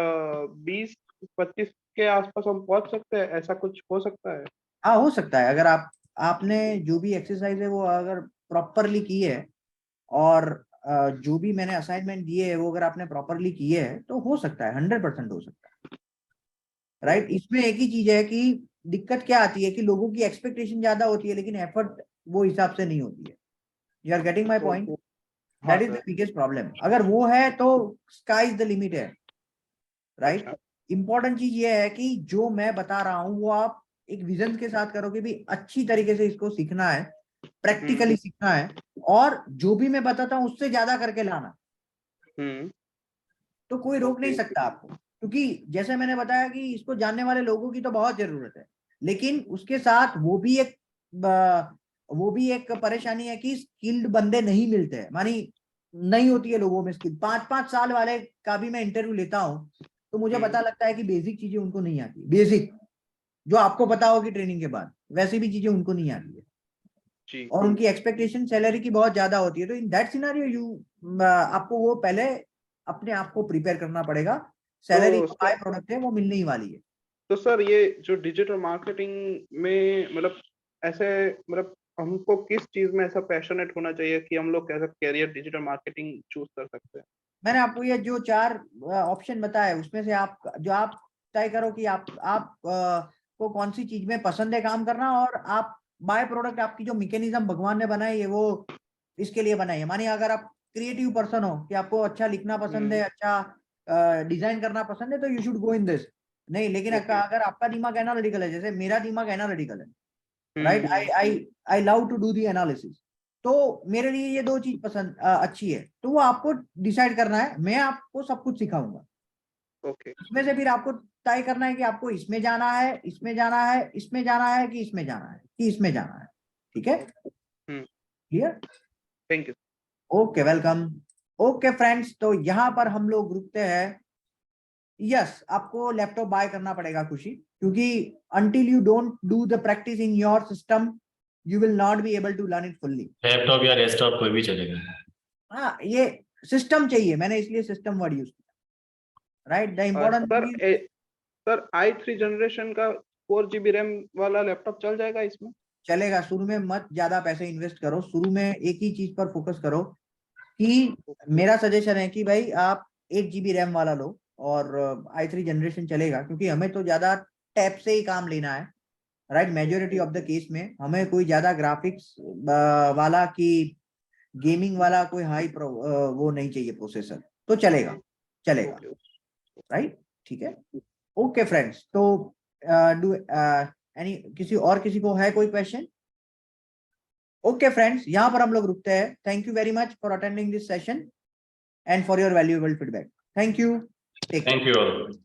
20-25 के आसपास हम पहुंच सकते हैं, ऐसा कुछ हो सकता है? हाँ, हो सकता है। अगर आपने जो भी एक्सरसाइज है वो अगर प्रॉपरली की है और जो भी मैंने असाइनमेंट दिए है वो अगर आपने प्रॉपरली किए है तो हो सकता है, 100% हो सकता है, राइट। इसमें एक ही चीज है कि दिक्कत क्या आती है कि लोगों की एक्सपेक्टेशन ज्यादा होती है लेकिन एफर्ट वो हिसाब से नहीं होती है। You are getting my point? That is the biggest problem. अगर वो है तो स्काई इज द लिमिट है, राइट। इंपॉर्टेंट चीज ये है कि जो मैं बता रहा हूँ वो आप एक विजन के साथ करो कि भी अच्छी तरीके से इसको सीखना है, प्रैक्टिकली सीखना है, और जो भी मैं बताता हूँ उससे ज्यादा करके लाना। तो कोई रोक नहीं सकता आपको, क्योंकि जैसे मैंने बताया कि इसको जानने वाले लोगों की तो बहुत जरूरत है, लेकिन उसके साथ वो भी एक परेशानी है कि स्किल्ड बंदे नहीं मिलते हैं, मानी नहीं होती है लोगों में स्किल। 5-5 साल वाले का भी मैं इंटरव्यू लेता हूँ तो मुझे पता लगता है कि बेसिक चीजें उनको नहीं आती। बेसिक जो आपको पता होगी ट्रेनिंग के बाद, वैसी भी चीजें उनको नहीं आती है जी। और उनकी एक्सपेक्टेशन सैलरी की बहुत ज्यादा होती है। तो इन दैट सिनेरियो आपको वो पहले अपने आप को प्रिपेयर करना पड़ेगा। सैलरी तो जो बाय प्रोडक्ट है वो मिलने ही वाली है। तो सर ये जो डिजिटल मार्केटिंग में मतलब ऐसे मतलब हमको किस चीज में ऐसा पैशनेट होना चाहिए कि हम लोग कैसा कैरियर डिजिटल मार्केटिंग चूज कर सकते हैं? मैंने आपको ये जो 4 ऑप्शन बताए उसमें से आप तय करो कि आप को कौन सी चीज में पसंद है काम करना, और आप बाय प्रोडक्ट आपकी जो मैकेनिज्म भगवान ने बनाई है वो इसके लिए बनाई है। मानिए अगर आप क्रिएटिव पर्सन हो कि आपको अच्छा लिखना पसंद है, अच्छा डिजाइन करना पसंद है, तो you should go in this. नहीं, लेकिन अगर आपका दिमाग एनालिटिकल है, जैसे मेरा दिमाग एनालिटिकल है, right, I love to do the analysis, तो मेरे लिए ये 2 चीज पसंद अच्छी है, तो वो आपको डिसाइड करना है। मैं आपको सब कुछ सिखाऊंगा। इसमें से फिर आपको तय करना है कि आपको इसमें जाना है, इसमें जाना है, इसमें जाना है, कि इसमें जाना है, कि इसमें जाना है। ठीक है, clear? Thank you. Okay, welcome. Okay friends, तो यहाँ पर हम लोग रुकते हैं। यस, आपको लैपटॉप बाय करना पड़ेगा खुशी, क्योंकि until you don't do the practice in your system you will not be able to learn it fully. Laptop या डेस्कटॉप कोई भी चलेगा। हाँ, ये सिस्टम चाहिए, मैंने इसलिए सिस्टम वर्ड यूज किया, right. The important sir i3 generation का 4 GB रैम वाला लैपटॉप चल जाएगा इसमें? चलेगा। शुरू में मत ज्यादा पैसे इन्वेस्ट करो, शुरू में एक ही चीज पर फोकस करो कि मेरा सजेशन है कि भाई आप 8 GB रैम वाला लो और i3 जनरेशन चलेगा, क्योंकि हमें तो ज्यादा टैब से ही काम लेना है, right. Majority of the case में हमें कोई ज्यादा ग्राफिक्स वाला की गेमिंग वाला कोई हाई वो नहीं चाहिए प्रोसेसर, तो चलेगा, राइट। ठीक है, ओके फ्रेंड्स। तो डू किसी को है कोई क्वेश्चन? ओके फ्रेंड्स, यहाँ पर हम लोग रुकते हैं। Thank you very much for attending this session and for your valuable feedback. Thank you, take care. Thank you all.